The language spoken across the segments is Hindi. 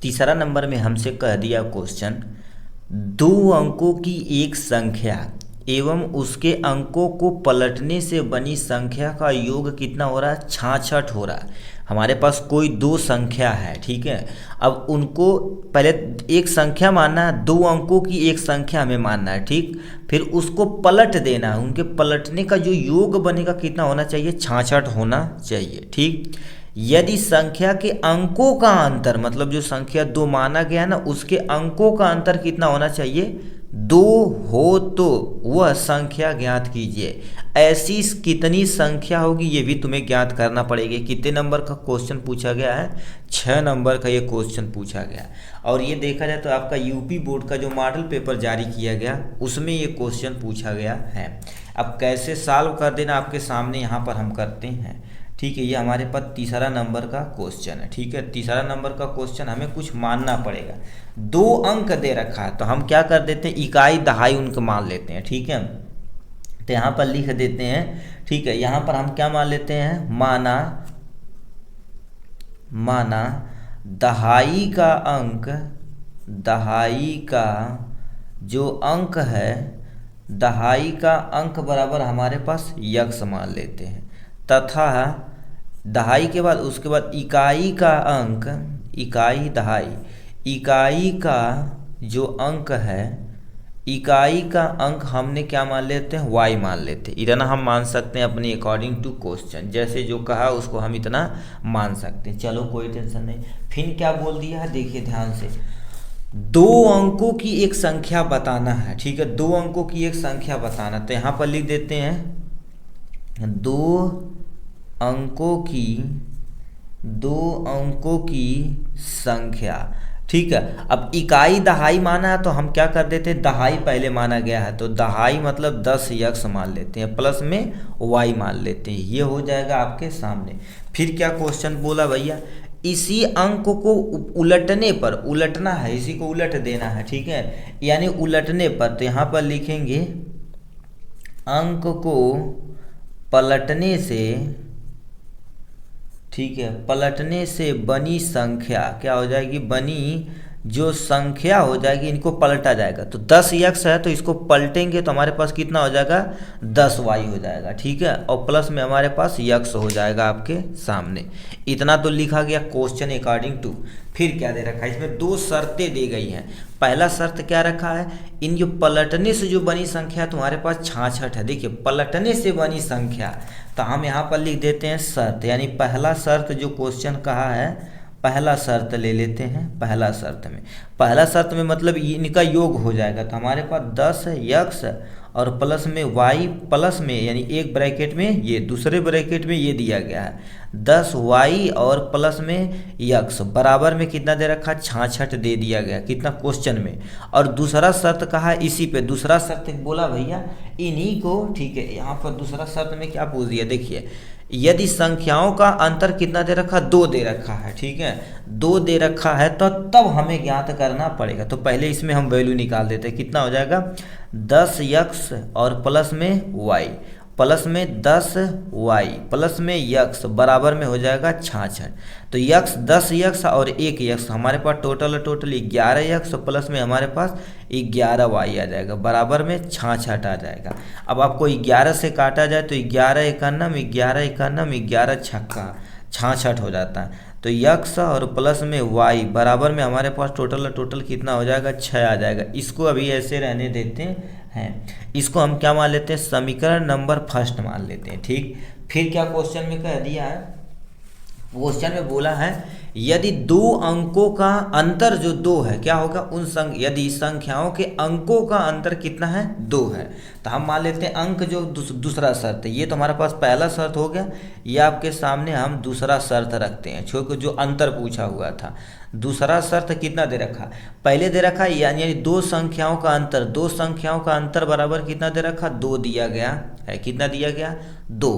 तीसरा नंबर में हमसे कह दिया क्वेश्चन, दो अंकों की एक संख्या एवं उसके अंकों को पलटने से बनी संख्या का योग कितना हो रहा है? 66 हो रहा है। हमारे पास कोई दो संख्या है, ठीक है। अब उनको पहले एक संख्या मानना है, दो अंकों की एक संख्या हमें मानना है, ठीक। फिर उसको पलट देना है, उनके पलटने का जो योग बनेगा कितना होना चाहिए? 66 होना चाहिए, ठीक। यदि संख्या के अंकों का अंतर, मतलब जो संख्या दो माना गया है ना, उसके अंकों का अंतर कितना होना चाहिए? दो हो तो वह संख्या ज्ञात कीजिए। ऐसी कितनी संख्या होगी ये भी तुम्हें ज्ञात करना पड़ेगी। कितने नंबर का क्वेश्चन पूछा गया है? 6 नंबर का ये क्वेश्चन पूछा गया है। और ये देखा जाए तो आपका यूपी बोर्ड का जो मॉडल पेपर जारी किया गया उसमें ये क्वेश्चन पूछा गया है। अब कैसे सॉल्व कर देना आपके सामने यहाँ पर हम करते हैं, ठीक है। ये हमारे पास तीसरा नंबर का क्वेश्चन है, ठीक है। तीसरा नंबर का क्वेश्चन हमें कुछ मानना पड़ेगा। दो अंक दे रखा है तो हम क्या कर देते हैं? इकाई दहाई उनके मान लेते हैं, ठीक है। तो यहाँ पर लिख देते हैं, ठीक है। यहाँ पर हम क्या मान लेते हैं? माना दहाई का अंक, दहाई का जो अंक है, दहाई का अंक बराबर हमारे पास यक्स मान लेते हैं, तथा दहाई के बाद उसके बाद इकाई का अंक, इकाई दहाई, इकाई का जो अंक है, इकाई का अंक हमने क्या मान लेते हैं? y मान लेते हैं। इतना हम मान सकते हैं अपने अकॉर्डिंग टू क्वेश्चन, जैसे जो कहा उसको हम इतना मान सकते हैं। चलो कोई टेंशन नहीं। फिर क्या बोल दिया है देखिए ध्यान से, दो अंकों की एक संख्या बताना है, ठीक है। दो अंकों की एक संख्या बताना, तो यहाँ पर लिख देते हैं दो अंकों की संख्या, ठीक है। अब इकाई दहाई माना है तो हम क्या कर देते हैं? दहाई पहले माना गया है तो दहाई मतलब 10 यक्स मान लेते हैं, प्लस में y मान लेते हैं। ये हो जाएगा आपके सामने। फिर क्या क्वेश्चन बोला भैया? इसी अंक को उलटने पर, उलटना है, इसी को उलट देना है, ठीक है। यानी उलटने पर, तो यहाँ पर लिखेंगे अंक को पलटने से, ठीक है, पलटने से बनी संख्या क्या हो जाएगी? बनी जो संख्या हो जाएगी इनको पलटा जाएगा। तो 10 यक्स है तो इसको पलटेंगे तो हमारे पास कितना हो जाएगा? 10 वाई हो जाएगा, ठीक है। और प्लस में हमारे पास यक्स हो जाएगा आपके सामने। इतना तो लिखा गया क्वेश्चन अकॉर्डिंग टू। फिर क्या दे रखा है? इसमें दो शर्तें दी गई हैं। पहला शर्त क्या रखा है? इन जो पलटने से जो बनी संख्या तुम्हारे पास 66 है। देखिए पलटने से बनी संख्या, तो हम यहाँ पर लिख देते हैं शर्त, यानी पहला शर्त जो क्वेश्चन कहा है, पहला शर्त ले लेते हैं। पहला शर्त में मतलब इनका योग हो जाएगा, तो हमारे पास 10 यक्स और प्लस में y, प्लस में यानी एक ब्रैकेट में ये, दूसरे ब्रैकेट में ये दिया गया है 10 y और प्लस में यक्स बराबर में कितना दे रखा? 66 दे दिया गया, कितना क्वेश्चन में। और दूसरा शर्त कहा है इसी पे, दूसरा शर्त बोला भैया इन्हीं को, ठीक है। यहाँ पर दूसरा शर्त में क्या पूछ दिया? देखिए यदि संख्याओं का अंतर कितना दे रखा? 2 दे रखा है, ठीक है। 2 दे रखा है तो तब हमें ज्ञात करना पड़ेगा। तो पहले इसमें हम वैल्यू निकाल देते हैं, कितना हो जाएगा? 10 यक्स और प्लस में y, प्लस में 10 y प्लस में यक्स बराबर में हो जाएगा 66। तो यक्स 10 यक्स और 1 यक्स, हमारे पास टोटल 11 यक्स प्लस में हमारे पास 11 y आ जाएगा, बराबर में 66 आ जाएगा। अब आपको 11 से काटा जाए तो 11 इकानम 11 छक्का 66 हो जाता है। तो यक्स और प्लस में y बराबर में हमारे पास टोटल कितना हो जाएगा? 6 आ जाएगा। इसको अभी ऐसे रहने देते हैं। इसको हम क्या मान लेते हैं? समीकरण नंबर फर्स्ट मान लेते हैं, ठीक। फिर क्या क्वेश्चन में कह दिया है? क्वेश्चन में बोला है यदि दो अंकों का अंतर जो 2 है क्या होगा? यदि संख्याओं के अंकों का अंतर कितना है? 2 है, तो हम मान लेते हैं अंक जो दूसरा शर्त है। ये तो हमारे पास पहला शर्त हो गया, ये आपके सामने हम दूसरा शर्त रखते हैं। जो अंतर पूछा हुआ था, दूसरा शर्त कितना दे रखा? पहले दे रखा यानी दो संख्याओं का अंतर बराबर कितना दे रखा? 2 दिया गया है। कितना दिया गया? 2।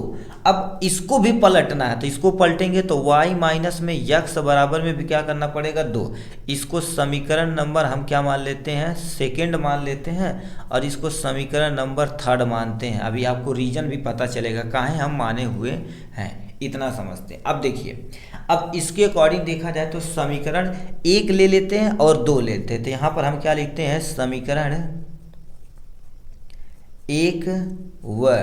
अब इसको भी पलटना है, तो इसको पलटेंगे तो y माइनस में यक्स बराबर में भी क्या करना पड़ेगा? 2। इसको समीकरण नंबर हम क्या मान लेते हैं? सेकेंड मान लेते हैं, और इसको समीकरण नंबर थर्ड मानते हैं। अभी आपको रीजन भी पता चलेगा काहे हम माने हुए हैं। इतना समझते हैं। अब देखिए, अब इसके अकॉर्डिंग देखा जाए तो समीकरण 1 ले लेते हैं और 2 लेते हैं। तो यहाँ पर हम क्या लिखते हैं, समीकरण 1 व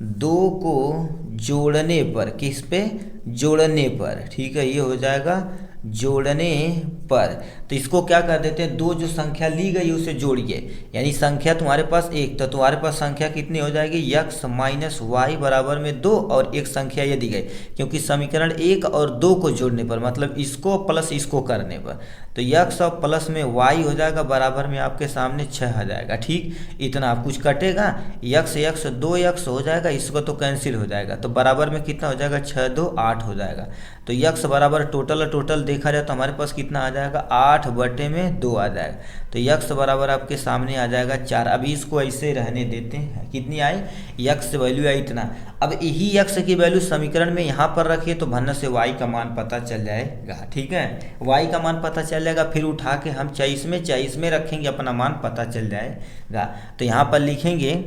2 को जोड़ने पर, किस पे, जोड़ने पर, ठीक है, ये हो जाएगा जोड़ने पर। तो इसको क्या कर देते हैं, दो जो संख्या ली गई उसे जोड़िए, यानी संख्या तुम्हारे पास 1, तो तुम्हारे पास संख्या कितनी हो जाएगी, x माइनस वाई बराबर में 2, और एक संख्या ये दी गई, क्योंकि समीकरण 1 और 2 को जोड़ने पर, मतलब इसको प्लस इसको करने पर, तो x और प्लस में y हो जाएगा बराबर में आपके सामने 6 आ जाएगा। ठीक, इतना आप कुछ कटेगा, x 2x हो जाएगा, इसको तो कैंसिल हो जाएगा, तो बराबर में कितना हो जाएगा, 6 2 8 हो जाएगा। तो x बराबर टोटल देखा जाए तो हमारे पास कितना आ जाएगा, 8/2 आ जाएगा। तो x बराबर आपके सामने आ जाएगा 4। अभी इसको ऐसे रहने देते हैं, कितनी आई, x वैल्यू आई इतना। अब यही x की वैल्यू समीकरण में यहाँ पर रखिए तो भन्न से y का मान पता चल जाएगा। ठीक है, y का मान पता चल जाएगा, फिर उठा के हम 24 में रखेंगे, अपना मान पता चल जाएगा। तो यहाँ पर लिखेंगे,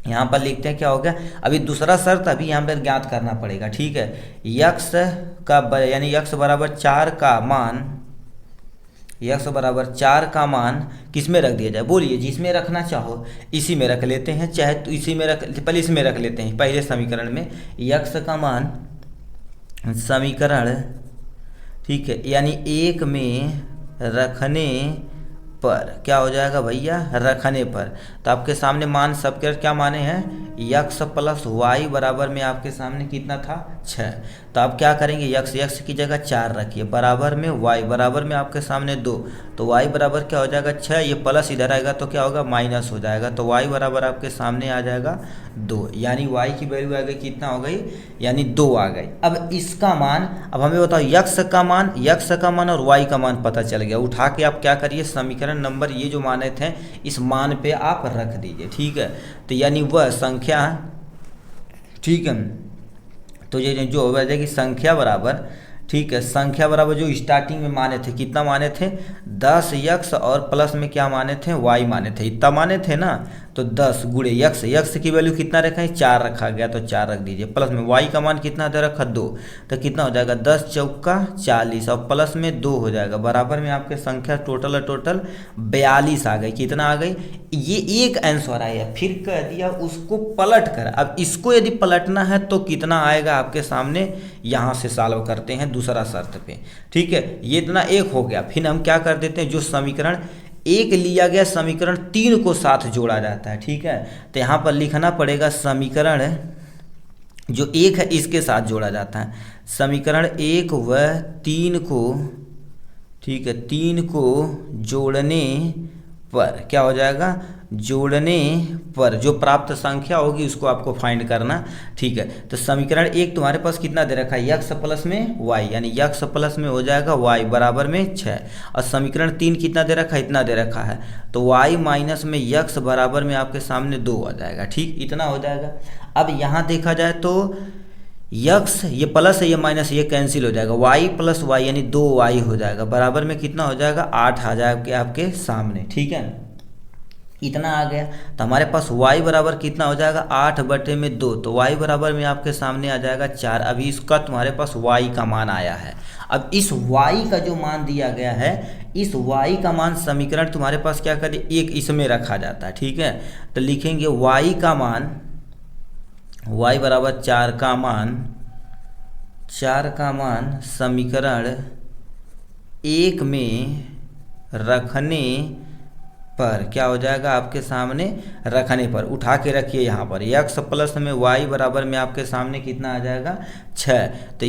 यहाँ पर लिखते हैं क्या हो गया, अभी दूसरा शर्त अभी यहाँ पर ज्ञात करना पड़ेगा। ठीक है, x का यानी x बराबर 4 का मान, x बराबर 4 का मान किस में रख दिया जाए, बोलिए, जिसमें रखना चाहो इसी में रख लेते हैं, चाहे तो इसी में रख, पहले इसमें रख लेते हैं, पहले समीकरण में x का मान समीकरण, ठीक है, यानी 1 में रखने पर क्या हो जाएगा भैया, रखने पर। तो आपके सामने मान सबके क्या माने हैं, x प्लस वाई बराबर में आपके सामने कितना था, 6। तो आप क्या करेंगे, x की जगह 4 रखिए, बराबर में y बराबर में आपके सामने 2, तो y बराबर क्या हो जाएगा 6, ये प्लस इधर आएगा तो क्या होगा, माइनस हो जाएगा, तो y बराबर आपके सामने आ जाएगा 2, यानी y की वैल्यू आ गई, कितना हो गई, यानी 2 आ गई। अब इसका मान, अब हमें बताओ x का मान और y का मान पता चल गया, उठा के आप क्या करिए, समीकरण नंबर ये जो माने थे इस मान पे आप रख दीजिए। ठीक है, तो यानी वह संख्या, ठीक है, तो ये जो हो जाएगी संख्या बराबर, ठीक है, संख्या बराबर जो स्टार्टिंग में माने थे, कितना माने थे, 10x और प्लस में क्या माने थे, y माने थे, इतना माने थे ना, तो 10 गुणे x की वैल्यू कितना रखा है, 4 रखा गया, तो 4 रख दीजिए, प्लस में y का मान कितना दे रखा, 2, तो कितना हो जाएगा, 10 चौका 40 और प्लस में 2 हो जाएगा, बराबर में आपके संख्या टोटल 42 आ गई। कितना आ गई, ये एक आंसर आया, फिर कह दिया उसको पलट कर। अब इसको यदि पलटना है तो कितना आएगा आपके सामने, यहाँ से सॉल्व करते हैं दूसरा शर्त पे। ठीक है, ये इतना एक हो गया, फिर हम क्या कर देते हैं, जो समीकरण 1 लिया गया समीकरण 3 को साथ जोड़ा जाता है। ठीक है, तो यहाँ पर लिखना पड़ेगा समीकरण जो 1 है इसके साथ जोड़ा जाता है, समीकरण 1 व 3 को, ठीक है, 3 को जोड़ने पर क्या हो जाएगा, जोड़ने पर जो प्राप्त संख्या होगी उसको आपको फाइंड करना। ठीक है, तो समीकरण 1 तुम्हारे पास कितना दे रखा है, x प्लस में y, यानी x प्लस में हो जाएगा y बराबर में 6, और समीकरण 3 कितना दे रखा है, इतना दे रखा है, तो y माइनस में x बराबर में आपके सामने 2 आ जाएगा। ठीक, इतना हो जाएगा। अब यहाँ देखा जाए तो x, ये प्लस है ये माइनस, ये कैंसिल हो जाएगा, y प्लस वाई यानी 2y हो जाएगा, बराबर में कितना हो जाएगा, 8 आ जाएगा आपके सामने। ठीक है, इतना आ गया, तो हमारे पास y बराबर कितना हो जाएगा, 8/2, तो y बराबर में आपके सामने आ जाएगा 4। अभी इसका तुम्हारे पास y का मान आया है। अब इस y का जो मान दिया गया है, इस y का मान समीकरण तुम्हारे पास क्या करें, एक इसमें रखा जाता है। ठीक है, तो लिखेंगे y का मान, y बराबर 4 का मान समीकरण 1 में रखने पर क्या हो जाएगा, आपके सामने रखने पर, उठा के रखिए यहाँ पर, x प्लस में y बराबर में आपके सामने कितना आ जाएगा, 6, तो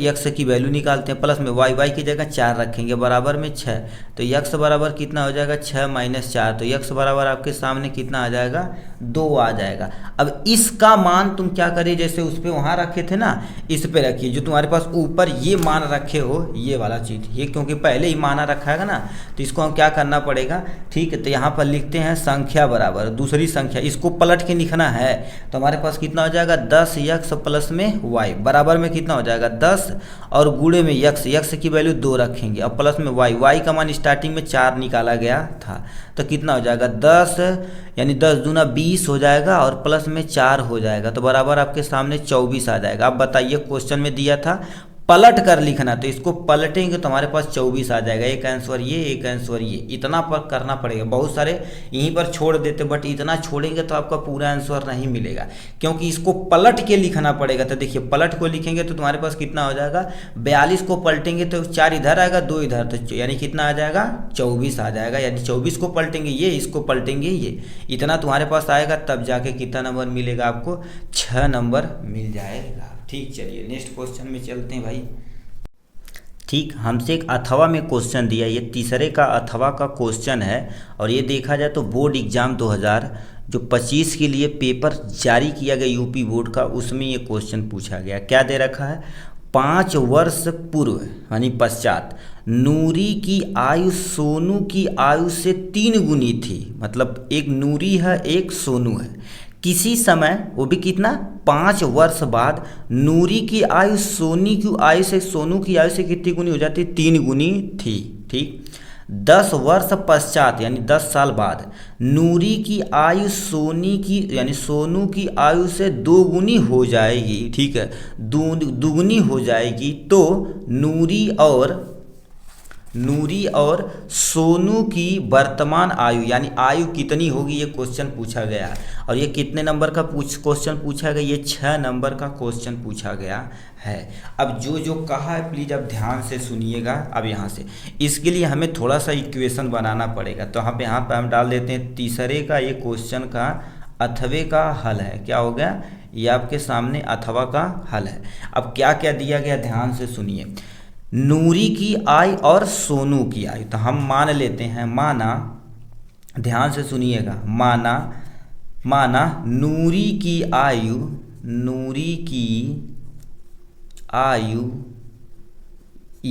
x की वैल्यू निकालते हैं, प्लस में y की जगह 4 रखेंगे, बराबर में 6, तो x बराबर कितना हो जाएगा, 6 माइनस 4, तो x बराबर आपके सामने कितना आ जाएगा, 2 आ जाएगा। अब इसका मान तुम क्या करिए, जैसे उस पर वहाँ रखे थे ना, इस पे रखिए, जो तुम्हारे पास ऊपर ये मान रखे हो, ये वाला चीज़, ये क्योंकि पहले ही माना रखा है ना, तो इसको हम क्या करना पड़ेगा, ठीक है, है, तो यहाँ पर लिखते हैं संख्या बराबर दूसरी संख्या, इसको पलट के लिखना है तो हमारे पास कितना हो जाएगा 10x प्लस में y बराबर में कितना हो जाएगा 10 और गुणे में x की वैल्यू 2 रखेंगे और प्लस में y का मान स्टार्टिंग में 4 निकाला गया था तो कितना हो जाएगा 10 यानी 10 दूना 20 हो जाएगा और प्लस में 4 हो जाएगा तो बराबर आपके सामने 24 आ जाएगा। अब बताइए क्वेश्चन में दिया था पलट कर लिखना, तो इसको पलटेंगे तो हमारे पास 24 आ जाएगा। एक आंसर ये, एक आंसर ये, इतना पर करना पड़ेगा। बहुत सारे यहीं पर छोड़ देते बट इतना छोड़ेंगे तो आपका पूरा आंसर नहीं मिलेगा क्योंकि इसको पलट के लिखना पड़ेगा। तो देखिए पलट को लिखेंगे तो तुम्हारे पास कितना हो जाएगा 42 को पलटेंगे तो 4 इधर आएगा 2 इधर, तो यानी कितना आ जाएगा 24 आ जाएगा। यानी 24 को पलटेंगे ये, इसको पलटेंगे ये, इतना तुम्हारे पास आएगा तब जाके कितना नंबर मिलेगा आपको 6 नंबर मिल जाएगा। ठीक, चलिए नेक्स्ट क्वेश्चन में चलते हैं भाई। ठीक, हमसे एक अथवा में क्वेश्चन दिया, ये तीसरे का अथवा का क्वेश्चन है और ये देखा जाए तो बोर्ड एग्जाम 2025 के लिए पेपर जारी किया गया यूपी बोर्ड का, उसमें ये क्वेश्चन पूछा गया। क्या दे रखा है 5 वर्ष पूर्व यानी पश्चात नूरी की आयु सोनू की आयु से 3 गुनी थी। मतलब एक नूरी है एक सोनू है, किसी समय वो भी कितना 5 वर्ष बाद नूरी की आयु सोनी की आयु से सोनू की आयु से कितनी गुनी हो जाती 3 गुनी थी। ठीक, 10 वर्ष पश्चात यानी 10 साल बाद नूरी की आयु सोनी की यानी सोनू की आयु से 2 गुनी हो जाएगी। ठीक है, दुगुनी हो जाएगी तो नूरी और सोनू की वर्तमान आयु यानी आयु कितनी होगी, ये क्वेश्चन पूछा गया है। और ये कितने नंबर का क्वेश्चन पूछा गया, ये 6 नंबर का क्वेश्चन पूछा गया है। अब जो कहा है प्लीज़ अब ध्यान से सुनिएगा। अब यहाँ से इसके लिए हमें थोड़ा सा इक्वेशन बनाना पड़ेगा, तो यहाँ पे हम डाल देते हैं तीसरे का ये क्वेश्चन का अथवे का हल है। क्या हो गया, ये आपके सामने अथवा का हल है। अब क्या क्या दिया गया ध्यान से सुनिए। नूरी की आयु और सोनू की आयु, तो हम मान लेते हैं, माना ध्यान से सुनिएगा, माना नूरी की आयु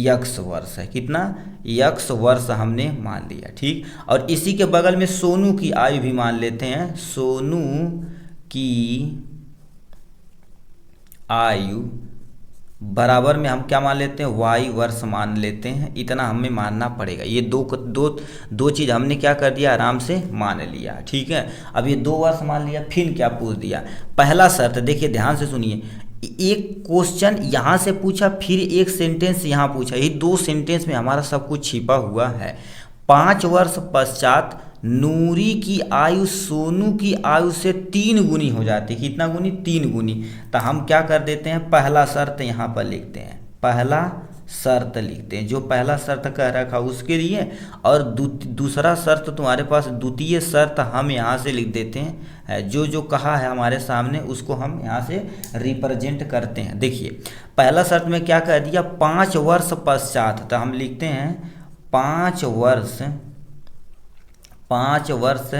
x वर्ष है। कितना x वर्ष हमने मान लिया। ठीक, और इसी के बगल में सोनू की आयु भी मान लेते हैं, सोनू की आयु बराबर में हम क्या मान लेते हैं y वर्ष मान लेते हैं। इतना हमें मानना पड़ेगा। ये दो चीज़ हमने क्या कर दिया आराम से मान लिया। ठीक है, अब ये 2 वर्ष मान लिया, फिर क्या पूछ दिया पहला शर्त। देखिए ध्यान से सुनिए, एक क्वेश्चन यहाँ से पूछा फिर एक सेंटेंस यहाँ पूछा, ये 2 सेंटेंस में हमारा सब कुछ छिपा हुआ है। 5 वर्ष पश्चात नूरी की आयु सोनू की आयु से 3 गुनी हो जाती है। कितना गुनी 3 गुनी। तो हम क्या कर देते हैं पहला शर्त यहाँ पर लिखते हैं, पहला शर्त लिखते हैं, जो पहला शर्त कह रखा उसके लिए, और दूसरा शर्त तुम्हारे पास द्वितीय शर्त हम यहाँ से लिख देते हैं। जो कहा है हमारे सामने उसको हम यहाँ से रिप्रेजेंट करते हैं। देखिए पहला शर्त में क्या कह दिया 5 वर्ष पश्चात, तो हम लिखते हैं 5 वर्ष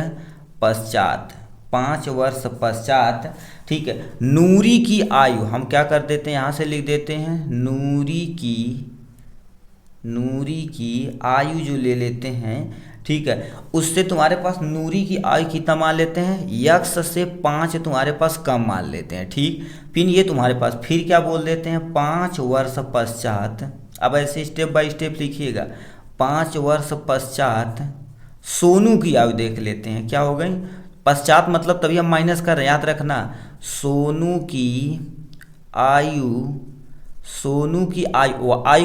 पश्चात। ठीक है, नूरी की आयु हम क्या कर देते हैं यहाँ से लिख देते हैं, नूरी की आयु जो ले लेते हैं। ठीक है, उससे तुम्हारे पास नूरी की आयु कितना मान लेते हैं x से 5 तुम्हारे पास कम मान लेते हैं। ठीक, फिर ये तुम्हारे पास फिर क्या बोल देते हैं 5 वर्ष पश्चात। अब ऐसे स्टेप बाय स्टेप लिखिएगा, 5 वर्ष पश्चात सोनू की आयु देख लेते हैं। क्या हो गई पश्चात मतलब तभी हम माइनस कर रहे हैं, याद रखना सोनू की आयु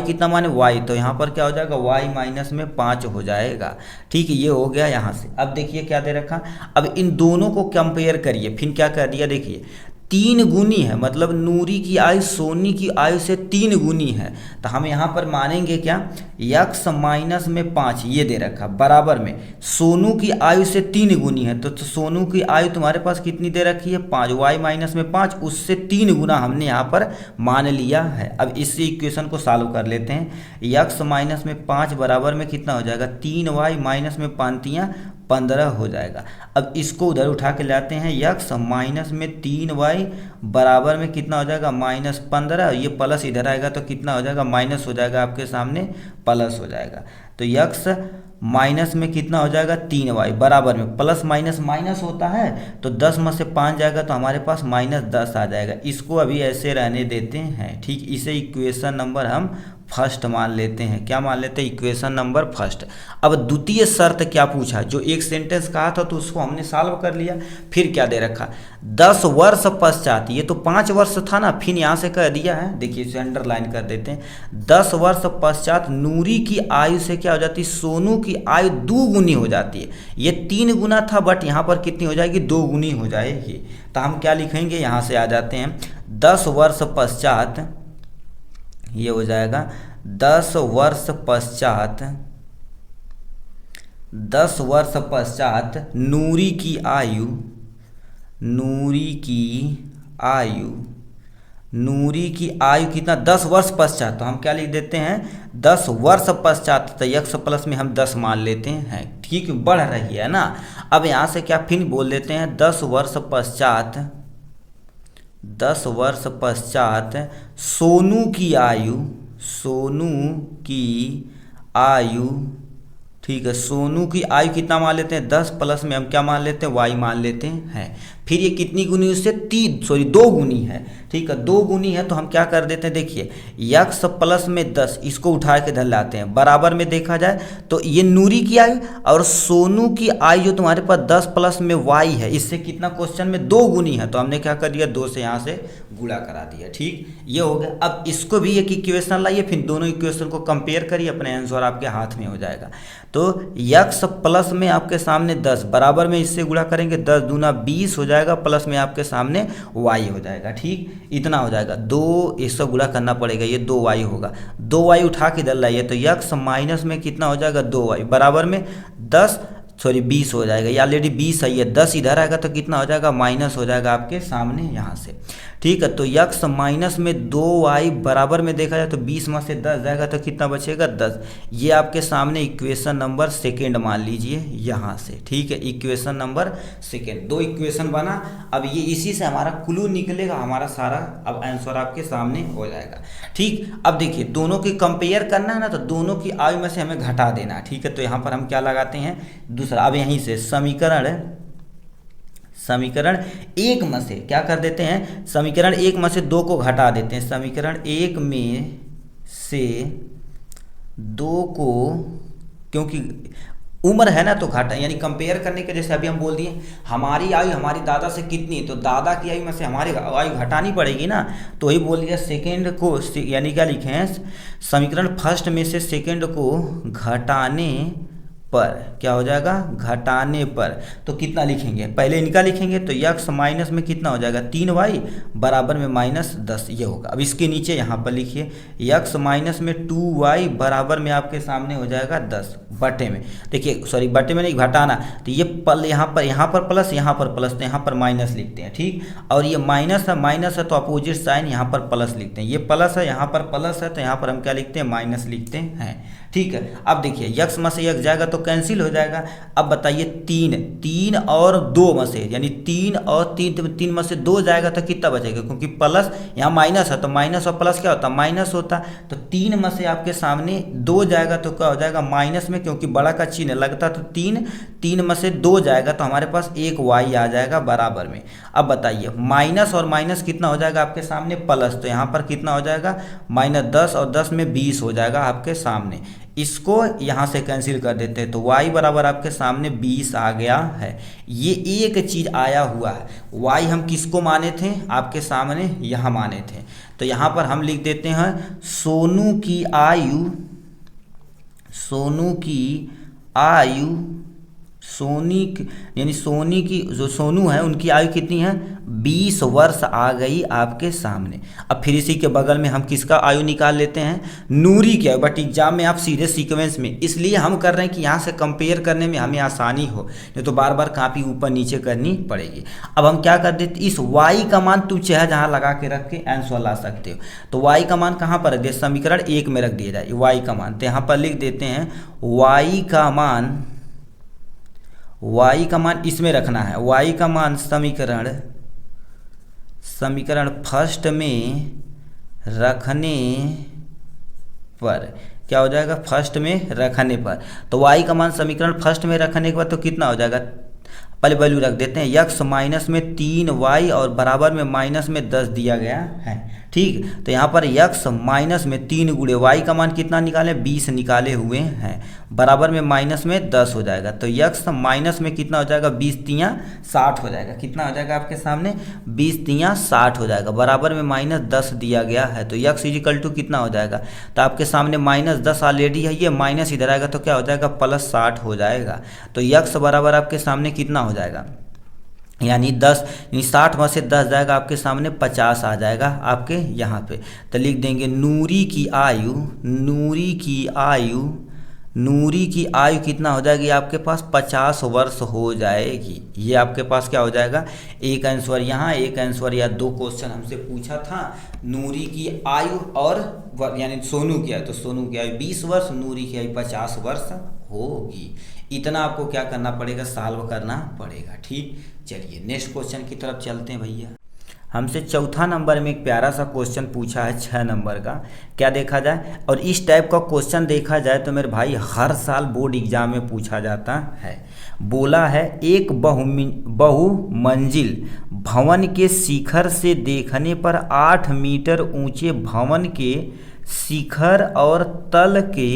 कितना माने y, तो यहाँ पर क्या हो जाएगा y माइनस में 5 हो जाएगा। ठीक है, ये हो गया यहाँ से। अब देखिए क्या दे रखा, अब इन दोनों को कंपेयर करिए, फिर क्या कर दिया देखिए 3 गुनी है, मतलब नूरी की आयु सोनी की आयु से 3 गुनी है। तो हम यहाँ पर मानेंगे क्या x माइनस में 5 ये दे रखा बराबर में सोनू की आयु से 3 गुनी है, तो सोनू की आयु तुम्हारे पास कितनी दे रखी है 5, y माइनस में 5 उससे 3 गुना हमने यहाँ पर मान लिया है। अब इस इक्वेशन को सॉल्व कर लेते हैं। x माइनस में 5 बराबर में कितना हो जाएगा 3y माइनस में 5 15 हो जाएगा। अब इसको उधर उठा के लाते हैं, यक्स माइनस में 3y बराबर में कितना हो जाएगा -15, ये प्लस इधर आएगा तो कितना हो जाएगा माइनस हो जाएगा, आपके सामने प्लस हो जाएगा। तो यक्स माइनस में कितना हो जाएगा 3y बराबर में प्लस माइनस माइनस होता है, तो 10 में से 5 जाएगा तो हमारे पास -10 आ जाएगा। इसको अभी ऐसे रहने देते हैं, ठीक। इसे इक्वेशन नंबर हम फर्स्ट मान लेते हैं। क्या मान लेते हैं? Equation number first. अब द्वितीय शर्त क्या पूछा, जो एक सेंटेंस कहा था तो उसको हमने सॉल्व कर लिया। फिर क्या दे रखा, 10 वर्ष पश्चात, ये तो 5 वर्ष था ना, फिर यहाँ से कह दिया है, देखिए इसे अंडरलाइन कर देते हैं। 10 वर्ष पश्चात नूरी की आयु से क्या हो जाती है, सोनू की आयु 2 गुनी हो जाती है। ये 3 गुना था, बट यहाँ पर कितनी हो जाएगी, 2 गुनी हो जाएगी। तो हम क्या लिखेंगे, यहाँ से आ जाते हैं 10 वर्ष पश्चात, ये हो जाएगा 10 वर्ष पश्चात, 10 वर्ष पश्चात नूरी की आयु, नूरी की आयु, नूरी की आयु कितना, 10 वर्ष पश्चात। तो हम क्या लिख देते हैं 10 वर्ष पश्चात, तो यक्स प्लस में हम 10 मान लेते हैं, ठीक, बढ़ रही है ना। अब यहाँ से क्या फिर बोल देते हैं 10 वर्ष पश्चात, 10 वर्ष पश्चात सोनू की आयु, सोनू की आयु, ठीक है, सोनू की आयु कितना मान लेते हैं 10 प्लस में हम क्या मान लेते हैं y मान लेते हैं। फिर ये कितनी गुनी, उससे 2 गुनी है, ठीक है, 2 गुनी है। तो हम क्या कर देते हैं, देखिए यक्स प्लस में 10, इसको उठा के धर लाते हैं, बराबर में देखा जाए तो ये नूरी की आयु और सोनू की आयु जो तुम्हारे पास 10 प्लस में y है, इससे कितना क्वेश्चन में 2 गुनी है, तो हमने क्या कर दिया 2 से यहाँ से गुणा करा दिया, ठीक, ये हो गया। अब इसको भी एक इक्वेशन लाइए, फिर दोनों इक्वेशन को कंपेयर करिए, अपने आंसर आपके हाथ में हो जाएगा। तो यक्स प्लस में आपके सामने 10 बराबर में इससे गुणा करेंगे, 10 दूना 20 हो जाएगा, प्लस में आपके सामने y हो जाएगा, ठीक, इतना हो जाएगा। 2 इससे गुणा करना पड़ेगा, ये 2y होगा, 2y उठा के इधर लाइए, तो यक्स माइनस में कितना हो जाएगा 2y बराबर में 20 हो जाएगा, ये ऑलरेडी 20 है, ये 10 इधर आएगा तो कितना हो जाएगा माइनस हो जाएगा आपके सामने यहाँ से, ठीक है। तो यक्स माइनस में 2y बराबर में देखा जाए तो 20 में से 10 जाएगा तो कितना बचेगा 10। ये आपके सामने इक्वेशन नंबर सेकेंड मान लीजिए यहाँ से, ठीक है, इक्वेशन नंबर सेकेंड। 2 इक्वेशन बना। अब ये इसी से हमारा क्लू निकलेगा, हमारा सारा अब आंसर आपके सामने हो जाएगा, ठीक। अब देखिए दोनों की कंपेयर करना है ना, तो दोनों की आयु में से हमें घटा देना, ठीक है। तो यहाँ पर हम क्या लगाते हैं दूसरा, अब यहीं से समीकरण 1 में से क्या कर देते हैं, समीकरण 1 में से 2 को घटा देते हैं, समीकरण 1 में से 2 को, क्योंकि उम्र है ना तो घटा, यानी कंपेयर करने के, जैसे अभी हम बोल दिए हमारी आयु हमारी दादा से कितनी, तो दादा की आयु में से हमारी आयु घटानी पड़ेगी ना, तो वही बोल दिया सेकेंड को, यानी क्या लिखे हैं समीकरण फर्स्ट में से सेकेंड को घटाने पर क्या हो जाएगा, घटाने पर। तो कितना लिखेंगे, पहले इनका लिखेंगे, तो यक्स माइनस में कितना हो जाएगा 3y बराबर में -10, ये होगा। अब इसके नीचे यहाँ पर लिखिए यक्स माइनस में 2y बराबर में आपके सामने हो जाएगा 10 बटे में, देखिए सॉरी बटे में नहीं घटाना, तो ये यहाँ पर प्लस, यहाँ पर प्लस, तो यहाँ पर माइनस लिखते हैं, ठीक। और ये माइनस है तो अपोजिट साइन यहाँ पर प्लस लिखते हैं, ये प्लस है यहाँ पर प्लस है, तो यहाँ पर हम क्या लिखते हैं माइनस लिखते हैं, ठीक है। अब देखिए यक्स में से यक्स जाएगा तो कैंसिल हो जाएगा। अब बताइए 3 और 2 में से, यानी 3 और 3 में से 2 जाएगा तो कितना बचेगा, क्योंकि प्लस यहाँ माइनस है तो माइनस और प्लस क्या होता है माइनस होता, तो 3 में से आपके सामने 2 जाएगा तो क्या हो जाएगा माइनस में, क्योंकि बड़ा का चिन्ह लगता, तो 3 में से 2 जाएगा तो हमारे पास एक y आ जाएगा बराबर में। अब बताइए माइनस और माइनस कितना हो जाएगा आपके सामने प्लस, तो यहाँ पर कितना हो जाएगा -10 और 10 में 20 हो जाएगा आपके सामने। इसको यहाँ से कैंसिल कर देते हैं, तो y बराबर आपके सामने 20 आ गया है। ये एक चीज़ आया हुआ है, y हम किसको माने थे आपके सामने यहाँ माने थे, तो यहाँ पर हम लिख देते हैं सोनू की आयु, यानी सोनी की जो सोनू है उनकी आयु कितनी है 20 वर्ष आ गई आपके सामने। अब फिर इसी के बगल में हम किसका आयु निकाल लेते हैं, नूरी की आयु, बट एग्जाम में आप सीधे सीक्वेंस में, इसलिए हम कर रहे हैं कि यहाँ से कंपेयर करने में हमें आसानी हो, नहीं तो बार बार कापी ऊपर नीचे करनी पड़ेगी। अब हम क्या कर देते, इस y का मान तुम चाहे जहाँ लगा के रख के आंसर ला सकते हो, तो y का मान कहाँ पर रख दिया, समीकरण 1 में रख दिया जाए y का मान, तो यहाँ पर लिख देते हैं y का मान y का मान इसमें रखना है, y का मान समीकरण फर्स्ट में रखने पर क्या हो जाएगा, फर्स्ट में रखने पर। तो y का मान समीकरण फर्स्ट में रखने के बाद तो कितना हो जाएगा, पहले वैल्यू रख देते हैं, x माइनस में 3y और बराबर में माइनस में 10 दिया गया है। ठीक, तो यहाँ पर x माइनस में 3 गुणे y का मान कितना निकाले, 20 निकाले हुए हैं, बराबर में माइनस में 10 हो जाएगा। तो x माइनस में कितना हो जाएगा, 20 तियाँ 60 हो जाएगा। कितना हो जाएगा आपके सामने, 20 तियाँ 60 हो जाएगा, बराबर में माइनस 10 दिया गया है। तो x इजिकल टू कितना हो जाएगा, तो आपके सामने माइनस 10 ऑलरेडी है, ये माइनस इधर आएगा तो क्या हो जाएगा, प्लस 60 हो जाएगा। तो x बराबर आपके सामने कितना हो जाएगा, यानी 10 यानी 60 में से 10 जाएगा आपके सामने 50 आ जाएगा आपके यहाँ पे। तो लिख देंगे नूरी की आयु कितना हो जाएगी आपके पास, 50 वर्ष हो जाएगी। ये आपके पास क्या हो जाएगा, एक आंसर यहाँ, एक आंसर या 2 क्वेश्चन हमसे पूछा था। नूरी की आयु और यानी सोनू की आयु, तो सोनू की आयु 20 वर्ष, नूरी की आयु 50 वर्ष होगी। इतना आपको क्या करना पड़ेगा, सॉल्व करना पड़ेगा। ठीक, चलिए नेक्स्ट क्वेश्चन की तरफ चलते हैं भैया। हमसे चौथा नंबर में एक प्यारा सा क्वेश्चन पूछा है 6 नंबर का। क्या देखा जाए, और इस टाइप का क्वेश्चन देखा जाए तो मेरे भाई हर साल बोर्ड एग्जाम में पूछा जाता है। बोला है एक बहुमंजिल भवन के शिखर से देखने पर 8 मीटर ऊंचे भवन के शिखर और तल के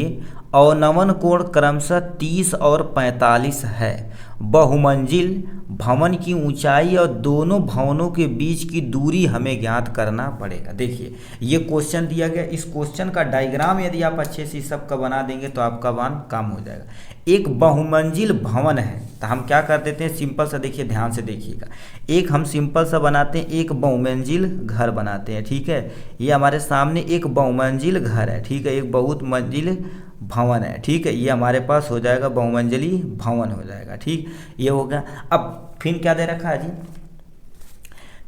अवनमन कोण क्रमशः 30 और 45 है। बहुमंजिल भवन की ऊंचाई और दोनों भवनों के बीच की दूरी हमें ज्ञात करना पड़ेगा। देखिए ये क्वेश्चन दिया गया, इस क्वेश्चन का डायग्राम यदि आप अच्छे से सबका बना देंगे तो आपका मान काम हो जाएगा। एक बहुमंजिल भवन है, तो हम क्या कर देते हैं, सिंपल सा देखिए, ध्यान से देखिएगा, एक हम सिंपल सा बनाते हैं, एक बहुमंजिल घर बनाते हैं। ठीक है, ये हमारे सामने एक बहुमंजिल घर है। ठीक है, एक बहुत मंजिल भवन है। ठीक है, ये हमारे पास हो जाएगा बहुमंजिली भवन हो जाएगा। ठीक, ये हो गया। अब फिर क्या दे रखा है जी,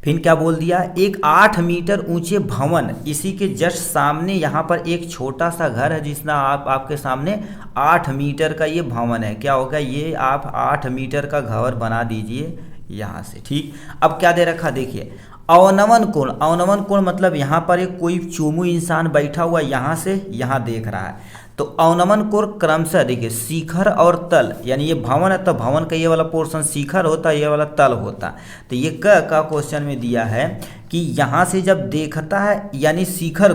फिर क्या बोल दिया, एक 8 मीटर ऊंचे भवन, इसी के जस्ट सामने यहाँ पर एक छोटा सा घर है जिसमें आपके सामने 8 मीटर का ये भवन है। क्या होगा, ये आप 8 मीटर का घर बना दीजिए यहाँ से। ठीक, अब क्या दे रखा, देखिए अवनमन कोण मतलब यहाँ पर एक कोई चोमू इंसान बैठा हुआ यहाँ से यहाँ देख रहा है। तो अवनमन कोण क्रमशः देखिए शिखर और तल, यानी ये भवन है तो भवन का ये वाला पोर्शन शिखर होता है, ये वाला तल होता। तो ये का क्वेश्चन में दिया है कि यहाँ से जब देखता है, यानी शिखर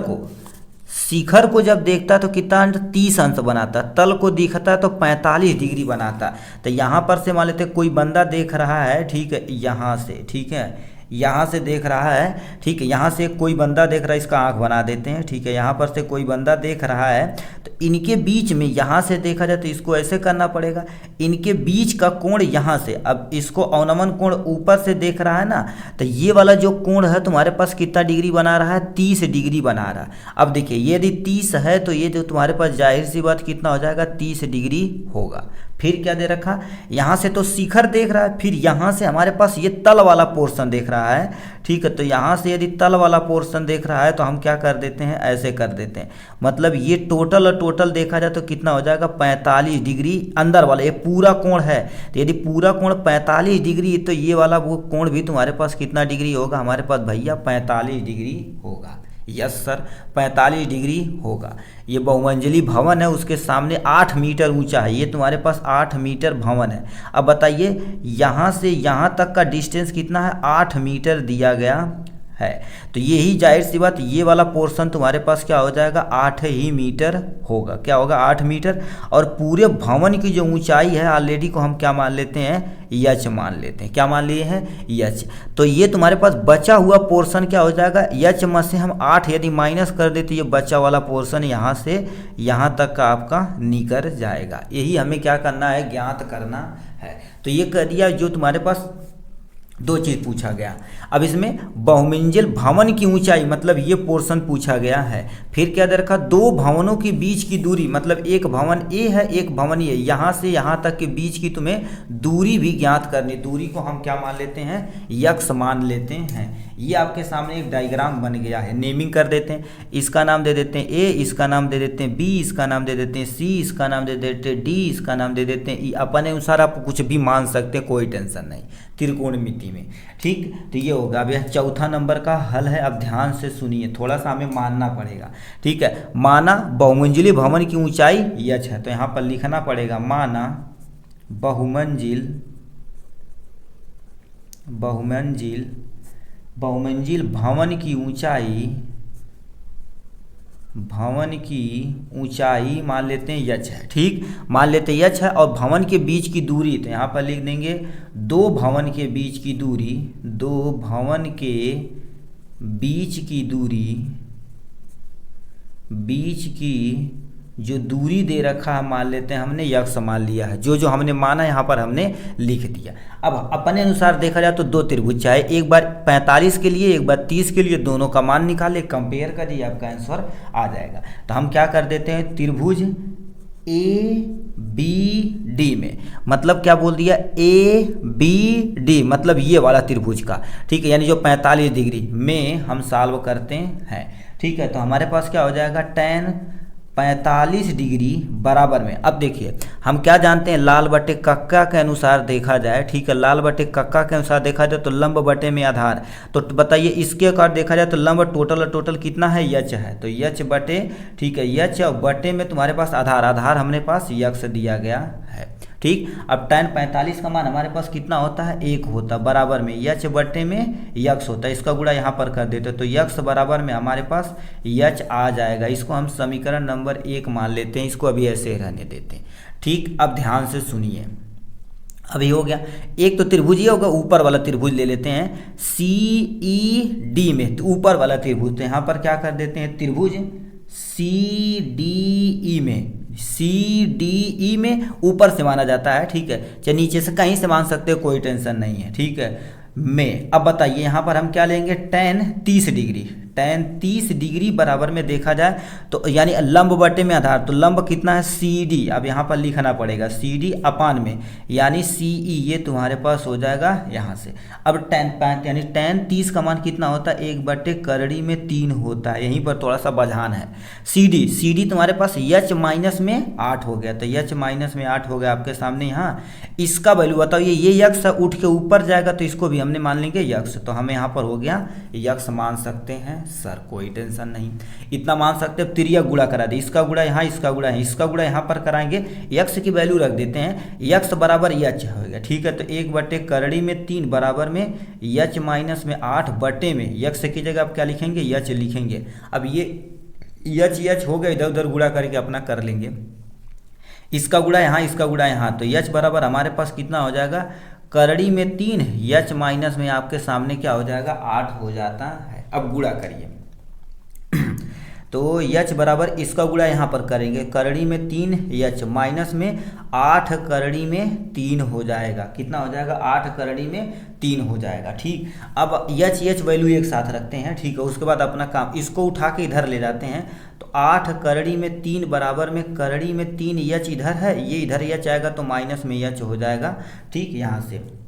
को जब देखता है तो कितना 30 अंश बनाता, तल को दिखता है तो 45 डिग्री बनाता। तो यहाँ पर से मान लेते कोई बंदा देख रहा है, ठीक है, यहाँ से, ठीक है, यहाँ से देख रहा है। ठीक है, यहाँ से कोई बंदा देख रहा है, इसका आँख बना देते हैं। ठीक है, यहाँ पर से कोई बंदा देख रहा है, तो इनके बीच में यहाँ से देखा जाए तो इसको ऐसे करना पड़ेगा, इनके बीच का कोण यहाँ से, अब इसको अवनमन कोण ऊपर से देख रहा है ना, तो ये वाला जो कोण है तुम्हारे पास कितना डिग्री बना रहा है, 30 डिग्री बना रहा है। अब देखिए ये यदि 30 है तो ये जो तुम्हारे पास जाहिर सी बात कितना हो जाएगा, 30 डिग्री होगा। फिर क्या दे रखा, यहाँ से तो शिखर देख रहा है, फिर यहाँ से हमारे पास ये तल वाला पोर्शन देख रहा है। ठीक है, तो यहाँ से यदि तल वाला पोर्शन देख रहा है तो हम क्या कर देते हैं, ऐसे कर देते हैं, मतलब ये टोटल देखा जाए तो कितना हो जाएगा, 45 डिग्री अंदर वाला, ये पूरा कोण है। तो यदि पूरा कोण 45 डिग्री तो ये वाला वो कोण भी तुम्हारे पास कितना डिग्री होगा, हमारे पास भैया 45 डिग्री होगा। यस सर, 45 डिग्री होगा। ये बहुमंजिली भवन है, उसके सामने 8 मीटर ऊंचा है, ये तुम्हारे पास 8 मीटर भवन है। अब बताइए यहाँ से यहाँ तक का डिस्टेंस कितना है, 8 मीटर दिया गया है। तो यही जाहिर सी बात, ये वाला पोर्शन तुम्हारे पास क्या हो जाएगा, 8 ही मीटर होगा। क्या होगा, 8 मीटर। और पूरे भवन की जो ऊंचाई है ऑलरेडी को हम क्या मान लेते हैं, यच मान लेते हैं। क्या मान लिए हैं, यच। तो ये तुम्हारे पास बचा हुआ पोर्शन क्या हो जाएगा, यच में से हम 8 यदि माइनस कर देते, ये बचा वाला पोर्शन यहाँ से यहाँ तक का आपका निकल जाएगा। यही हमें क्या करना है, ज्ञात करना है। तो ये कर दिया, जो तुम्हारे पास 2 चीज़ पूछा गया। अब इसमें बहुमंजिल भवन की ऊंचाई मतलब ये पोर्शन पूछा गया है। फिर क्या दे रखा, 2 भवनों के बीच की दूरी, मतलब एक भवन ए है एक भवन ए, यहाँ से यहाँ तक के बीच की तुम्हें दूरी भी ज्ञात करनी। दूरी को हम क्या मान लेते हैं, यक्स मान लेते हैं। ये आपके सामने एक डायग्राम बन गया है। नेमिंग कर देते हैं, इसका नाम दे देते हैं ए, इसका नाम दे देते हैं बी, इसका नाम दे देते हैं सी, इसका नाम दे देते हैं डी, इसका नाम दे देते हैं ई। अपने अनुसार आप कुछ भी मान सकते हैं, कोई टेंशन नहीं त्रिकोणमिति में। ठीक, तो ये होगा। अब यह चौथा नंबर का हल है। अब ध्यान से सुनिए, थोड़ा सा हमें मानना पड़ेगा। ठीक है, माना बहुमंजिली भवन की ऊंचाई यच है, तो यहाँ पर लिखना पड़ेगा माना बहुमंजिल भवन की ऊंचाई मान लेते हैं यच है। ठीक, मान लेते हैं यच है। और भवन के बीच की दूरी, तो यहाँ पर लिख देंगे दो भवन के बीच की जो दूरी दे रखा है मान लेते हैं हमने यक्स मान लिया है। जो हमने माना यहाँ पर हमने लिख दिया। अब अपने अनुसार देखा जाए तो दो त्रिभुज चाहे एक बार 45 के लिए एक बार 30 के लिए, दोनों का मान निकाले, कंपेयर करिए, आपका आंसर आ जाएगा। तो हम क्या कर देते हैं, त्रिभुज ए बी डी में, मतलब क्या बोल दिया, ए बी डी मतलब ये वाला त्रिभुज का। ठीक है, यानी जो 45 डिग्री में हम सॉल्व करते हैं। ठीक है, तो हमारे पास क्या हो जाएगा, tan 45 डिग्री बराबर में। अब देखिए हम क्या जानते हैं, लाल बटे कक्का के अनुसार देखा जाए। ठीक है, लाल बटे कक्का के अनुसार देखा जाए तो लंब बटे में आधार। तो बताइए इसके अकॉर्ड देखा जाए तो लंब टोटल कितना है, यच है, तो यच बटे, ठीक है, यच और बटे में तुम्हारे पास आधार हमारे पास यक्स दिया गया है। ठीक, अब tan 45 का मान हमारे पास कितना होता है, 1 होता है, बराबर में यच बटे में यक्स होता है। इसका गुणा यहाँ पर कर देते तो यक्स बराबर में हमारे पास यच आ जाएगा। इसको हम समीकरण नंबर 1 मान लेते हैं, इसको अभी ऐसे रहने देते हैं। ठीक, अब ध्यान से सुनिए, अभी हो गया एक तो त्रिभुज ये होगा, ऊपर वाला त्रिभुज ले लेते हैं सी ई डी में, तो ऊपर वाला त्रिभुज, तो यहाँ पर क्या कर देते हैं, त्रिभुज सी डी ई में ऊपर से माना जाता है। ठीक है, चाहे नीचे से कहीं से मान सकते हो, कोई टेंशन नहीं है। ठीक है, में अब बताइए यहाँ पर हम क्या लेंगे, tan 30 डिग्री बराबर में देखा जाए तो यानी लंब बटे में आधार, तो लंब कितना है, सी डी। अब यहाँ पर लिखना पड़ेगा सी डी अपान में यानी सी ई, ये तुम्हारे पास हो जाएगा यहाँ से। अब यानी tan 30 का मान कितना होता है, 1 बटे करड़ी में 3 होता है। यहीं पर थोड़ा सा बझान है। सी डी तुम्हारे पास यच माइनस में 8 हो गया, तो यच माइनस में 8 हो गया आपके सामने यहाँ। इसका वैल्यू बताओ, ये यक्स उठ के ऊपर जाएगा तो इसको भी हमने मान लेंगे यक्स, तो हमें यहाँ पर हो गया यक्स मान सकते हैं सर, कोई टेंशन नहीं, इतना मान सकते हैं। तिरिया गुणा करा दे, इसका गुणा यहाँ, इसका गुणा है, इसका गुणा यहाँ पर कराएंगे, यक्स की वैल्यू रख देते हैं, यक्स बराबर यच होगा। ठीक है, तो 1 बटे करड़ी में 3 बराबर में यच माइनस में 8 बटे में यक्स की जगह आप क्या लिखेंगे, यच लिखेंगे। अब ये यच हो गया, इधर उधर गुणा करके अपना कर लेंगे, इसका गुणा यहाँ, इसका गुणा यहाँ, तो यच बराबर हमारे पास कितना हो जाएगा, करड़ी में 3 यच माइनस में आपके सामने क्या हो जाएगा, 8 हो जाता है। अब गुणा करिए तो यच बराबर इसका गुणा यहाँ पर करेंगे, करड़ी में 3 यच माइनस में 8 करड़ी में 3 हो जाएगा। कितना हो जाएगा, 8 करड़ी में 3 हो जाएगा। ठीक, अब यच वैल्यू एक साथ रखते हैं। ठीक है, उसके बाद अपना काम, इसको उठा के इधर ले जाते हैं, तो 8 करड़ी में 3 बराबर में करड़ी में 3 यच इधर है, ये इधर यच आएगा तो माइनस में यच हो जाएगा। ठीक, यहाँ से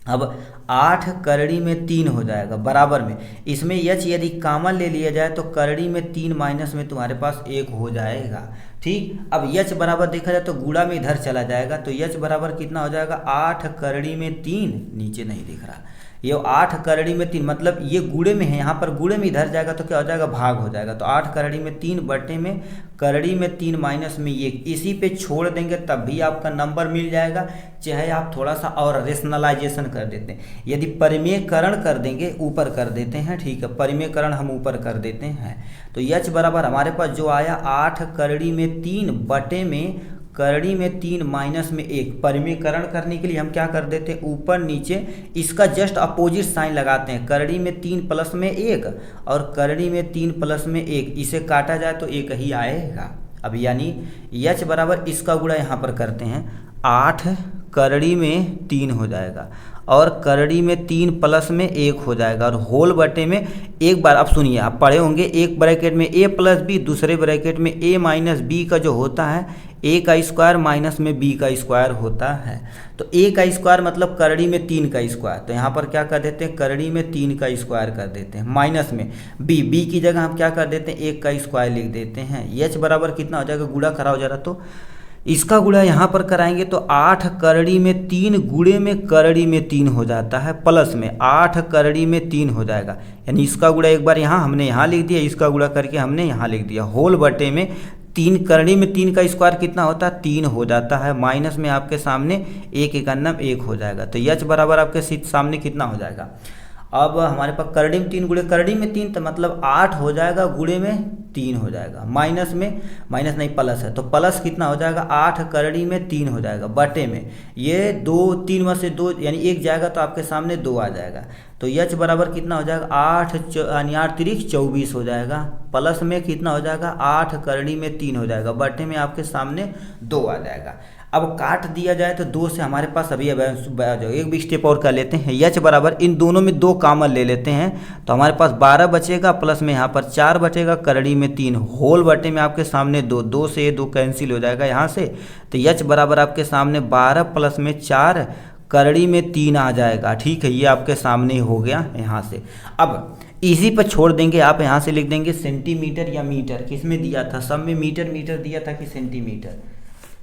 अब 8 करड़ी में 3 हो जाएगा बराबर में, इसमें यच यदि कॉमन ले लिया जाए तो करड़ी में 3 माइनस में तुम्हारे पास 1 हो जाएगा। ठीक, अब यच बराबर देखा जाए तो गुणा में इधर चला जाएगा, तो यच बराबर कितना हो जाएगा, 8 करड़ी में 3, नीचे नहीं दिख रहा, ये 8 करड़ी में 3 मतलब ये गुणे में है, यहाँ पर गुणे में इधर जाएगा तो क्या हो जाएगा, भाग हो जाएगा। तो 8 करड़ी में 3 बटे में करड़ी में 3 माइनस में ये, इसी पे छोड़ देंगे तब भी आपका नंबर मिल जाएगा। चाहे आप थोड़ा सा और रेशनलाइजेशन कर देते हैं, यदि परिमेयकरण कर देंगे, ऊपर कर देते हैं। ठीक है, परिमेयकरण हम ऊपर कर देते हैं, तो यच बराबर हमारे पास जो आया 8 करड़ी में 3 बटे में करड़ी में 3 माइनस में 1। परिमेयकरण करने के लिए हम क्या कर देते हैं, ऊपर नीचे इसका जस्ट अपोजिट साइन लगाते हैं, करड़ी में 3 प्लस में 1 और करड़ी में 3 प्लस में 1, इसे काटा जाए तो 1 ही आएगा। अब यानी यच बराबर इसका गुणा यहाँ पर करते हैं, 8 करड़ी में 3 हो जाएगा और करड़ी में 3 प्लस में 1 हो जाएगा और होल बटे में एक बार आप सुनिए, आप पढ़े होंगे एक ब्रैकेट में a प्लस बी, दूसरे ब्रैकेट में a माइनस बी का जो होता है a का स्क्वायर माइनस में b का स्क्वायर होता है। तो a का स्क्वायर मतलब करड़ी में 3 का स्क्वायर, तो यहाँ पर क्या कर देते हैं, करड़ी में 3 का स्क्वायर कर देते हैं माइनस में b की जगह हम क्या कर देते हैं 1 का स्क्वायर लिख देते हैं। h बराबर कितना हो जाएगा, गुणा करा हो जा रहा, तो इसका गुणा यहाँ पर कराएंगे तो 8 करड़ी में 3 गुणे में करड़ी में 3 हो जाता है प्लस में 8 करड़ी में 3 हो जाएगा, यानी इसका गुणा एक बार यहाँ हमने यहाँ लिख दिया, इसका गुणा करके हमने यहाँ लिख दिया, होल बटे में 3 करड़ी में 3 का स्क्वायर कितना होता है 3 हो जाता है, माइनस में आपके सामने 1 एकन्नम 1 हो जाएगा। तो h बराबर आपके सामने कितना हो जाएगा, अब हमारे पास करड़ी में 3 गुणे करड़ी में 3 तो मतलब 8 हो जाएगा, गुणे में 3 हो जाएगा, माइनस में माइनस नहीं प्लस है तो प्लस कितना हो जाएगा 8 करड़ी में 3 हो जाएगा, बटे में ये 2 3 में से 2 यानी 1 जाएगा तो आपके सामने 2 आ जाएगा। तो h बराबर कितना हो जाएगा 8 यानी 8 तिरिक 24 हो जाएगा, प्लस में कितना हो जाएगा 8 करड़ी में 3 हो जाएगा, बटे में आपके सामने 2 आ जाएगा। अब काट दिया जाए तो 2 से हमारे पास अभी एक भी स्टेप और कर लेते हैं, h बराबर इन दोनों में 2 कॉमन ले लेते हैं तो हमारे पास 12 बचेगा, प्लस में यहाँ पर 4 बचेगा, करड़ी में 3 होल बटे में आपके सामने 2, 2 से 2 कैंसिल हो जाएगा यहाँ से, तो h बराबर आपके सामने 12 प्लस में 4 करड़ी में 3 आ जाएगा। ठीक है, ये आपके सामने हो गया यहाँ से। अब इसी पर छोड़ देंगे, आप यहाँ से लिख देंगे सेंटीमीटर या मीटर, किस में दिया था, सब में मीटर दिया था कि सेंटीमीटर,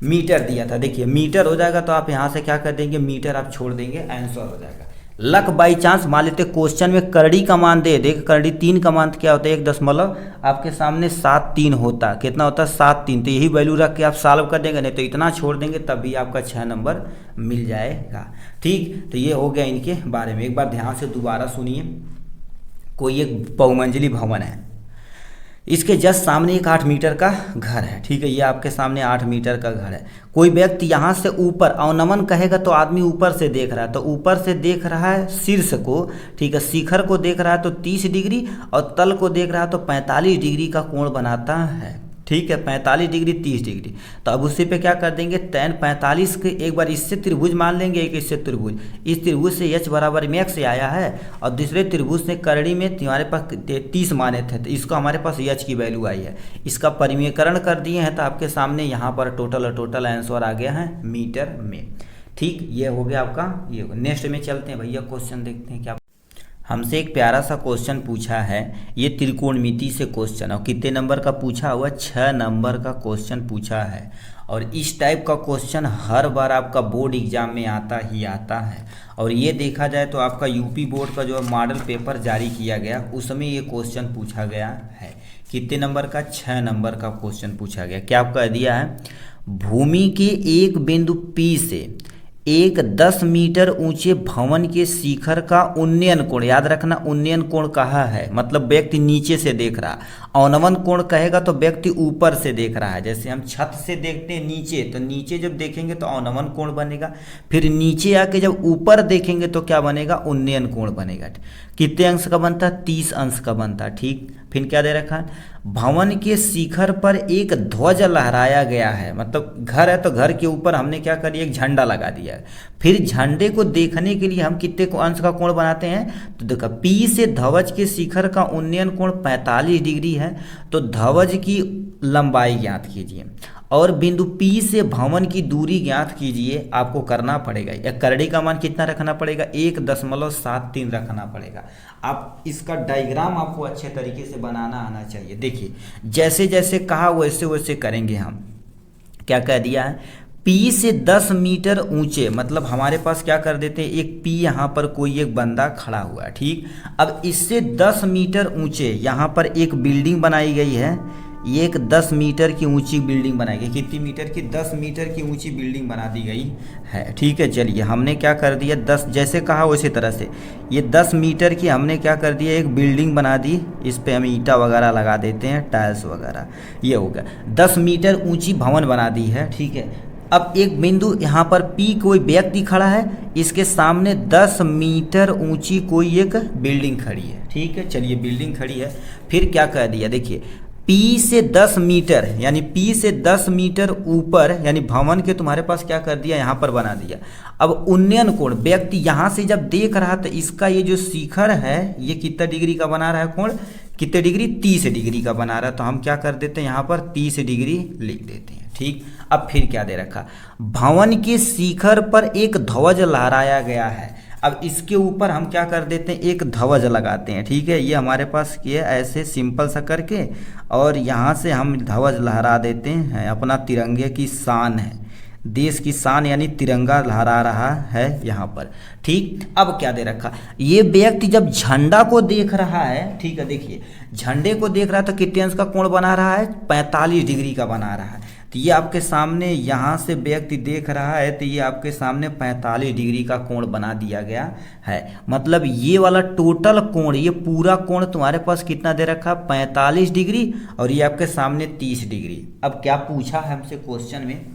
मीटर दिया था। देखिए मीटर हो जाएगा तो आप यहाँ से क्या कर देंगे, मीटर आप छोड़ देंगे, आंसर हो जाएगा। लक बाई चांस मान लेते क्वेश्चन में करड़ी का मान दे देख, करड़ी 3 का मान क्या होता है 1 आपके सामने 7 होता, कितना होता है 7 तो यही वैल्यू रख के आप सॉल्व कर देंगे, नहीं तो इतना छोड़ देंगे तब भी आपका 6 नंबर मिल जाएगा। ठीक, तो ये हो गया इनके बारे में। एक बार ध्यान से दोबारा सुनिए, कोई एक बहुमंजिली भवन है, इसके जस्ट सामने एक 8 मीटर का घर है। ठीक है, ये आपके सामने 8 मीटर का घर है। कोई व्यक्ति यहाँ से ऊपर अवनमन कहेगा तो आदमी ऊपर से देख रहा है, तो ऊपर से देख रहा है शीर्ष को, ठीक है, शिखर को देख रहा है तो 30 डिग्री और तल को देख रहा है तो 45 डिग्री का कोण बनाता है। ठीक है, 45 डिग्री 30 डिग्री, तो अब उसी पे क्या कर देंगे tan 45 के एक बार इससे त्रिभुज मान लेंगे, एक इससे त्रिभुज, इस त्रिभुज से h बराबर में x से आया है और दूसरे त्रिभुज से करड़ी में हमारे पास 30 माने थे तो इसको हमारे पास h की वैल्यू आई है, इसका परिमीकरण कर दिए हैं तो आपके सामने यहाँ पर टोटल आंसर आ गया है मीटर में। ठीक, ये हो गया आपका ये। नेक्स्ट में चलते हैं भैया, क्वेश्चन देखते हैं क्या हमसे एक प्यारा सा क्वेश्चन पूछा है, ये त्रिकोणमिति से क्वेश्चन, और कितने नंबर का पूछा हुआ 6 नंबर का क्वेश्चन पूछा है। और इस टाइप का क्वेश्चन हर बार आपका बोर्ड एग्जाम में आता ही आता है। और ये देखा जाए तो आपका यूपी बोर्ड का जो मॉडल पेपर जारी किया गया उसमें ये क्वेश्चन पूछा गया है। कितने नंबर का 6 नंबर का क्वेश्चन पूछा गया। क्या आपका दिया है, भूमि के एक बिंदु P से एक 10 मीटर ऊंचे भवन के शिखर का उन्नयन कोण, याद रखना उन्नयन कोण कहा है मतलब व्यक्ति नीचे से देख रहा, अवनमन कोण कहेगा तो व्यक्ति ऊपर से देख रहा है। जैसे हम छत से देखते हैं नीचे, तो नीचे जब देखेंगे तो अवनमन कोण बनेगा, फिर नीचे आके जब ऊपर देखेंगे तो क्या बनेगा, उन्नयन कोण बनेगा। कितने अंश का बनता है, 30 अंश का बनता है। ठीक, फिर क्या दे रखा है, भवन के शिखर पर एक ध्वज लहराया गया है, मतलब घर है तो घर के ऊपर हमने क्या करिए एक झंडा लगा दिया है। फिर झंडे को देखने के लिए हम कितने को अंश का कोण बनाते हैं, तो देखो P से ध्वज के शिखर का उन्नयन कोण 45 डिग्री है, तो ध्वज की लंबाई ज्ञात कीजिए और बिंदु P से भवन की दूरी ज्ञात कीजिए। आपको करना पड़ेगा, या करड़ी का मान कितना रखना पड़ेगा, 1.73 रखना पड़ेगा। आप इसका डायग्राम आपको अच्छे तरीके से बनाना आना चाहिए। देखिए जैसे जैसे कहा वैसे वैसे करेंगे हम। क्या कह दिया है, P से 10 मीटर ऊंचे, मतलब हमारे पास क्या कर देते हैं, एक P यहाँ पर कोई एक बंदा खड़ा हुआ है। ठीक, अब इससे 10 मीटर ऊंचे यहाँ पर एक बिल्डिंग बनाई गई है, ये एक 10 मीटर की ऊंची बिल्डिंग बनाई गई। कितनी मीटर की, 10 मीटर की ऊंची बिल्डिंग बना दी गई है। ठीक है, चलिए हमने क्या कर दिया, 10 जैसे कहा उसी तरह से ये 10 मीटर की हमने क्या कर दिया, एक बिल्डिंग बना दी। इस पे हम ईंटा वगैरह लगा देते हैं, टाइल्स वगैरह, ये हो गया 10 मीटर ऊंची भवन बना दी है। ठीक है, अब एक बिंदु यहाँ पर P कोई व्यक्ति खड़ा है, इसके सामने 10 मीटर ऊंची कोई एक बिल्डिंग खड़ी है। ठीक है, चलिए बिल्डिंग खड़ी है, फिर क्या कह दिया, देखिए P से 10 मीटर यानी P से 10 मीटर ऊपर यानी भवन के तुम्हारे पास क्या कर दिया, यहाँ पर बना दिया। अब उन्नयन कोण व्यक्ति यहाँ से जब देख रहा तो इसका ये जो शिखर है ये कितना डिग्री का बना रहा है कोण, कितने डिग्री, 30 डिग्री का बना रहा है। तो हम क्या कर देते हैं यहाँ पर 30 डिग्री लिख देते हैं। ठीक, अब फिर क्या दे रखा, भवन के शिखर पर एक ध्वज लहराया गया है। अब इसके ऊपर हम क्या कर देते हैं, एक ध्वज लगाते हैं। ठीक है, ये हमारे पास ये ऐसे सिंपल सा करके और यहाँ से हम ध्वज लहरा देते हैं। अपना तिरंगे की शान है, देश की शान यानी तिरंगा लहरा रहा है यहाँ पर। ठीक, अब क्या दे रखा, ये व्यक्ति जब झंडा को देख रहा है, ठीक है, देखिए झंडे को देख रहा है तो कितने अंश का कोण बना रहा है, 45 डिग्री का बना रहा है। तो ये आपके सामने यहाँ से व्यक्ति देख रहा है तो ये आपके सामने 45 डिग्री का कोण बना दिया गया है। मतलब ये वाला टोटल कोण, ये पूरा कोण तुम्हारे पास कितना दे रखा, 45 डिग्री, और ये आपके सामने 30 डिग्री। अब क्या पूछा है हमसे क्वेश्चन में,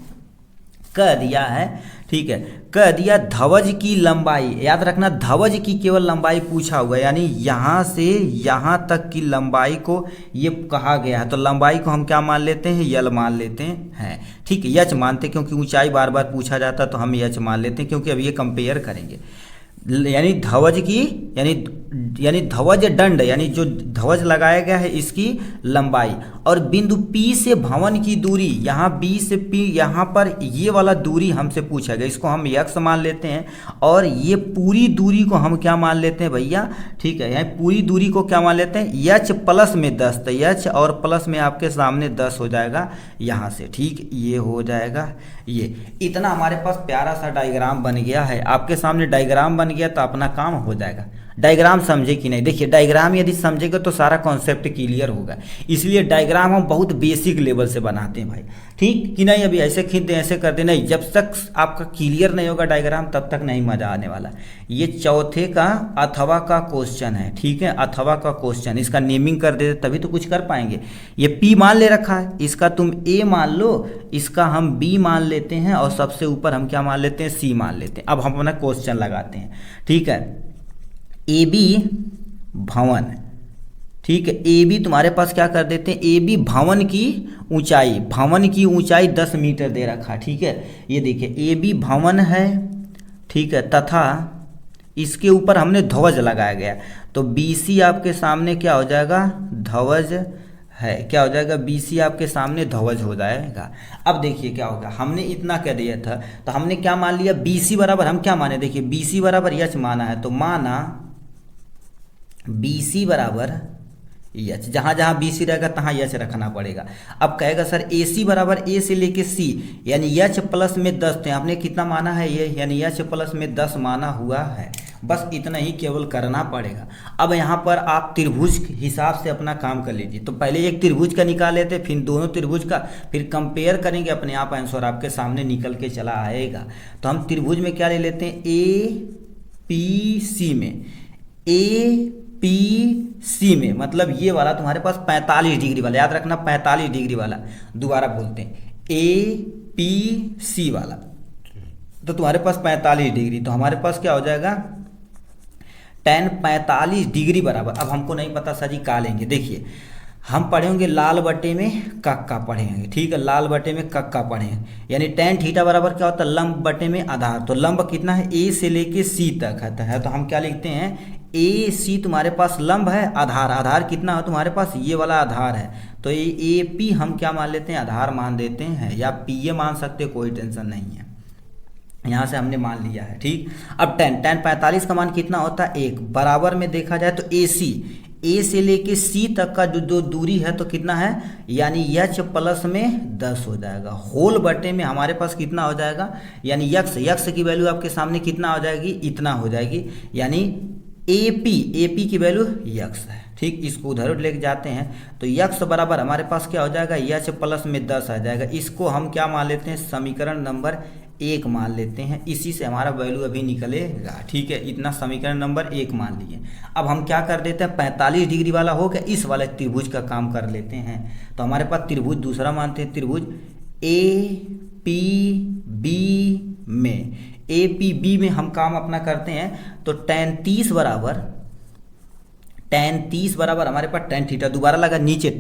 कह दिया है, ठीक है, कह दिया ध्वज की लंबाई, याद रखना ध्वज की केवल लंबाई पूछा हुआ है, यानी यहाँ से यहाँ तक की लंबाई को ये कहा गया है। तो लंबाई को हम क्या मान लेते हैं, यल मान लेते हैं। ठीक है, यच मानते, क्योंकि ऊंचाई बार बार पूछा जाता है तो हम यच मान लेते हैं, क्योंकि अब ये कंपेयर करेंगे। यानी ध्वज की यानी ध्वज दंड यानी जो ध्वज लगाया गया है इसकी लंबाई, और बिंदु P से भवन की दूरी, यहाँ B से P यहाँ पर ये वाला दूरी हमसे पूछा गया, इसको हम x मान लेते हैं। और ये पूरी दूरी को हम क्या मान लेते हैं भैया, ठीक है, यहाँ पूरी दूरी को क्या मान लेते हैं, h प्लस में 10, तो h और प्लस में आपके सामने 10 हो जाएगा यहाँ से। ठीक, ये हो जाएगा। ये इतना हमारे पास प्यारा सा डायग्राम बन गया है। आपके सामने डायग्राम बन गया तो अपना काम हो जाएगा। डायग्राम समझे कि नहीं, देखिए डायग्राम यदि समझेगा तो सारा कॉन्सेप्ट क्लियर होगा, इसलिए डायग्राम हम बहुत बेसिक लेवल से बनाते हैं भाई। ठीक कि नहीं, अभी ऐसे खींच दें ऐसे कर दें नहीं, जब तक आपका क्लियर नहीं होगा डायग्राम तब तक नहीं मजा आने वाला। ये चौथे का अथवा का क्वेश्चन है। ठीक है, अथवा का क्वेश्चन, इसका नेमिंग कर देते तभी तो कुछ कर पाएंगे। ये P मान ले रखा है, इसका तुम A मान लो, इसका हम B मान लेते हैं, और सबसे ऊपर हम क्या मान लेते हैं, C मान लेते हैं। अब हम अपना क्वेश्चन लगाते हैं। ठीक है, AB भवन, ठीक है, AB तुम्हारे पास क्या कर देते हैं, AB भवन की ऊंचाई 10 मीटर दे रखा। ठीक है, ये देखिए AB भवन है, ठीक है, तथा इसके ऊपर हमने ध्वज लगाया गया, तो BC आपके सामने क्या हो जाएगा, ध्वज है, क्या हो जाएगा, BC आपके सामने ध्वज हो जाएगा। अब देखिए क्या होगा, हमने इतना कह दिया था तो हमने क्या मान लिया, BC बराबर हम क्या माने, देखिए BC बराबर यच माना है, तो माना BC बराबर यच, जहाँ जहाँ BC रहेगा तहाँ यच रखना पड़ेगा। अब कहेगा सर AC बराबर A से लेके C, यानी यच प्लस में 10, तो आपने कितना माना है ये, यानी यच प्लस में 10 माना हुआ है। बस इतना ही केवल करना पड़ेगा। अब यहाँ पर आप त्रिभुज के हिसाब से अपना काम कर लीजिए। तो पहले एक त्रिभुज का निकाल लेते, फिर दोनों त्रिभुज का, फिर कंपेयर करेंगे, अपने आप आंसर आपके सामने निकल के चला आएगा। तो हम त्रिभुज में क्या ले लेते हैं, APC में, APC में मतलब ये वाला तुम्हारे पास 45 डिग्री वाला, याद रखना 45 डिग्री वाला, दोबारा बोलते हैं APC वाला, तो तुम्हारे पास 45 डिग्री, तो हमारे पास क्या हो जाएगा, tan 45 डिग्री बराबर, अब हमको नहीं पता सर जी का लेंगे, देखिए हम पढ़ेंगे लाल बटे में कक्का पढ़ेंगे। ठीक है, लाल बटे में कक्का पढ़ेंगे, यानी tan थीटा बराबर क्या होता है, लंब बटे में आधार। तो लंब कितना है, A से लेके C तक है, तो हम क्या लिखते हैं, AC तुम्हारे पास लंब है, आधार कितना है तुम्हारे पास, ये वाला आधार है, तो ये AP हम क्या मान लेते हैं, आधार मान देते हैं, या PA मान सकते, कोई टेंशन नहीं है, यहाँ से हमने मान लिया है। ठीक, अब tan 45 का मान कितना होता है, 1 बराबर में देखा जाए तो AC A से लेके C तक का जो दूरी है तो कितना है, यानी h प्लस में 10 हो जाएगा, होल बटे में हमारे पास कितना हो जाएगा, यानी यक्स की वैल्यू आपके सामने कितना हो जाएगी, इतना हो जाएगी, यानी AP की वैल्यू यक्स है। ठीक, इसको उधर लेके जाते हैं तो यक्स बराबर हमारे पास क्या हो जाएगा, h प्लस में 10 आ जाएगा। इसको हम क्या मान लेते हैं, समीकरण नंबर 1 मान लेते हैं, इसी से हमारा वैल्यू अभी निकलेगा। ठीक है, इतना समीकरण नंबर 1 मान लिए। अब हम क्या कर देते हैं, 45 डिग्री वाला हो गया, इस वाले त्रिभुज का काम कर लेते हैं। तो हमारे पास त्रिभुज दूसरा मानते हैं, त्रिभुज APB में, APB में हम काम अपना करते हैं। तो tan 30 बराबर tan 30 बराबर हमारे पास tan थीटा, दोबारा लगा नीचे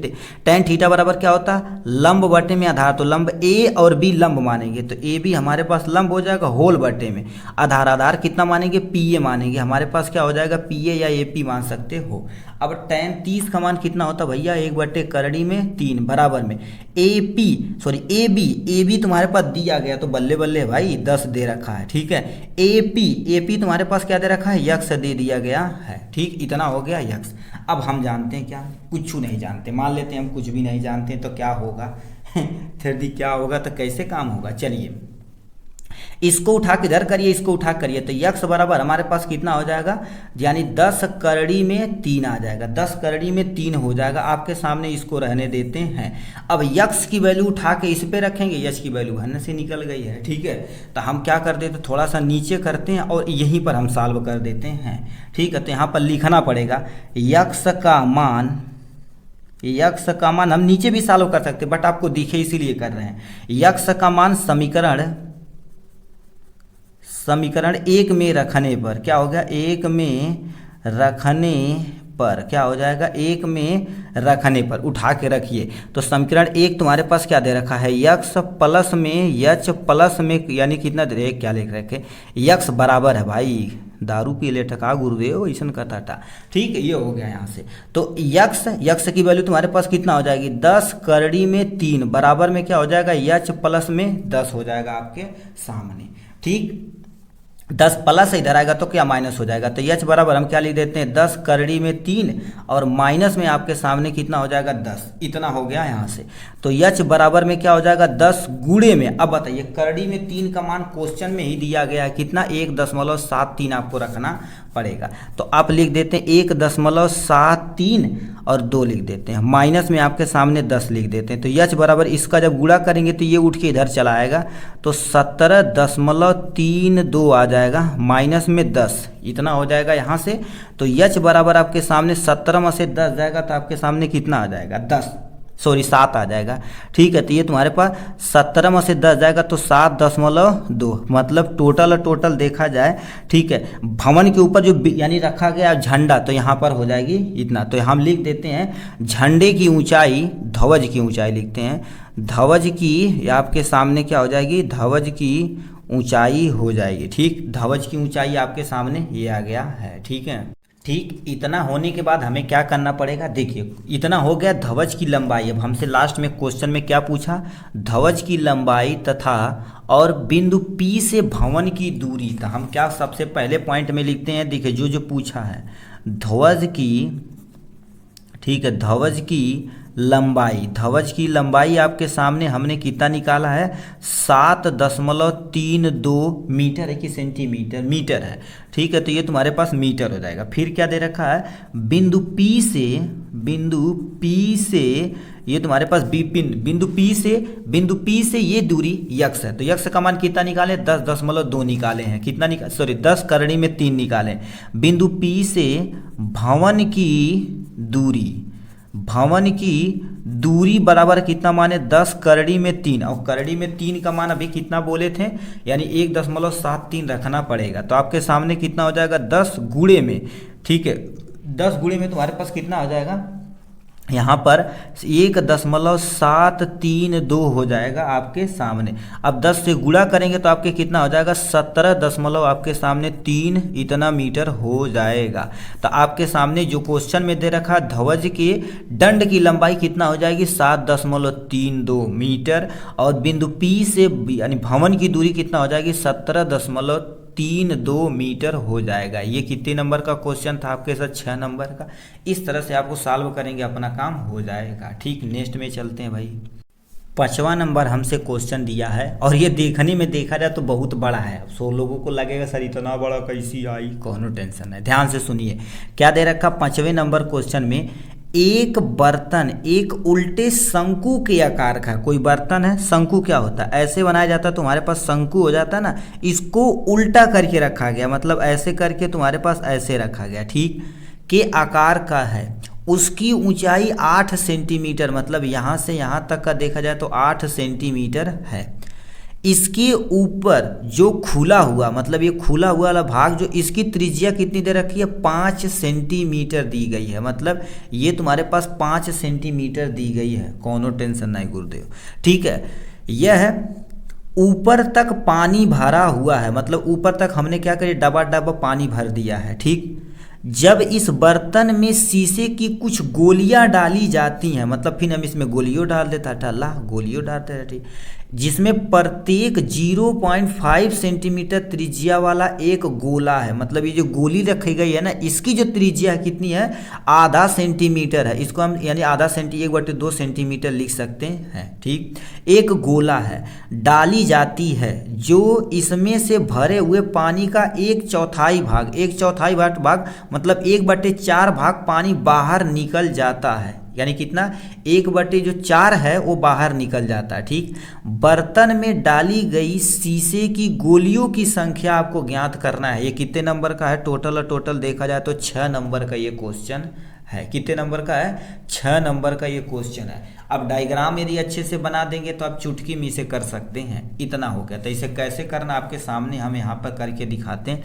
tan थीटा बराबर क्या होता है, लंब बटे में आधार, तो लंब A और B लंब मानेंगे तो ए बी हमारे पास लंब हो जाएगा, होल बटे में आधार, आधार कितना मानेंगे, PA मानेंगे, हमारे पास क्या हो जाएगा, PA या AP मान सकते हो। अब tan 30 का मान कितना होता है भैया, 1/3 बराबर में ए बी तुम्हारे पास दिया गया तो बल्ले बल्ले भाई 10 दे रखा है, ठीक है। AP तुम्हारे पास क्या दे रखा है, यक्स दे दिया गया है, ठीक, इतना हो गया यक्स। अब हम जानते हैं क्या, कुछ नहीं जानते, मान लेते हैं हम कुछ भी नहीं जानते तो क्या होगा फिर क्या होगा तो कैसे काम होगा, चलिए इसको उठा के इधर करिए, इसको उठा करिए तो यक्स बराबर हमारे पास कितना हो जाएगा, यानी 10 करड़ी में 3 आ जाएगा, 10 करड़ी में 3 हो जाएगा, आपके सामने इसको रहने देते हैं। अब यक्स की वैल्यू उठा के इस पे रखेंगे, यक्स की वैल्यू घन से निकल गई है, ठीक है। तो हम क्या कर देते, थोड़ा सा नीचे करते हैं और यहीं पर हम सॉल्व कर देते हैं, ठीक है। तो यहाँ पर लिखना पड़ेगा यक्स का मान हम नीचे भी सॉल्व कर सकते बट आपको दिखे इसीलिए कर रहे हैं। यक्स का मान समीकरण 1 में रखने पर क्या हो गया, 1 में रखने पर क्या हो जाएगा, 1 में रखने पर उठा के रखिए तो समीकरण 1 तुम्हारे पास क्या दे रखा है, यक्स प्लस में यच प्लस में यानी कितना दे, क्या लिख रखे, यक्स बराबर है भाई, दारू पी ले ठका गुरुदेव ऐसा कहता था, ठीक है। ये हो गया यहाँ से, तो यक्स की वैल्यू तुम्हारे पास कितना हो जाएगी, 10 करड़ी में 3 बराबर में क्या हो जाएगा, यच प्लस में 10 हो जाएगा आपके सामने, ठीक। 10 प्लस इधर आएगा तो क्या माइनस हो जाएगा, तो यच बराबर हम क्या लिख देते हैं, 10 करड़ी में 3 और माइनस में आपके सामने कितना हो जाएगा, 10, इतना हो गया यहाँ से। तो यच बराबर में क्या हो जाएगा, 10 गुणे में, अब बताइए करड़ी में 3 का मान क्वेश्चन में ही दिया गया है कितना, 1.73 आपको रखना पड़ेगा, तो आप लिख देते हैं 1.73 और 2 लिख देते हैं, माइनस में आपके सामने 10 लिख देते हैं। तो यच बराबर इसका जब गुणा करेंगे तो ये उठ के इधर चला आएगा तो 17.32 आ जाएगा, माइनस में 10 इतना हो जाएगा यहाँ से। तो यच बराबर आपके सामने 17 में से 10 जाएगा तो आपके सामने कितना आ जाएगा, 7 आ जाएगा, ठीक है। तो ये तुम्हारे पास 17 में से 10 जाएगा तो 7.2 मतलब टोटल देखा जाए, ठीक है। भवन के ऊपर जो यानी रखा गया झंडा तो यहाँ पर हो जाएगी इतना, तो हम लिख देते हैं झंडे की ऊंचाई, ध्वज की ऊंचाई लिखते हैं, ध्वज की आपके सामने क्या हो जाएगी, ध्वज की ऊंचाई हो जाएगी, ठीक। ध्वज की ऊंचाई आपके सामने ये आ गया है, ठीक है, ठीक। इतना होने के बाद हमें क्या करना पड़ेगा, देखिए इतना हो गया ध्वज की लंबाई। अब हमसे लास्ट में क्वेश्चन में क्या पूछा, ध्वज की लंबाई तथा और बिंदु P से भवन की दूरी, तो हम क्या सबसे पहले पॉइंट में लिखते हैं, देखिए जो पूछा है ध्वज की, ठीक है, ध्वज की लंबाई आपके सामने हमने कितना निकाला है, 7.32 मीटर है कि सेंटीमीटर, मीटर है, ठीक है। तो ये तुम्हारे पास मीटर हो जाएगा। फिर क्या दे रखा है, बिंदु P से ये तुम्हारे पास बिंदु P से ये दूरी यक्स है, तो यक्स का मान कितना निकाले, 10.2 निकाले हैं, कितना 10 करड़ी में 3 निकाले। बिंदु P से भवन की दूरी बराबर कितना माने, 10 करड़ी में 3, और करड़ी में 3 का मान अभी कितना बोले थे, यानी 1.73 रखना पड़ेगा। तो आपके सामने कितना हो जाएगा, 10 गुणे में, ठीक है, 10 गुणे में तुम्हारे पास कितना हो जाएगा, यहाँ पर 1.732 हो जाएगा आपके सामने। अब 10 से गुणा करेंगे तो आपके कितना हो जाएगा, 17 आपके सामने 3 इतना मीटर हो जाएगा। तो आपके सामने जो क्वेश्चन में दे रखा ध्वज के दंड की लंबाई कितना हो जाएगी, 7.32 मीटर, और बिंदु P से यानी भवन की दूरी कितना हो जाएगी, 17.32 मीटर हो जाएगा। ये कितने नंबर का क्वेश्चन था आपके साथ, 6 नंबर का। इस तरह से आपको सॉल्व करेंगे, अपना काम हो जाएगा, ठीक। नेक्स्ट में चलते हैं भाई। 5वां नंबर हमसे क्वेश्चन दिया है और ये देखने में देखा जाए तो बहुत बड़ा है। अब 100 लोगों को लगेगा सर इतना बड़ा कैसी आई, कोनो टेंशन है, ध्यान से सुनिए क्या दे रखा 5वें नंबर क्वेश्चन में। एक बर्तन एक उल्टे शंकु के आकार का, कोई बर्तन है, शंकु क्या होता है, ऐसे बनाया जाता है, तुम्हारे पास शंकु हो जाता है ना, इसको उल्टा करके रखा गया, मतलब ऐसे करके तुम्हारे पास ऐसे रखा गया, ठीक, के आकार का है। उसकी ऊंचाई 8 सेंटीमीटर, मतलब यहाँ से यहाँ तक का देखा जाए तो 8 सेंटीमीटर है। इसके ऊपर जो खुला हुआ, मतलब ये खुला हुआ वाला भाग, जो इसकी त्रिज्या कितनी दे रखी है, 5 सेंटीमीटर दी गई है। मतलब ये तुम्हारे पास 5 सेंटीमीटर दी गई है। कोनो टेंशन नहीं गुरुदेव, ठीक है। यह ऊपर तक पानी भरा हुआ है, मतलब ऊपर तक हमने क्या करिए, डबा डबा पानी भर दिया है, ठीक। जब इस बर्तन में शीशे की कुछ गोलियां डाली जाती हैं, मतलब फिर हम इसमें गोलियों डाल देता है, अल्लाह गोलियों डालते हैं, ठीक, जिसमें प्रत्येक 0.5 सेंटीमीटर त्रिज्या वाला एक गोला है। मतलब ये जो गोली रखी गई है ना, इसकी जो त्रिज्या कितनी है, आधा सेंटीमीटर है। इसको हम यानी आधा 1/2 सेंटीमीटर लिख सकते हैं, ठीक। एक गोला है, डाली जाती है, जो इसमें से भरे हुए पानी का 1/4 भाग, 1/4 भाग मतलब 1/4 भाग पानी बाहर निकल जाता है। यानी कितना, 1/4 है वो बाहर निकल जाता है, ठीक। बर्तन में डाली गई शीशे की गोलियों की संख्या आपको ज्ञात करना है। ये कितने नंबर का है टोटल, और टोटल देखा जाए तो 6 नंबर का ये क्वेश्चन है। कितने नंबर का है, 6 नंबर का ये क्वेश्चन है। अब डायग्राम यदि अच्छे से बना देंगे तो आप चुटकी में इसे कर सकते हैं। इतना हो गया। तो इसे कैसे करना आपके सामने हम यहाँ पर करके दिखाते हैं।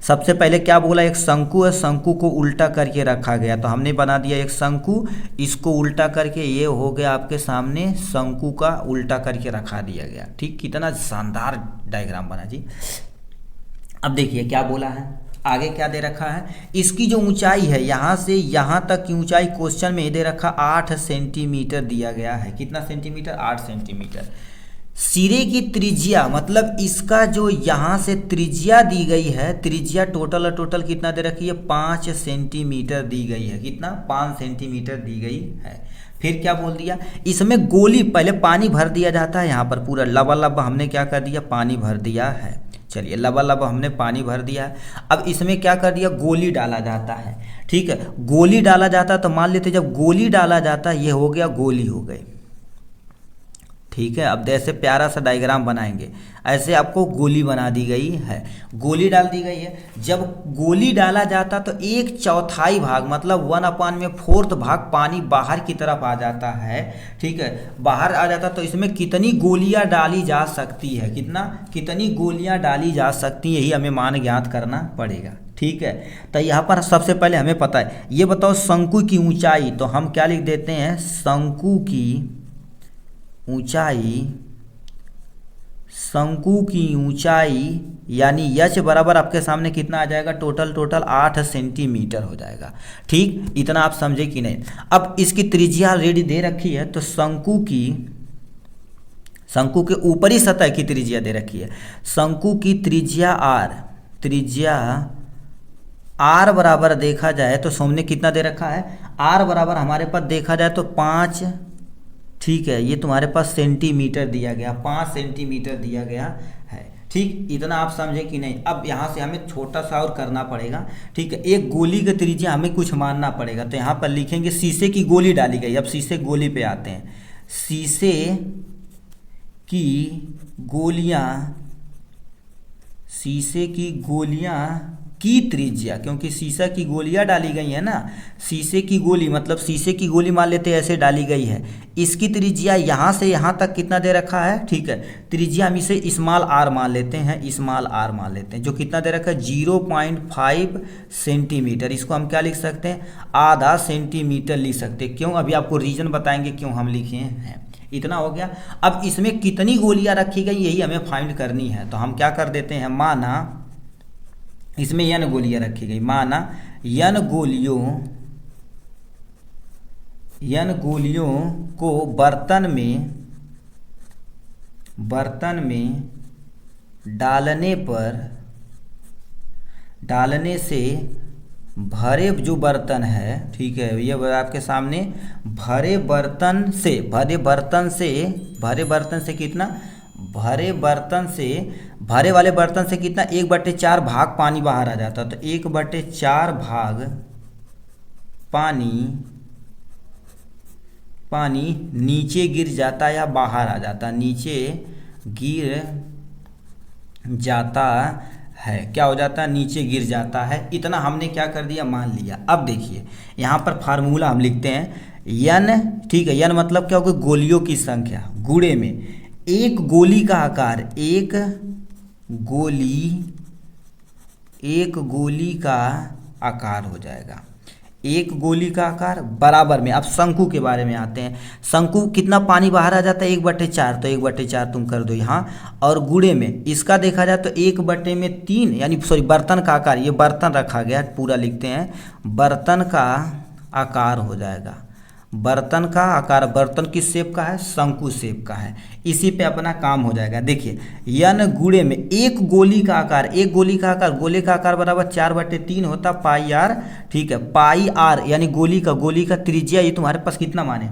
सबसे पहले क्या बोला, एक शंकु है, शंकु को उल्टा करके रखा गया, तो हमने बना दिया एक शंकु, इसको उल्टा करके ये हो गया आपके सामने शंकु का उल्टा करके रखा दिया गया, ठीक। कितना शानदार डायग्राम बना जी। अब देखिए क्या बोला है, आगे क्या दे रखा है, इसकी जो ऊंचाई है यहाँ से यहाँ तक की ऊंचाई क्वेश्चन में दे रखा 8 सेंटीमीटर दिया गया है। कितना सेंटीमीटर, 8 सेंटीमीटर। सिरे की त्रिज्या, मतलब इसका जो यहाँ से त्रिज्या दी गई है, त्रिज्या टोटल और टोटल कितना दे रखी है, 5 सेंटीमीटर दी गई है। कितना, 5 सेंटीमीटर दी गई है। फिर क्या बोल दिया, इसमें गोली, पहले पानी भर दिया जाता है, यहाँ पर पूरा लबालब हमने क्या कर दिया, पानी भर दिया है। चलिए लबालब हमने पानी भर दिया है। अब इसमें क्या कर दिया, गोली डाला जाता है, ठीक है। गोली डाला जाता है तो मान लेते जब गोली डाला जाता है, ये हो गया गोली हो गई, ठीक है। अब ऐसे प्यारा सा डायग्राम बनाएंगे, ऐसे आपको गोली बना दी गई है, गोली डाल दी गई है। जब गोली डाला जाता तो 1/4 भाग मतलब 1/4 भाग पानी बाहर की तरफ आ जाता है, ठीक है। बाहर आ जाता तो इसमें कितनी गोलियां डाली जा सकती है, कितनी गोलियां डाली जा सकती है, यही हमें मान ज्ञात करना पड़ेगा, ठीक है। तो यहाँ पर सबसे पहले हमें पता है, ये बताओ शंकु की ऊंचाई, तो हम क्या लिख देते हैं, शंकु की ऊंचाई, शंकु की ऊंचाई यानी यच बराबर आपके सामने कितना आ जाएगा, टोटल 8 सेंटीमीटर हो जाएगा, ठीक। इतना आप समझे कि नहीं। अब इसकी त्रिज्या ऑलरेडी दे रखी है, तो शंकु के ऊपरी सतह की त्रिज्या दे रखी है। शंकु की त्रिज्या r बराबर देखा जाए तो सामने कितना दे रखा है, r बराबर हमारे पास देखा जाए तो 5, ठीक है। ये तुम्हारे पास सेंटीमीटर दिया गया, 5 सेंटीमीटर दिया गया है, ठीक। इतना आप समझे कि नहीं। अब यहाँ से हमें छोटा सा और करना पड़ेगा, ठीक है। एक गोली की त्रिज्या हमें कुछ मानना पड़ेगा, तो यहाँ पर लिखेंगे शीशे की गोली डाली गई। अब शीशे गोली पे आते हैं, शीशे की गोलियाँ की त्रिज्या, क्योंकि शीशा की गोलियां डाली गई है ना, शीशे की गोली मतलब शीशे की गोली मान लेते हैं ऐसे डाली गई है। इसकी त्रिज्या यहाँ से यहाँ तक कितना दे रखा है, ठीक है। त्रिज्या हम इसे स्मॉल r मान लेते हैं, जो कितना दे रखा है, 0.5 सेंटीमीटर। इसको हम क्या लिख सकते हैं, आधा सेंटीमीटर लिख सकते हैं। क्यों, अभी आपको रीजन बताएंगे क्यों हम लिखे हैं। इतना हो गया। अब इसमें कितनी गोलियां रखी गई यही हमें फाइंड करनी है, तो हम क्या कर देते हैं, माना इसमें n गोलियां रखी गई, माना n गोलियों को बर्तन में डालने से भरे जो बर्तन है, ठीक है, ये आपके सामने भरे बर्तन से कितना, भरे वाले बर्तन से कितना 1/4 भाग पानी बाहर आ जाता, तो 1/4 भाग पानी नीचे गिर जाता या बाहर आ जाता, नीचे गिर जाता है। क्या हो जाता है, नीचे गिर जाता है। इतना हमने क्या कर दिया, मान लिया। अब देखिए यहाँ पर फार्मूला हम लिखते हैं n, ठीक है। n मतलब क्या होगा, गोलियों की संख्या गुणे में एक गोली का आकार, एक गोली का आकार हो जाएगा, एक गोली का आकार बराबर में। अब शंकु के बारे में आते हैं। शंकु कितना पानी बाहर आ जाता है, 1/4, तो 1/4 तुम कर दो यहाँ। और गुणे में इसका देखा जाए तो 1/3, यानी सॉरी बर्तन का आकार, ये बर्तन रखा गया, पूरा लिखते हैं, बर्तन का आकार हो जाएगा। बर्तन का आकार, बर्तन किस शेप का है, शंकु शेप का है, इसी पे अपना काम हो जाएगा। देखिए यन गुणे में एक गोली का आकार, एक गोली का आकार, गोले का आकार बराबर 4/3 होता पाई आर, ठीक है, पाई आर यानी गोली का त्रिज्या, ये तुम्हारे पास कितना माने,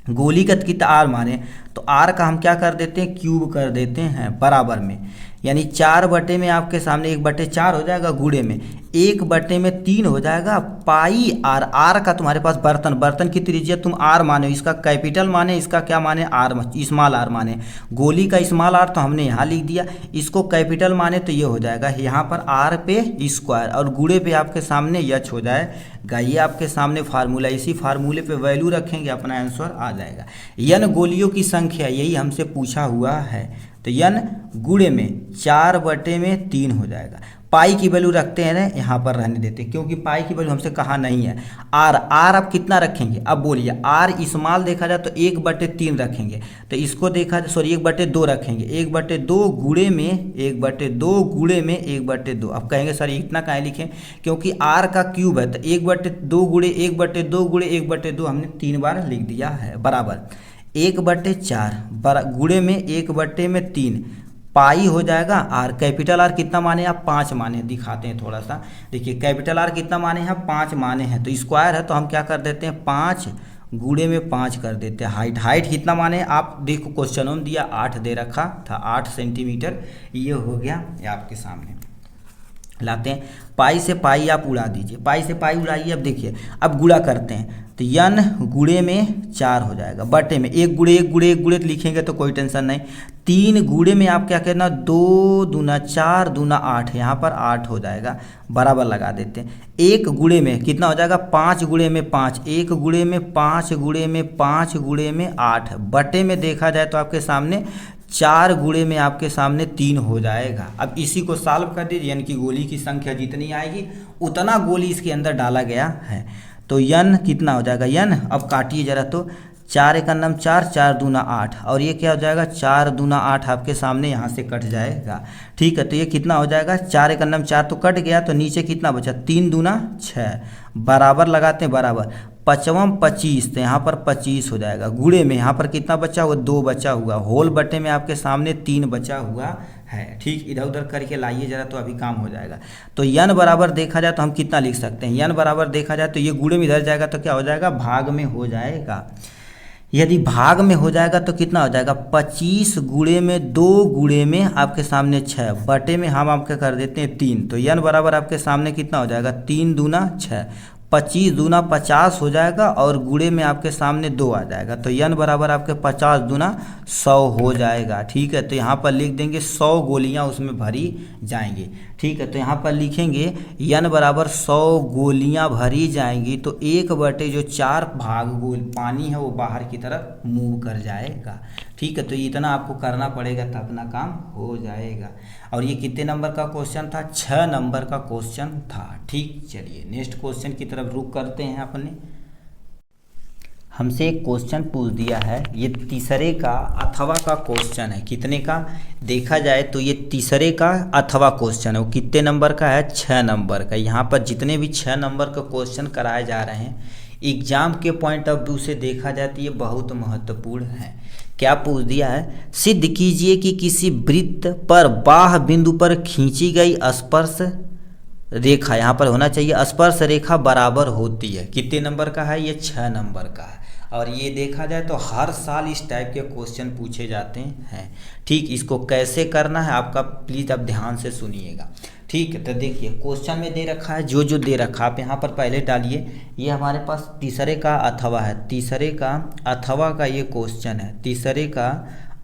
गोली का कितना आर माने, तो आर का हम क्या कर देते हैं, क्यूब कर देते हैं बराबर में, यानी 4 में आपके सामने 1/4 हो जाएगा, गुणे में 1/3 हो जाएगा पाई आर। आर का तुम्हारे पास बर्तन की त्रिज्या तुम आर माने, इसका कैपिटल माने, इसका क्या माने, आर, स्मॉल आर माने, गोली का स्मॉल आर तो हमने यहाँ लिख दिया, इसको कैपिटल माने तो ये हो जाएगा यहाँ पर आर पे स्क्वायर और गुणे पे आपके सामने यच हो जाएगा। ये आपके सामने फार्मूला, इसी फार्मूले पे वैल्यू रखेंगे, अपना आंसर आ जाएगा। यन गोलियों की संख्या, यही हमसे पूछा हुआ है, तो यन गुणे में 4/3 हो जाएगा। पाई की वैल्यू रखते हैं ना, यहाँ पर रहने देते हैं क्योंकि पाई की वैल्यू हमसे कहा नहीं है। आर आप कितना रखेंगे, अब बोलिए, आर स्मॉल देखा जाए तो 1/3 रखेंगे, तो इसको देखा जाए सॉरी 1/2 रखेंगे, 1/2 गुणे में 1/2 गुणे में 1/2। अब कहेंगे सर इतना काहे लिखें, क्योंकि आर का क्यूब है, तो 1/2 गुणे 1/2 गुणे 1/2 हमने 3 बार लिख दिया है बराबर 1/4 गुणे में 1/3 पाई हो जाएगा आर। कैपिटल आर कितना माने आप, 5 माने, दिखाते हैं थोड़ा सा, देखिए कैपिटल आर कितना माने हैं, 5 माने हैं, तो स्क्वायर है तो हम क्या कर देते हैं 5 गुणे में 5 कर देते हैं। हाइट कितना माने आप देखो, क्वेश्चन में दिया 8 दे रखा था, 8 सेंटीमीटर, ये हो गया, ये आपके सामने लाते हैं। पाई से पाई आप उड़ा दीजिए, पाई से पाई उड़ाइए। अब देखिए अब गुणा करते हैं, तो यन गुणे में 4 हो जाएगा, बटे में 1 गुणे 1 गुणे 1 गुणे लिखेंगे तो कोई टेंशन नहीं। 3 गुणे में आप क्या करना, 2 दूना 4 दूना 8, यहाँ पर 8 हो जाएगा, बराबर लगा देते हैं। 1 गुणे में कितना हो जाएगा, 5 गुणे में 5, 1 गुणे में 5 गुणे में 5 गुणे में 8, बटे में देखा जाए तो आपके सामने 4 गुणे में आपके सामने 3 हो जाएगा। अब इसी को सॉल्व कर दीजिए, यानी कि गोली की संख्या जितनी आएगी उतना गोली इसके अंदर डाला गया है। तो यन कितना हो जाएगा, यन अब काटिए जरा, तो 4 1 4, 4 दूना 8, और ये क्या हो जाएगा 4 दूना 8 आपके सामने यहाँ से कट जाएगा, ठीक है। तो ये कितना हो जाएगा, 4 1 4 तो कट गया, तो नीचे कितना बचा, 3 दूना 6, बराबर लगाते हैं, बराबर 5 25, तो यहाँ पर 25 हो जाएगा। गुणे में यहाँ पर कितना बचा हुआ, 2 बचा हुआ, होल बटे में आपके सामने 3 बचा हुआ है, ठीक। इधर उधर करके लाइए जरा, तो अभी काम हो जाएगा। तो यन बराबर देखा जाए तो हम कितना लिख सकते हैं, यन बराबर देखा जाए तो ये गुणे में इधर जाएगा तो क्या हो जाएगा, भाग में हो जाएगा। यदि भाग में हो जाएगा तो कितना हो जाएगा, 25 गुणे में 2 गुणे में आपके सामने 6, बटे में हम आपके कर देते हैं 3, तो यन बराबर आपके सामने कितना हो जाएगा, 3 दूना 6, 25 दूना 50 हो जाएगा, और गुणे में आपके सामने 2 आ जाएगा, तो यन बराबर आपके 50 दूना 100 हो जाएगा, ठीक है। तो यहाँ पर लिख देंगे 100 गोलियाँ उसमें भरी जाएंगी, ठीक है। तो यहाँ पर लिखेंगे यन बराबर 100 गोलियाँ भरी जाएंगी, तो 1/4 भाग गोल पानी है वो बाहर की तरफ मूव कर जाएगा, ठीक है। तो इतना आपको करना पड़ेगा तब अपना काम हो जाएगा। और ये कितने नंबर का क्वेश्चन था, 6 नंबर का क्वेश्चन था, ठीक। चलिए नेक्स्ट क्वेश्चन की तरफ रुक करते हैं। अपने हमसे एक क्वेश्चन पूछ दिया है, ये तीसरे का अथवा का क्वेश्चन है, कितने का देखा जाए तो ये तीसरे का अथवा क्वेश्चन है, वो कितने नंबर का है, 6 नंबर का। यहाँ पर जितने भी 6 नंबर का क्वेश्चन कराए जा रहे हैं एग्जाम के पॉइंट ऑफ व्यू से देखा जाए तो ये बहुत महत्वपूर्ण है। क्या पूछ दिया है, सिद्ध कीजिए कि किसी वृत्त पर बाह्य बिंदु पर खींची गई स्पर्श रेखा, यहाँ पर होना चाहिए स्पर्श रेखा बराबर होती है, कितने नंबर का है, ये 6 नंबर का है। और ये देखा जाए तो हर साल इस टाइप के क्वेश्चन पूछे जाते हैं, ठीक। इसको कैसे करना है आपका प्लीज़ आप ध्यान से सुनिएगा, ठीक है। तो देखिए क्वेश्चन में दे रखा है, जो दे रखा आप यहाँ पर पहले डालिए। ये हमारे पास तीसरे का अथवा है, तीसरे का अथवा का ये क्वेश्चन है, तीसरे का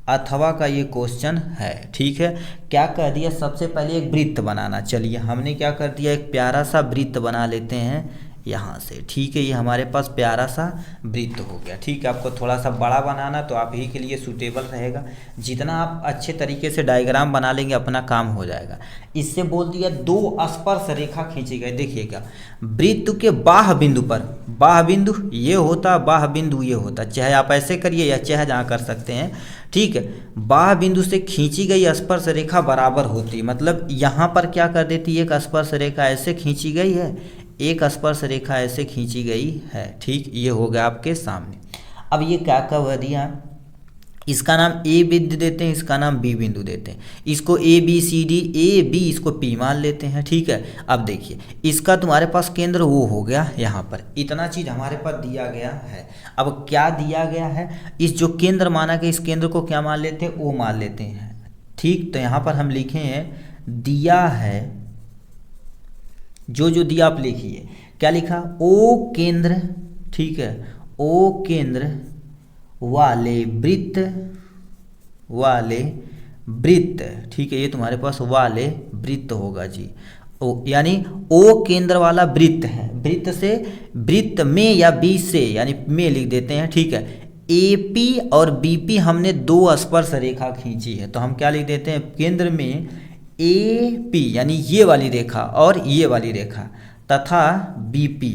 अथवा का ये क्वेश्चन है, ठीक है। क्या कह दिया, सबसे पहले एक वृत्त बनाना। चलिए हमने क्या कर दिया, एक प्यारा सा वृत्त बना लेते हैं, यहाँ से। ठीक है, ये हमारे पास प्यारा सा वृत्त हो गया। ठीक है, आपको थोड़ा सा बड़ा बनाना तो आप ही के लिए सूटेबल रहेगा। जितना आप अच्छे तरीके से डायग्राम बना लेंगे अपना काम हो जाएगा। इससे बोल दिया दो स्पर्श रेखा खींची गई। देखिएगा, वृत्त के बाह्य बिंदु पर, बाह्य बिंदु ये होता, बाह्य बिंदु ये होता, चाहे आप ऐसे करिए या चाहे जहाँ कर सकते हैं। ठीक है, बाह्य बिंदु से खींची गई स्पर्श रेखा बराबर होती, मतलब यहाँ पर क्या कर देती, एक स्पर्श रेखा ऐसे खींची गई है, एक स्पर्श रेखा ऐसे खींची गई है। ठीक, ये हो गया आपके सामने। अब ये क्या कह दिया, इसका नाम ए बिंदु देते हैं, इसका नाम बी बिंदु देते हैं, इसको A B C D, A B इसको पी मान लेते हैं। ठीक है, अब देखिए इसका तुम्हारे पास केंद्र वो हो गया यहाँ पर, इतना चीज़ हमारे पास दिया गया है। अब क्या दिया गया है, इस जो केंद्र माना गया, इस केंद्र को क्या मान लेते हैं, ओ मान लेते हैं। ठीक, तो यहाँ पर हम लिखे हैं दिया है, जो जो दिया आप लिखिए, क्या लिखा, ओ केंद्र, ठीक है, ओ केंद्र वाले वृत्त, वाले वृत्त। ठीक है, ये तुम्हारे पास वाले वृत्त होगा जी। ओ यानी ओ केंद्र वाला वृत्त है, वृत्त से, वृत्त में या बीच से, यानी में लिख देते हैं। ठीक है, ए पी और बी पी हमने दो स्पर्श रेखा खींची है, तो हम क्या लिख देते हैं, केंद्र में ए पी यानी ये वाली रेखा और ये वाली रेखा, तथा बी पी,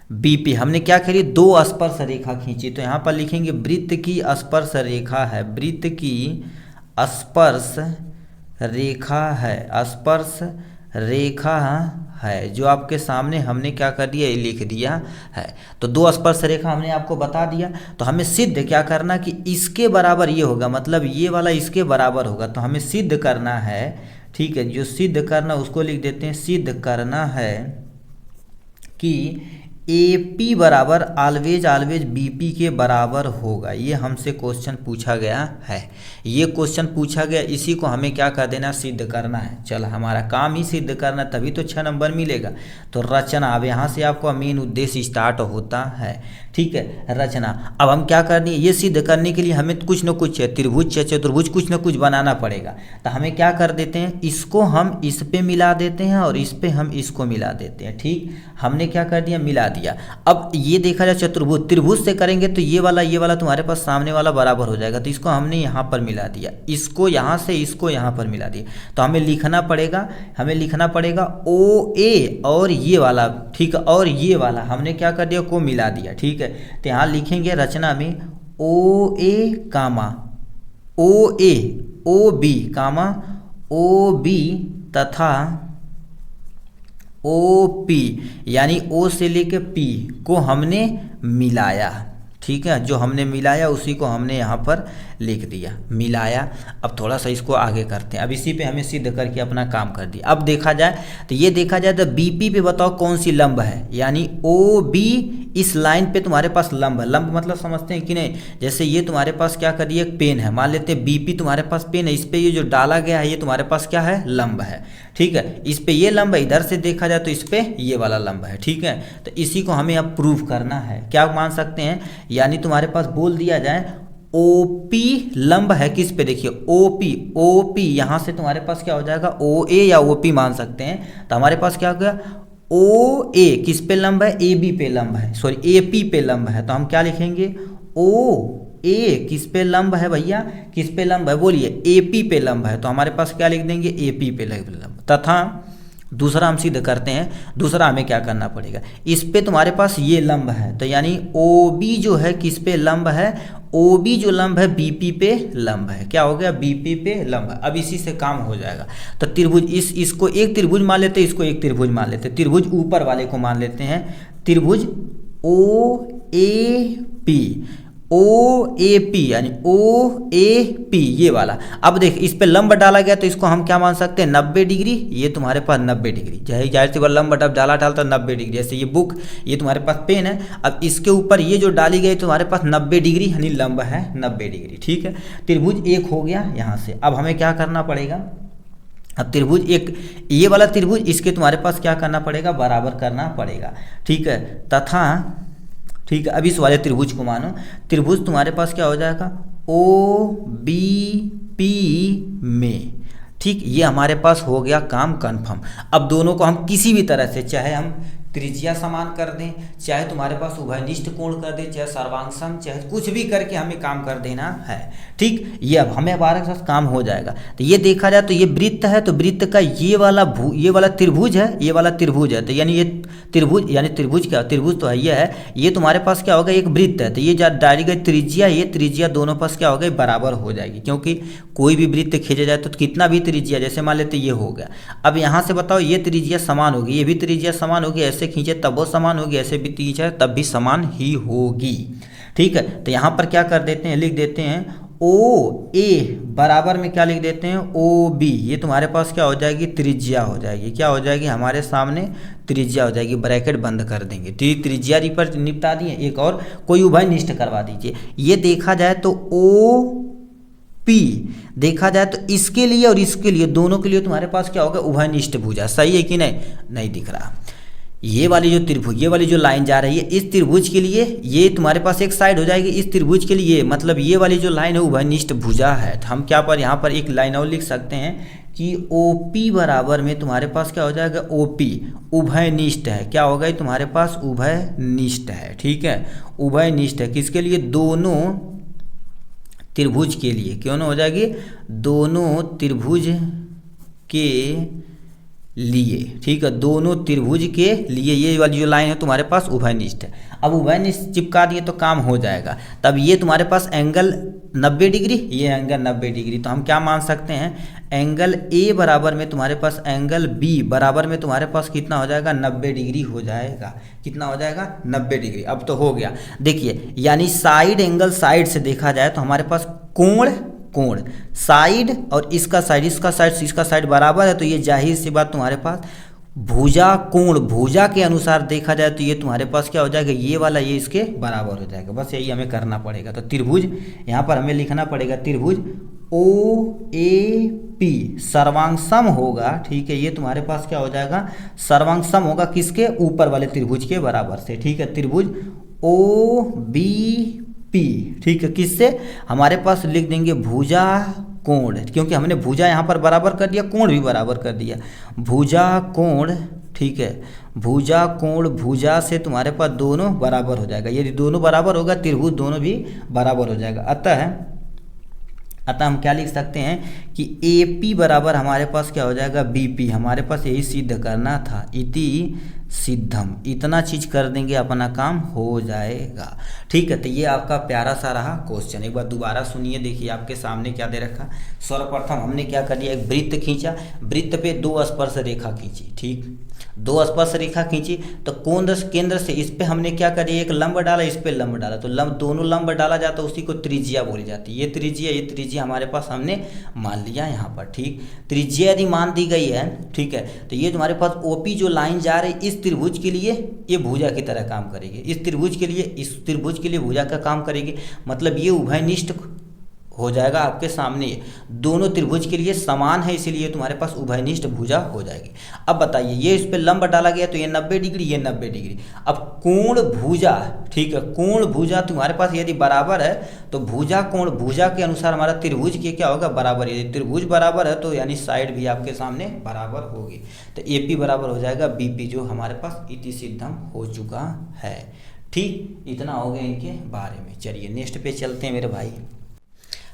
बीपी हमने क्या करी, दो स्पर्श रेखा खींची। तो यहाँ पर लिखेंगे वृत्त की स्पर्श रेखा है, वृत्त की स्पर्श रेखा है, स्पर्श रेखा है, जो आपके सामने हमने क्या कर दिया, ये लिख दिया है। तो दो स्पर्श रेखा हमने आपको बता दिया। तो हमें सिद्ध क्या करना कि इसके बराबर ये होगा, मतलब ये वाला इसके बराबर होगा। तो हमें सिद्ध करना है, ठीक है, जो सिद्ध करना उसको लिख देते हैं, सिद्ध करना है कि ए पी बराबर ऑलवेज ऑलवेज बी पी के बराबर होगा। ये हमसे क्वेश्चन पूछा गया है, ये क्वेश्चन पूछा गया, इसी को हमें क्या कर देना, सिद्ध करना है। चल हमारा काम ही सिद्ध करना, तभी तो 6 नंबर मिलेगा। तो रचना, अब यहाँ से आपका मेन उद्देश्य स्टार्ट होता है। ठीक है, रचना। अब हम क्या करनी है, ये सिद्ध करने के लिए हमें कुछ न कुछ त्रिभुज चतुर्भुज कुछ न कुछ बनाना पड़ेगा। तो हमें क्या कर देते हैं, इसको हम इस पे मिला देते हैं और इस पे हम इसको मिला देते हैं। ठीक, हमने क्या कर दिया, मिला दिया। अब ये देखा जाए चतुर्भुज, त्रिभुज से करेंगे तो ये वाला तुम्हारे पास सामने वाला बराबर हो जाएगा। तो इसको हमने यहाँ पर मिला दिया, इसको यहाँ से इसको यहाँ पर मिला दिया। तो हमें लिखना पड़ेगा ओ ए और ये वाला, ठीक है, और ये वाला हमने क्या कर दिया, को मिला दिया। ठीक है, तो यहाँ लिखेंगे रचना में ओ ए कामा ओ ए, O B comma O B तथा ओ पी, यानी ओ से लेके पी को हमने मिलाया। ठीक है, जो हमने मिलाया उसी को हमने यहाँ पर लिख दिया, मिलाया। अब थोड़ा सा इसको आगे करते हैं, अब इसी पे हमें सिद्ध करके अपना काम कर दिया। अब देखा जाए तो ये देखा जाए तो बीपी पे बताओ कौन सी लंब है, यानी ओ बी इस लाइन पे तुम्हारे पास लंब है। लंब मतलब समझते हैं कि नहीं, जैसे ये तुम्हारे पास क्या कर दिया, एक पेन है, मान लेते हैं बीपी तुम्हारे पास पेन है, इस पे ये जो डाला गया है ये तुम्हारे पास क्या है, लंब है। ठीक है, इस पे ये लंब है, इधर से देखा जाए तो इस पे ये वाला लंब है। ठीक है, तो इसी को हमें अब प्रूव करना है। क्या मान सकते हैं, यानी तुम्हारे पास बोल दिया जाए ओपी लंब है किस पे, देखिए ओपी यहाँ से तुम्हारे पास क्या हो जाएगा, ओ ए या ओपी मान सकते हैं। तो हमारे पास क्या हो गया, ओ ए किस पे लंब है, ए बी पे लंब है, सॉरी ए पी पे लंब है। तो हम क्या लिखेंगे, ओ ए किस पे लंब है भैया, किस पे लंब है, बोलिए ए पी पे लंब है। तो हमारे पास क्या लिख देंगे, ए पी पे लंब। तथा दूसरा हम सिद्ध करते हैं, दूसरा हमें क्या करना पड़ेगा, इस पे तुम्हारे पास ये लंब है, तो यानी ओ बी जो है किस पे लंब है, ओ बी जो लंब है बीपी पे लंब है। क्या हो गया, बीपी पे लंब है। अब इसी से काम हो जाएगा। तो त्रिभुज इसको एक त्रिभुज मान लेते हैं, इसको एक त्रिभुज मान लेते हैं, त्रिभुज ऊपर वाले को मान लेते हैं त्रिभुज ओ A P, O A P यानी ओ ए पी ये वाला। अब देख इस पे लंब डाला गया तो इसको हम क्या मान सकते हैं, 90 डिग्री। ये तुम्हारे पास 90 डिग्री, चाहे जाहिर सी बात लंब डालता 90 डिग्री। जैसे ये बुक, ये तुम्हारे पास पेन है, अब इसके ऊपर ये जो डाली गई तुम्हारे पास 90 डिग्री यानी लंब है 90 डिग्री। ठीक है, त्रिभुज एक हो गया यहाँ से। अब हमें क्या करना पड़ेगा, अब त्रिभुज एक, ये वाला त्रिभुज इसके तुम्हारे पास क्या करना पड़ेगा, बराबर करना पड़ेगा। ठीक है, तथा ठीक है, अब इस वाले त्रिभुज को मानो, त्रिभुज तुम्हारे पास क्या हो जाएगा, ओ बी पी में। ठीक, ये हमारे पास हो गया काम कंफर्म। अब दोनों को हम किसी भी तरह से, चाहे हम त्रिज्या समान कर दें, चाहे तुम्हारे पास उभयनिष्ठ कोण कर दें, चाहे सर्वांग, चाहे कुछ भी करके हमें काम कर देना है। ठीक, ये अब हमें हमारे साथ काम हो जाएगा। तो ये देखा जाए तो ये वृत्त है, तो वृत्त का ये वाला त्रिभुज है, ये वाला त्रिभुज है, तो यानी ये त्रिभुज, यानी त्रिभुज क्या, त्रिभुज तो है ये है, ये तुम्हारे पास क्या होगा, एक वृत्त है, तो ये डाली गई त्रिज्या, ये त्रिज्या दोनों पास क्या हो गई, बराबर हो जाएगी, क्योंकि कोई भी वृत्त खींचा जाए तो कितना भी त्रिज्या, जैसे मान लेते ये हो गया। अब यहाँ से बताओ ये त्रिज्या समान होगी, ये भी त्रिज्या समान होगी, ऐसे खींचे तब वो समान होगी, ऐसे भी खींचे तब भी समान ही होगी। ठीक है, तो यहाँ पर क्या कर देते हैं, लिख देते हैं ओ ए बराबर में क्या लिख देते हैं, ओ बी, ये तुम्हारे पास क्या हो जाएगी, त्रिज्या हो जाएगी, क्या हो जाएगी, हमारे सामने त्रिज्या हो जाएगी, ब्रैकेट बंद कर देंगे। तो त्रिज्या पर निपटा दिए, एक और कोई उभयनिष्ठ करवा दीजिए। ये देखा जाए तो ओ पी देखा जाए तो इसके लिए और इसके लिए, दोनों के लिए तुम्हारे पास क्या होगा, उभयनिष्ठ भुजा, सही है कि नहीं, नहीं दिख रहा। ये वाली जो त्रिभुज, ये वाली जो लाइन जा रही है, इस त्रिभुज के लिए ये तुम्हारे पास एक साइड हो जाएगी, इस त्रिभुज के लिए मतलब ये वाली जो लाइन है उभयनिष्ठ भुजा है। तो हम क्या पर यहाँ पर एक लाइन और लिख सकते हैं कि OP बराबर में तुम्हारे पास क्या हो जाएगा, OP उभयनिष्ठ है, क्या होगा ये तुम्हारे पास, उभयनिष्ठ है। ठीक है, उभयनिष्ठ है किसके लिए, दोनों त्रिभुज के लिए, क्यों ना हो जाएगी, दोनों त्रिभुज के लिए। ठीक है, दोनों त्रिभुज के लिए ये वाली जो लाइन है तुम्हारे पास उभयनिष्ठ है। अब उभयनिष्ठ चिपका दिए तो काम हो जाएगा। तब ये तुम्हारे पास एंगल 90 डिग्री, ये एंगल 90 डिग्री, तो हम क्या मान सकते हैं, एंगल ए बराबर में तुम्हारे पास एंगल बी बराबर में तुम्हारे पास कितना हो जाएगा, 90 डिग्री हो जाएगा। कितना हो जाएगा, 90 डिग्री। अब तो हो गया, देखिए यानी साइड एंगल साइड से देखा जाए तो हमारे पास कोण साइड और इसका साइड बराबर है, तो ये जाहिर सी बात तुम्हारे पास भुजा कोण भुजा के अनुसार देखा जाए तो ये तुम्हारे पास क्या हो जाएगा, ये वाला ये इसके बराबर हो जाएगा। बस यही हमें करना पड़ेगा। तो त्रिभुज यहाँ पर हमें लिखना पड़ेगा, त्रिभुज OAP सर्वांग सम होगा। ठीक है, ये तुम्हारे पास क्या हो जाएगा, सर्वांग सम होगा किसके, ऊपर वाले त्रिभुज के बराबर से। ठीक है, त्रिभुज OBP, ठीक है, किससे, हमारे पास लिख देंगे भुजा कोण, क्योंकि हमने भुजा यहाँ पर बराबर कर दिया, कोण भी बराबर कर दिया, भुजा कोण। ठीक है, भुजा कोण भुजा से तुम्हारे पास दोनों बराबर हो जाएगा, यदि दोनों बराबर होगा त्रिभुज दोनों भी बराबर हो जाएगा। अतः हम क्या लिख सकते हैं कि AP बराबर हमारे पास क्या हो जाएगा, BP। हमारे पास यही सिद्ध करना था, इति सिद्धम, इतना चीज कर देंगे अपना काम हो जाएगा। ठीक है, तो ये आपका प्यारा सा रहा क्वेश्चन। एक बार दोबारा सुनिए, देखिए आपके सामने क्या दे रखा। सर्वप्रथम हमने क्या कर दिया, एक वृत्त खींचा, वृत्त पे 2 स्पर्श रेखा खींची। ठीक, 2 स्पर्श रेखा खींची तो केंद्र से इस पे हमने क्या करिए, एक लंब डाला, इस पे लंब डाला, तो दोनों लंब डाला जाता है, उसी को त्रिज्या बोली जाती है। ये त्रिज्या हमारे पास हमने मान लिया यहाँ पर। ठीक, त्रिज्या यदि मान दी गई है, ठीक है, तो ये तुम्हारे पास OP जो लाइन जा रही है इस त्रिभुज के लिए ये भुजा की तरह काम करेगी, इस त्रिभुज के लिए भुजा का काम करेगी, मतलब ये उभयनिष्ठ हो जाएगा आपके सामने। दोनों त्रिभुज के लिए समान है, इसीलिए तुम्हारे पास उभयनिष्ठ भुजा हो जाएगी। अब बताइए, ये इस पे लंब डाला गया तो ये 90 डिग्री, ये 90 डिग्री। अब कोण भुजा, ठीक है, कोण भुजा तुम्हारे पास यदि बराबर है तो भुजा कोण भुजा के अनुसार हमारा त्रिभुज के क्या होगा, बराबर। यदि त्रिभुज बराबर है तो यानी साइड भी आपके सामने बराबर होगी। तो AP बराबर हो जाएगा BP, जो हमारे पास इति सिद्धम हो चुका है। ठीक, इतना हो गया इनके बारे में। चलिए नेक्स्ट पे चलते हैं मेरे भाई।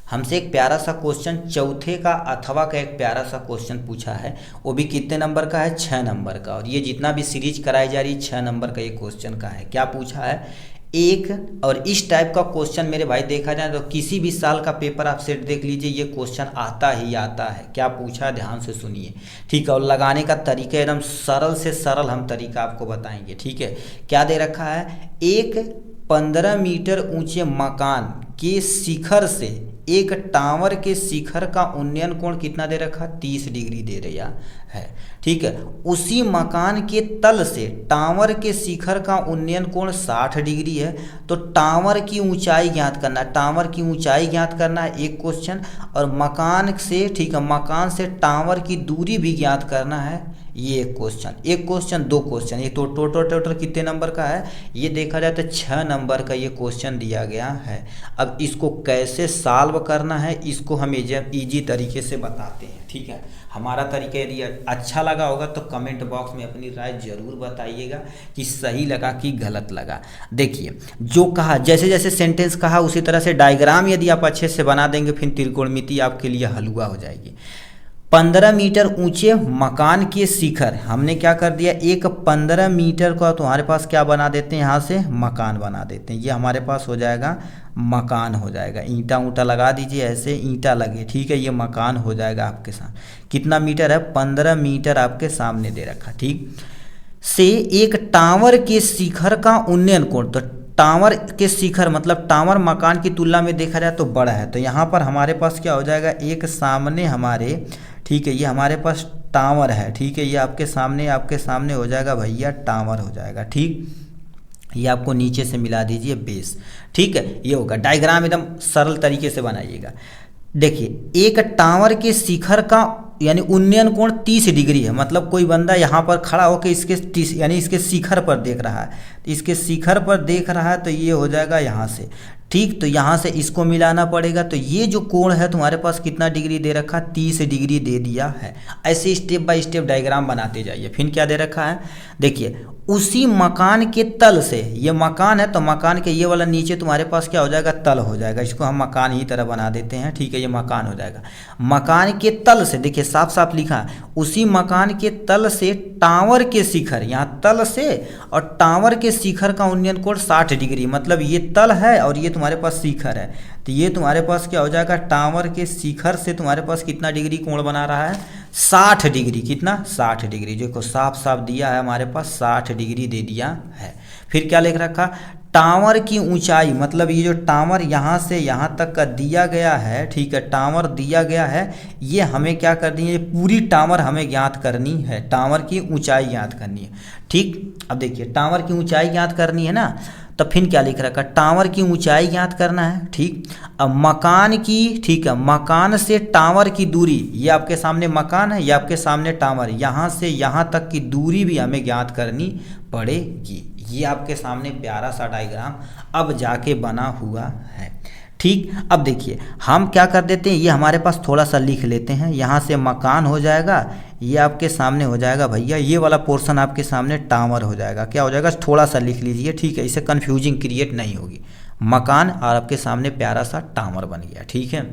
हमसे एक प्यारा सा क्वेश्चन चौथे का अथवा का एक प्यारा सा क्वेश्चन पूछा है, वो भी कितने नंबर का है, 6 नंबर का। और ये जितना भी सीरीज कराई जा रही है 6 नंबर का ये क्वेश्चन का है। क्या पूछा है, एक और इस टाइप का क्वेश्चन मेरे भाई देखा जाए तो किसी भी साल का पेपर आप सेट देख लीजिए, ये क्वेश्चन आता ही आता है। क्या पूछा है, ध्यान से सुनिए। ठीक है, और लगाने का तरीका एकदम सरल से सरल हम तरीका आपको बताएंगे। ठीक है, क्या दे रखा है, एक 15 मीटर ऊंचे मकान के शिखर से एक टावर के शिखर का उन्नयन कोण कितना दे रखा, 30 डिग्री दे रहा है। ठीक है, उसी मकान के तल से टावर के शिखर का उन्नयन कोण 60 डिग्री है। तो टावर की ऊंचाई ज्ञात करना है, टावर की ऊंचाई ज्ञात करना है एक क्वेश्चन, और मकान से, ठीक है, मकान से टावर की दूरी भी ज्ञात करना है ये एक क्वेश्चन 2 क्वेश्चन, ये तो टोटल कितने नंबर का है, ये देखा जाए तो 6 नंबर का ये क्वेश्चन दिया गया है। अब इसको कैसे सॉल्व करना है इसको हम इजी तरीके से बताते हैं, ठीक है। हमारा तरीका यदि अच्छा लगा होगा तो कमेंट बॉक्स में अपनी राय जरूर बताइएगा कि सही लगा कि गलत लगा। देखिए जो कहा, जैसे जैसे सेंटेंस कहा उसी तरह से डायग्राम यदि आप अच्छे से बना देंगे फिर त्रिकोणमिति आपके लिए हलवा हो जाएगी। 15 मीटर ऊंचे मकान के शिखर, हमने क्या कर दिया, एक 15 मीटर का तुम्हारे पास क्या बना देते हैं, यहाँ से मकान बना देते हैं। ये हमारे पास हो जाएगा मकान हो जाएगा, ईंटा ऊंटा लगा दीजिए, ऐसे ईंटा लगे, ठीक है, ये मकान हो जाएगा आपके सामने। कितना मीटर है, 15 मीटर आपके सामने दे रखा, ठीक। से एक टावर के शिखर का उन्नयन कोण, तो टावर के शिखर मतलब टावर मकान की तुलना में देखा जाए तो बड़ा है, तो यहाँ पर हमारे पास क्या हो जाएगा, एक सामने हमारे, ठीक है, ये हमारे पास टावर है, ठीक है, ये आपके सामने हो जाएगा भैया टावर हो जाएगा, ठीक। ये आपको नीचे से मिला दीजिए बेस, ठीक है, ये होगा। डायग्राम एकदम सरल तरीके से बनाइएगा। देखिए एक टावर के शिखर का यानी उन्नयन कोण 30 डिग्री है, मतलब कोई बंदा यहाँ पर खड़ा होकर इसके 30 यानी इसके शिखर पर देख रहा है, इसके शिखर पर देख रहा है, तो ये हो जाएगा यहाँ से, ठीक। तो यहाँ से इसको मिलाना पड़ेगा, तो ये जो कोण है तुम्हारे पास कितना डिग्री दे रखा, 30 डिग्री दे दिया है। ऐसे स्टेप बाय स्टेप डायग्राम बनाते जाइए। फिर क्या दे रखा है, देखिए उसी मकान के तल से, ये मकान है तो मकान के ये वाला नीचे तुम्हारे पास क्या हो जाएगा, तल हो जाएगा, इसको हम मकान ही तरह बना देते हैं, ठीक है, ये मकान हो जाएगा। मकान के तल से, देखिए साफ साफ लिखा है, उसी मकान के तल से टावर के शिखर, यहाँ तल से और टावर के शिखर का उन्नयन कोण 60 डिग्री, मतलब ये तल है और ये तुम्हारे पास शिखर है, तो ये तुम्हारे पास क्या हो जाएगा, टावर के शिखर से तुम्हारे पास कितना डिग्री कोण बना रहा है, 60 डिग्री, कितना 60 डिग्री, जो को साफ साफ दिया है हमारे पास 60 डिग्री दे दिया है। फिर क्या लिख रखा, टावर की ऊंचाई, मतलब ये जो टावर यहाँ से यहाँ तक का दिया गया है, ठीक है, टावर दिया गया है, ये हमें क्या करनी है, पूरी टावर हमें ज्ञात करनी है, टावर की ऊंचाई ज्ञात करनी है, ठीक। अब देखिए टावर की ऊंचाई ज्ञात करनी है ना, तो फिर क्या लिख रखा, टावर की ऊंचाई ज्ञात करना है, ठीक। अब मकान की, ठीक है, मकान से टावर की दूरी, ये आपके सामने मकान है, ये आपके सामने टावर, यहाँ से यहाँ तक की दूरी भी हमें ज्ञात करनी पड़ेगी। ये आपके सामने प्यारा सा डायग्राम अब जाके बना हुआ है, ठीक। अब देखिए हम क्या कर देते हैं, ये हमारे पास थोड़ा सा लिख लेते हैं, यहाँ से मकान हो जाएगा, ये आपके सामने हो जाएगा भैया, ये वाला पोर्शन आपके सामने टावर हो जाएगा, क्या हो जाएगा, थोड़ा सा लिख लीजिए, ठीक है, इससे कन्फ्यूजिंग क्रिएट नहीं होगी। मकान और आपके सामने प्यारा सा टावर बन गया, ठीक है,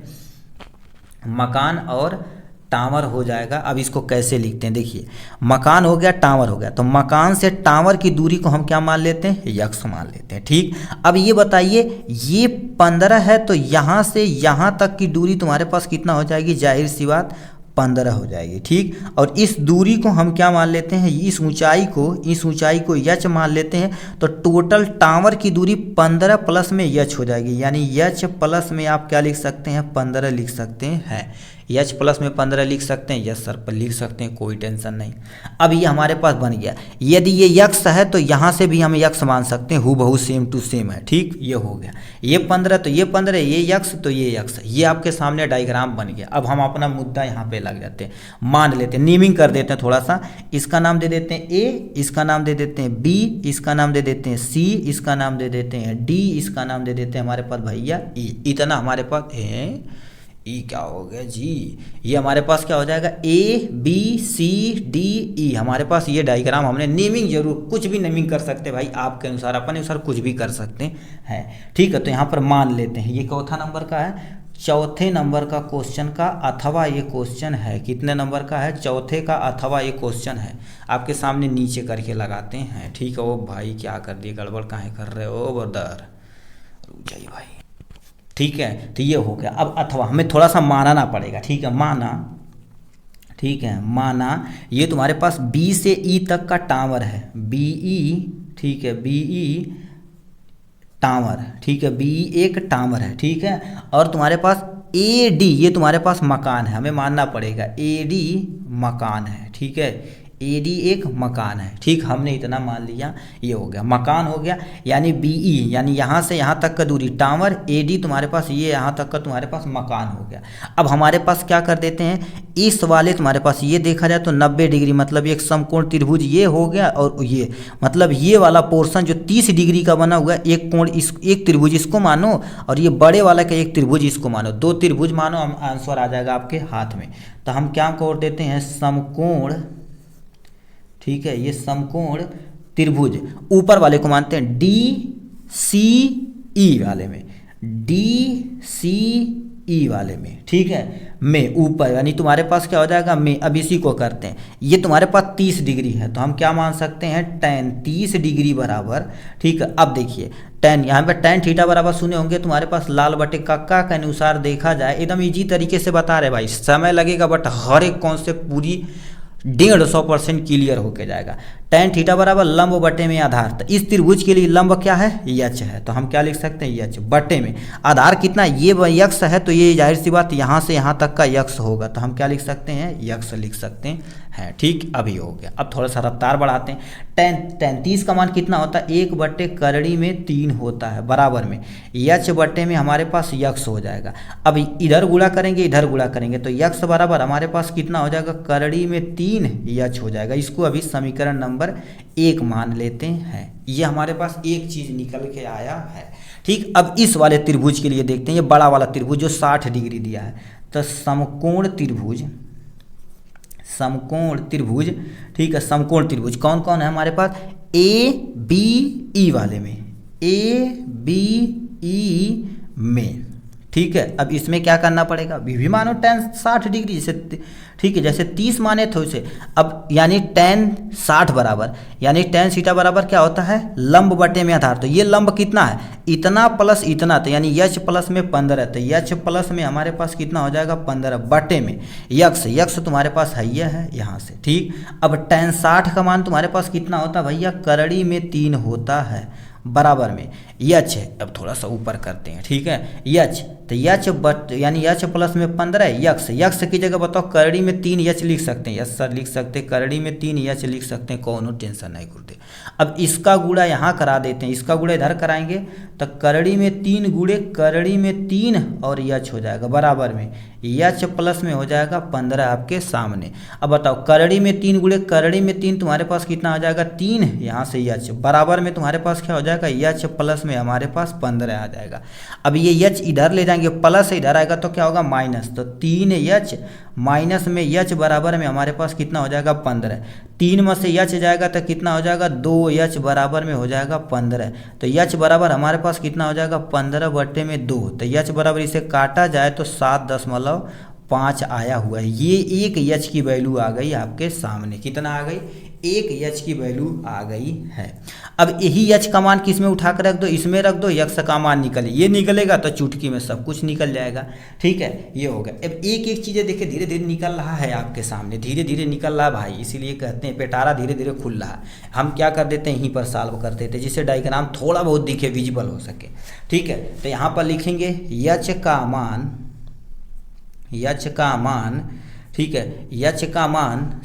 मकान और टावर हो जाएगा। अब इसको कैसे लिखते हैं, देखिए मकान हो गया, टावर हो गया, तो मकान से टावर की दूरी को हम क्या मान लेते हैं, यक्स मान लेते हैं, ठीक। अब ये बताइए ये 15 है, तो यहाँ से यहाँ तक की दूरी तुम्हारे पास कितना हो जाएगी, जाहिर सी बात 15 हो जाएगी, ठीक। और इस दूरी को हम क्या मान लेते हैं, इस ऊंचाई को यच मान लेते हैं, तो टोटल टावर की दूरी 15 प्लस में यच हो जाएगी, यानी यच प्लस में आप क्या लिख सकते हैं, 15 लिख सकते हैं। एच प्लस में 15 लिख सकते हैं, यस सर पर लिख सकते हैं, कोई टेंशन नहीं। अब ये हमारे पास बन गया, यदि ये यक्स है तो यहाँ से भी हम यक्स मान सकते हैं, हूबहू सेम टू सेम है, ठीक, ये हो गया। ये 15 तो ये 15, ये यक्स तो ये यक्स, ये आपके सामने डायग्राम बन गया। अब हम अपना मुद्दा यहाँ पे लग जाते हैं, मान लेते हैं, नेमिंग कर देते हैं थोड़ा सा, इसका नाम दे देते हैं ए, इसका नाम दे देते हैं बी, इसका नाम दे देते हैं सी, इसका नाम दे देते हैं डी, इसका नाम दे देते हैं हमारे पास भैया ई। इतना हमारे पास है, ई क्या हो गया जी, ये हमारे पास क्या हो जाएगा, ए बी सी डी ई, हमारे पास ये डायग्राम हमने नेमिंग जरूर, कुछ भी नेमिंग कर सकते हैं भाई, आपके अनुसार अपने अनुसार कुछ भी कर सकते हैं, ठीक है। तो यहाँ पर मान लेते हैं ये चौथा नंबर का है, चौथे नंबर का क्वेश्चन का अथवा ये क्वेश्चन है, कितने नंबर का है, चौथे का अथवा ये क्वेश्चन है, आपके सामने नीचे करके लगाते हैं, ठीक है। ओ भाई क्या कर दिए, गड़बड़ काहे कर रहे हो ब्रदर, रुक जाइए भाई, ठीक है। तो ये हो गया। अब अथवा हमें थोड़ा सा मानना पड़ेगा, ठीक है, माना, ठीक है, माना ये तुम्हारे पास बी से ई तक का टावर है, बी ई, ठीक है, बी ई टावर, ठीक है, बी एक टावर है, ठीक है। और तुम्हारे पास ए डी, ये तुम्हारे पास मकान है, हमें मानना पड़ेगा ए डी मकान है, ठीक है, AD एक मकान है, ठीक, हमने इतना मान लिया, ये हो गया मकान हो गया, यानी BE यानी यहाँ से यहाँ तक का दूरी टावर, AD तुम्हारे पास ये यहाँ तक का तुम्हारे पास मकान हो गया। अब हमारे पास क्या कर देते हैं, इस वाले तुम्हारे पास ये देखा जाए तो 90 डिग्री, मतलब एक समकोण त्रिभुज ये हो गया, और ये मतलब ये वाला पोर्शन जो 30 डिग्री का बना हुआ है, एक कोण इस एक त्रिभुज इसको मानो, और ये बड़े वाला का एक त्रिभुज इसको मानो, 2 त्रिभुज मानो, हम आंसर आ जाएगा आपके हाथ में। तो हम क्या कर देते हैं, समकोण, ठीक है, ये समकोण त्रिभुज ऊपर वाले को मानते हैं DCE वाले में, DCE वाले में, ठीक है, में ऊपर, यानी तुम्हारे पास क्या हो जाएगा में। अब इसी को करते हैं, ये तुम्हारे पास 30 डिग्री है, तो हम क्या मान सकते हैं, tan 30 डिग्री बराबर, ठीक है। अब देखिए tan, यहाँ पे tan थीटा बराबर सुने होंगे तुम्हारे पास, लाल बटे कक्का के अनुसार देखा जाए, एकदम इजी तरीके से बता रहे भाई, समय लगेगा बट हर एक कॉन्सेप्ट पूरी 150% क्लियर होके जाएगा। tan थीटा बराबर लंब बटे में आधार, तो इस त्रिभुज के लिए लंब क्या है, यच है, तो हम क्या लिख सकते हैं, यच बटे में आधार कितना, ये यक्स है, तो ये जाहिर सी बात यहाँ से यहाँ तक का यक्स होगा, तो हम क्या लिख सकते हैं, यक्स लिख सकते हैं, ठीक। अभी हो गया। अब थोड़ा सा रफ्तार बढ़ाते हैं, tan 30 का मान कितना होता है, 1 बटे करड़ी में 3 होता है, बराबर में यच बटे में हमारे पास यक्स हो जाएगा। अब इधर गुणा करेंगे, इधर गुणा करेंगे, तो यक्स बराबर हमारे पास कितना हो जाएगा, करड़ी में 3 यच हो जाएगा। इसको अभी समीकरण नंबर 1 मान लेते हैं, ये हमारे पास एक चीज निकल के आया है, ठीक। अब इस वाले त्रिभुज के लिए देखते हैं, ये बड़ा वाला त्रिभुज जो 60 डिग्री दिया है, तो समकोण त्रिभुज, समकोण त्रिभुज, ठीक है, समकोण त्रिभुज कौन कौन है हमारे पास, ABE वाले में, ABE में, ठीक है। अब इसमें क्या करना पड़ेगा, भी मानो tan 60 डिग्री, जैसे ठीक है, जैसे 30 माने थे उसे, अब यानी tan 60 बराबर, यानी tan थीटा बराबर क्या होता है, लंब बटे में आधार, तो ये लंब कितना है, इतना प्लस इतना, तो यानी यच प्लस में 15, तो यच प्लस में हमारे पास कितना हो जाएगा, 15 बटे में यक्स, यक्स तुम्हारे पास है यहाँ से, ठीक। अब tan 60 का मान तुम्हारे पास कितना होता है भैया, करड़ी में 3 होता है, बराबर में यच है। अब थोड़ा सा ऊपर करते हैं, ठीक है, यच, तो यच बट यानी यच प्लस में 15, यक्स, यक्स की जगह बताओ करड़ी में 3 यच लिख सकते हैं, यस सर लिख सकते हैं, करड़ी में 3 यच लिख सकते हैं, कोनो टेंशन नहीं करते। अब इसका गुणा यहाँ करा देते हैं, इसका गुणा इधर कराएंगे, तो करड़ी में 3 गुणे करड़ी में 3 और यच हो जाएगा, बराबर में यच प्लस में हो जाएगा 15 आपके सामने। अब बताओ करड़ी में 3 गुणे करड़ी में 3 तुम्हारे पास कितना हो जाएगा, 3, यहाँ से यच, बराबर में तुम्हारे पास क्या हो जाएगा, यच प्लस में हमारे पास 15 आ जाएगा। अब ये यच इधर ले जाएंगे, प्लस इधर आएगा तो क्या होगा, माइनस, तो 3 यच माइनस में यच बराबर में हमारे पास कितना हो जाएगा, 15, 3 में से यच जाएगा तो कितना हो जाएगा, 2 यच बराबर में हो जाएगा 15, तो यच बराबर हमारे पास कितना हो जाएगा, 15 बटे में 2, तो यच बराबर इसे काटा जाए तो 7.5 आया हुआ है। ये एक यच की वैल्यू आ गई आपके सामने, कितना आ गई, 1 यच की वैल्यू आ गई है। अब यही यच का मान किस में उठा कर रख दो, इसमें रख दो, यक्स का मान निकले, ये निकलेगा तो चुटकी में सब कुछ निकल जाएगा, ठीक है, ये हो गया। अब एक एक चीज़ें देखिए धीरे धीरे निकल रहा है आपके सामने, धीरे धीरे निकल रहा भाई, इसीलिए कहते हैं पेटारा धीरे धीरे खुल रहा है। हम क्या कर देते हैं, यहीं पर सॉल्व कर देते हैं, जिससे डायग्राम थोड़ा बहुत दिखे, विजिबल हो सके, ठीक है। तो यहाँ पर लिखेंगे यच का मान, यच का मान, ठीक है, यच का मान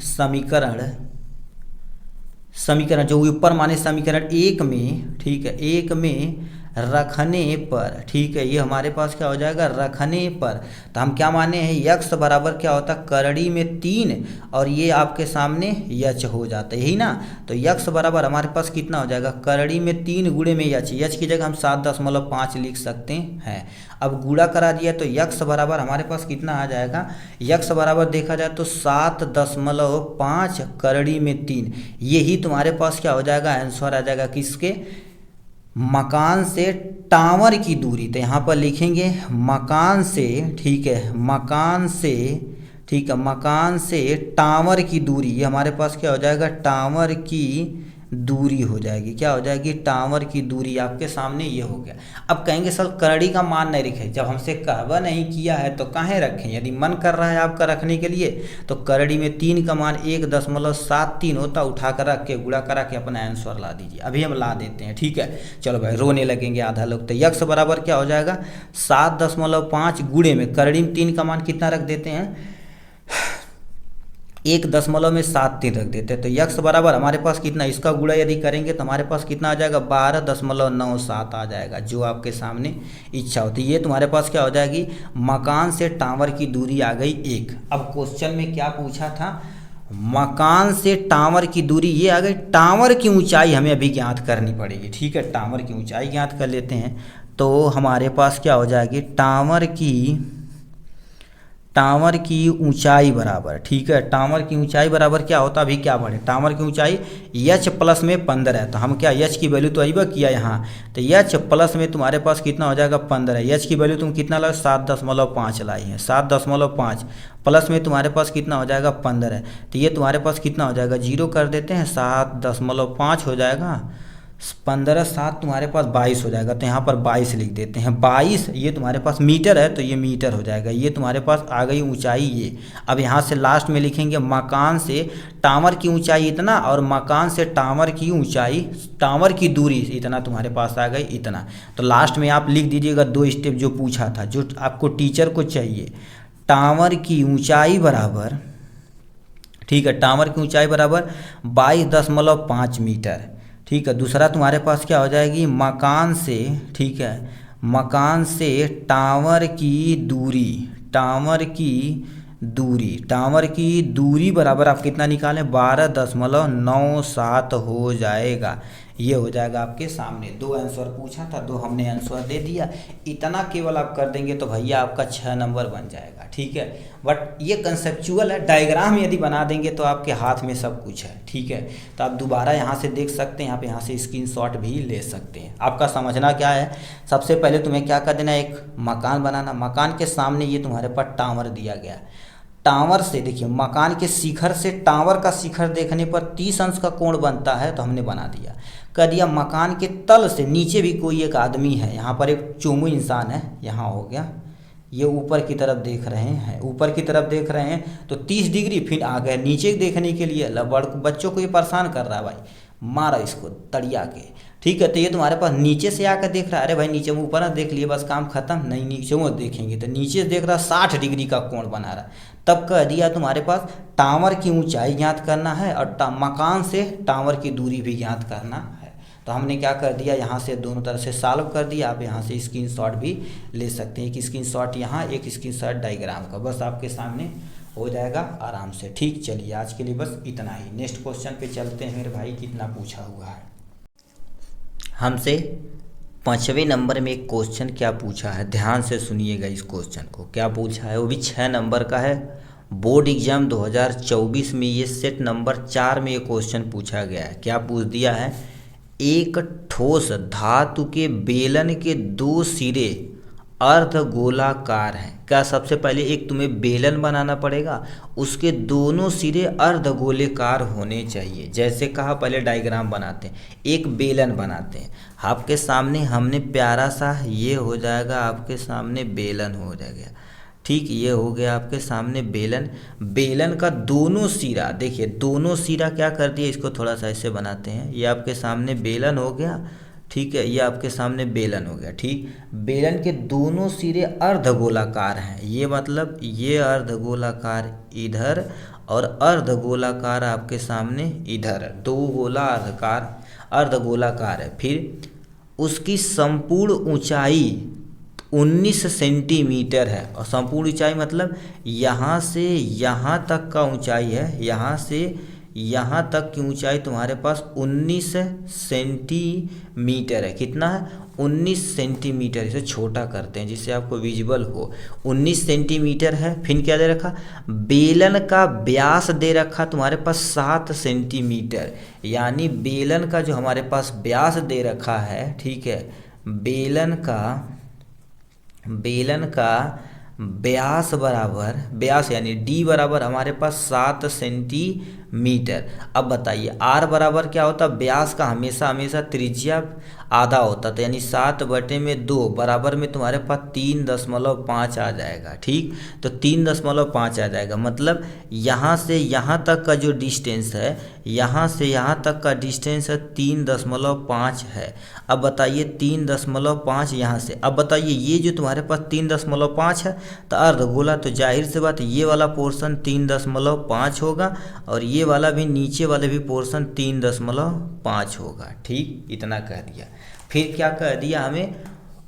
समीकरण जो ऊपर माने समीकरण 1 में, ठीक है, 1 में रखने पर, ठीक है, ये हमारे पास क्या हो जाएगा, रखने पर, तो हम क्या माने हैं, यक्स बराबर क्या होता है, करड़ी में 3 और ये आपके सामने यच हो जाता है, यही ना। तो यक्स बराबर हमारे पास कितना हो जाएगा, करड़ी में 3 गुणे में यच, यच की जगह हम 7.5 लिख सकते हैं। अब गुणा करा दिया तो यक्स बराबर हमारे पास कितना आ जाएगा, यक्स बराबर देखा जाए तो 7.5 करड़ी में 3, यही तुम्हारे पास क्या हो जाएगा, आंसर आ जाएगा किसके, मकान से टावर की दूरी। तो यहाँ पर लिखेंगे मकान से, ठीक है, मकान से, ठीक है, मकान से टावर की दूरी, ये हमारे पास क्या हो जाएगा, टावर की दूरी हो जाएगी, क्या हो जाएगी, टावर की दूरी आपके सामने ये हो गया। अब कहेंगे सर करड़ी का मान नहीं रखे, जब हमसे कहवा नहीं किया है तो काहे रखें, यदि मन कर रहा है आपका रखने के लिए तो करड़ी में 3 का मान 1.73 होता, उठा कर रख के गुणा करा के अपना आंसर ला दीजिए। अभी हम ला देते हैं, ठीक है, चलो भाई रोने लगेंगे आधा लोग। तो यक्स बराबर क्या हो जाएगा, 7.5 गुणे में करड़ी में 3 का मान कितना रख देते हैं, 1.73 रख देते हैं। तो यक्स बराबर हमारे पास कितना, इसका गुणा यदि करेंगे तो हमारे पास कितना आ जाएगा, 12.97 आ जाएगा, जो आपके सामने इच्छा होती है। ये तुम्हारे पास क्या हो जाएगी, मकान से टावर की दूरी आ गई 1। अब क्वेश्चन में क्या पूछा था, मकान से टावर की दूरी ये आ गई, टावर की ऊंचाई हमें अभी ज्ञात करनी पड़ेगी। ठीक है, टावर की ऊंचाई ज्ञात कर लेते हैं। तो हमारे पास क्या हो जाएगी, टावर की ऊंचाई बराबर, ठीक है, टावर की ऊंचाई बराबर क्या होता है, अभी क्या पढ़े, टावर की ऊंचाई एच प्लस में 15 है। तो हम क्या, एच की वैल्यू तो अइबा किया यहाँ, तो एच प्लस में तुम्हारे पास कितना हो जाएगा 15। एच की वैल्यू तुम कितना लाई, 7.5 लाई है, 7.5 प्लस में तुम्हारे पास कितना हो जाएगा 15 है। तो ये तुम्हारे पास कितना हो जाएगा, जीरो कर देते हैं, 7.5 हो जाएगा, 15 7 तुम्हारे पास 22 हो जाएगा। तो यहाँ पर 22 लिख देते हैं। 22 ये तुम्हारे पास मीटर है, तो ये मीटर हो जाएगा। ये तुम्हारे पास आ गई ऊंचाई ये। अब यहाँ से लास्ट में लिखेंगे मकान से टावर की ऊंचाई इतना, और मकान से टावर की ऊंचाई, टावर की दूरी इतना तुम्हारे पास आ गई इतना। तो लास्ट में आप लिख दीजिएगा 2 स्टेप जो पूछा था, जो आपको टीचर को चाहिए। टावर की ऊंचाई बराबर, ठीक है, टावर की ऊंचाई बराबर 22.5 मीटर। ठीक है, दूसरा तुम्हारे पास क्या हो जाएगी, मकान से, ठीक है, मकान से टावर की दूरी, टावर की दूरी बराबर आप कितना निकालें, 12.97 हो जाएगा। ये हो जाएगा आपके सामने। 2 आंसर पूछा था, 2 हमने आंसर दे दिया। इतना केवल आप कर देंगे तो भैया आपका 6 नंबर बन जाएगा। ठीक है, बट ये कंसेप्चुअल है, डायग्राम यदि बना देंगे तो आपके हाथ में सब कुछ है। ठीक है, तो आप दोबारा यहाँ से देख सकते हैं, आप यहाँ से स्क्रीनशॉट भी ले सकते हैं। आपका समझना क्या है, सबसे पहले तुम्हें क्या कर देना, एक मकान बनाना। मकान के सामने ये तुम्हारे पास टावर दिया गया। टावर से देखिए, मकान के शिखर से टावर का शिखर देखने पर 30 अंश का कोण बनता है, तो हमने बना दिया। कह दिया मकान के तल से नीचे भी कोई एक आदमी है, यहाँ पर एक चोमू इंसान है, यहाँ हो गया, ये ऊपर की तरफ देख रहे हैं, ऊपर की तरफ देख रहे हैं तो 30 डिग्री, फिर आ गए नीचे देखने के लिए। बच्चों को ये परेशान कर रहा है भाई, मारा इसको तड़िया के। ठीक है, तो ये तुम्हारे पास नीचे से आकर देख रहा है, अरे भाई नीचे में ऊपर ना देख लिए बस काम खत्म, नहीं नीचे वो देखेंगे तो नीचे देख रहा 60 डिग्री का कोण बना रहा। तब कह दिया तुम्हारे पास टावर की ऊंचाई ज्ञात करना है और मकान से टावर की दूरी भी ज्ञात करना है। तो हमने क्या कर दिया, यहाँ से दोनों तरफ से सॉल्व कर दिया। आप यहाँ से स्क्रीनशॉट भी ले सकते हैं, एक स्क्रीनशॉट यहाँ, एक स्क्रीनशॉट डायग्राम का, बस आपके सामने हो जाएगा आराम से। ठीक, चलिए आज के लिए बस इतना ही। नेक्स्ट क्वेश्चन पे चलते हैं मेरे भाई, कितना पूछा हुआ है हमसे। 5वें नंबर में एक क्वेश्चन क्या पूछा है, ध्यान से सुनिएगा इस क्वेश्चन को। क्या पूछा है, वो भी 6 नंबर का है। बोर्ड एग्जाम 2024 में ये सेट नंबर 4 में ये क्वेश्चन पूछा गया है। क्या पूछ दिया है, एक ठोस धातु के बेलन के 2 सिरे अर्धगोलाकार हैं। क्या, सबसे पहले एक तुम्हें बेलन बनाना पड़ेगा, उसके दोनों सिरे अर्धगोलाकार होने चाहिए। जैसे कहा, पहले डायग्राम बनाते हैं, एक बेलन बनाते हैं। आपके सामने हमने प्यारा सा, ये हो जाएगा आपके सामने बेलन हो जाएगा। ठीक, ये हो गया आपके सामने बेलन। बेलन का दोनों सिरा, देखिए दोनों सिरा क्या कर दिए, इसको थोड़ा सा ऐसे बनाते हैं। ये आपके सामने बेलन हो गया, ठीक है, ये आपके सामने बेलन हो गया। ठीक, बेलन के दोनों सिरे अर्धगोलाकार हैं, ये मतलब ये अर्धगोलाकार इधर और अर्धगोलाकार आपके सामने इधर, 2 गोला अर्धगोलाकार है। फिर उसकी संपूर्ण ऊंचाई 19 सेंटीमीटर है। और संपूर्ण ऊंचाई मतलब यहाँ से यहाँ तक का ऊंचाई है, यहाँ से यहाँ तक की ऊंचाई तुम्हारे पास 19 सेंटीमीटर है। कितना है, 19 सेंटीमीटर। इसे छोटा करते हैं जिससे आपको विजिबल हो। 19 सेंटीमीटर है। फिर क्या दे रखा, बेलन का व्यास दे रखा तुम्हारे पास 7 सेंटीमीटर। यानी बेलन का जो हमारे पास व्यास दे रखा है, ठीक है, बेलन का व्यास बराबर, व्यास यानी डी बराबर हमारे पास 7 सेंटीमीटर मीटर। अब बताइए आर बराबर क्या होता है, व्यास का हमेशा हमेशा त्रिज्या आधा होता था, यानी 7/2 बराबर में तुम्हारे पास 3.5 आ जाएगा। ठीक, तो 3.5 आ जाएगा, मतलब यहाँ से यहाँ तक का जो डिस्टेंस है, यहाँ से यहाँ तक का डिस्टेंस है 3.5 है। अब बताइए 3.5 यहाँ से, अब बताइए ये जो तुम्हारे पास 3.5 है तो अर्धगोला, तो जाहिर सी बात ये वाला पोर्शन 3.5 होगा और ये वाला भी, नीचे वाले भी पोर्शन 3.5 होगा। ठीक, इतना कह दिया। फिर क्या कह दिया हमें,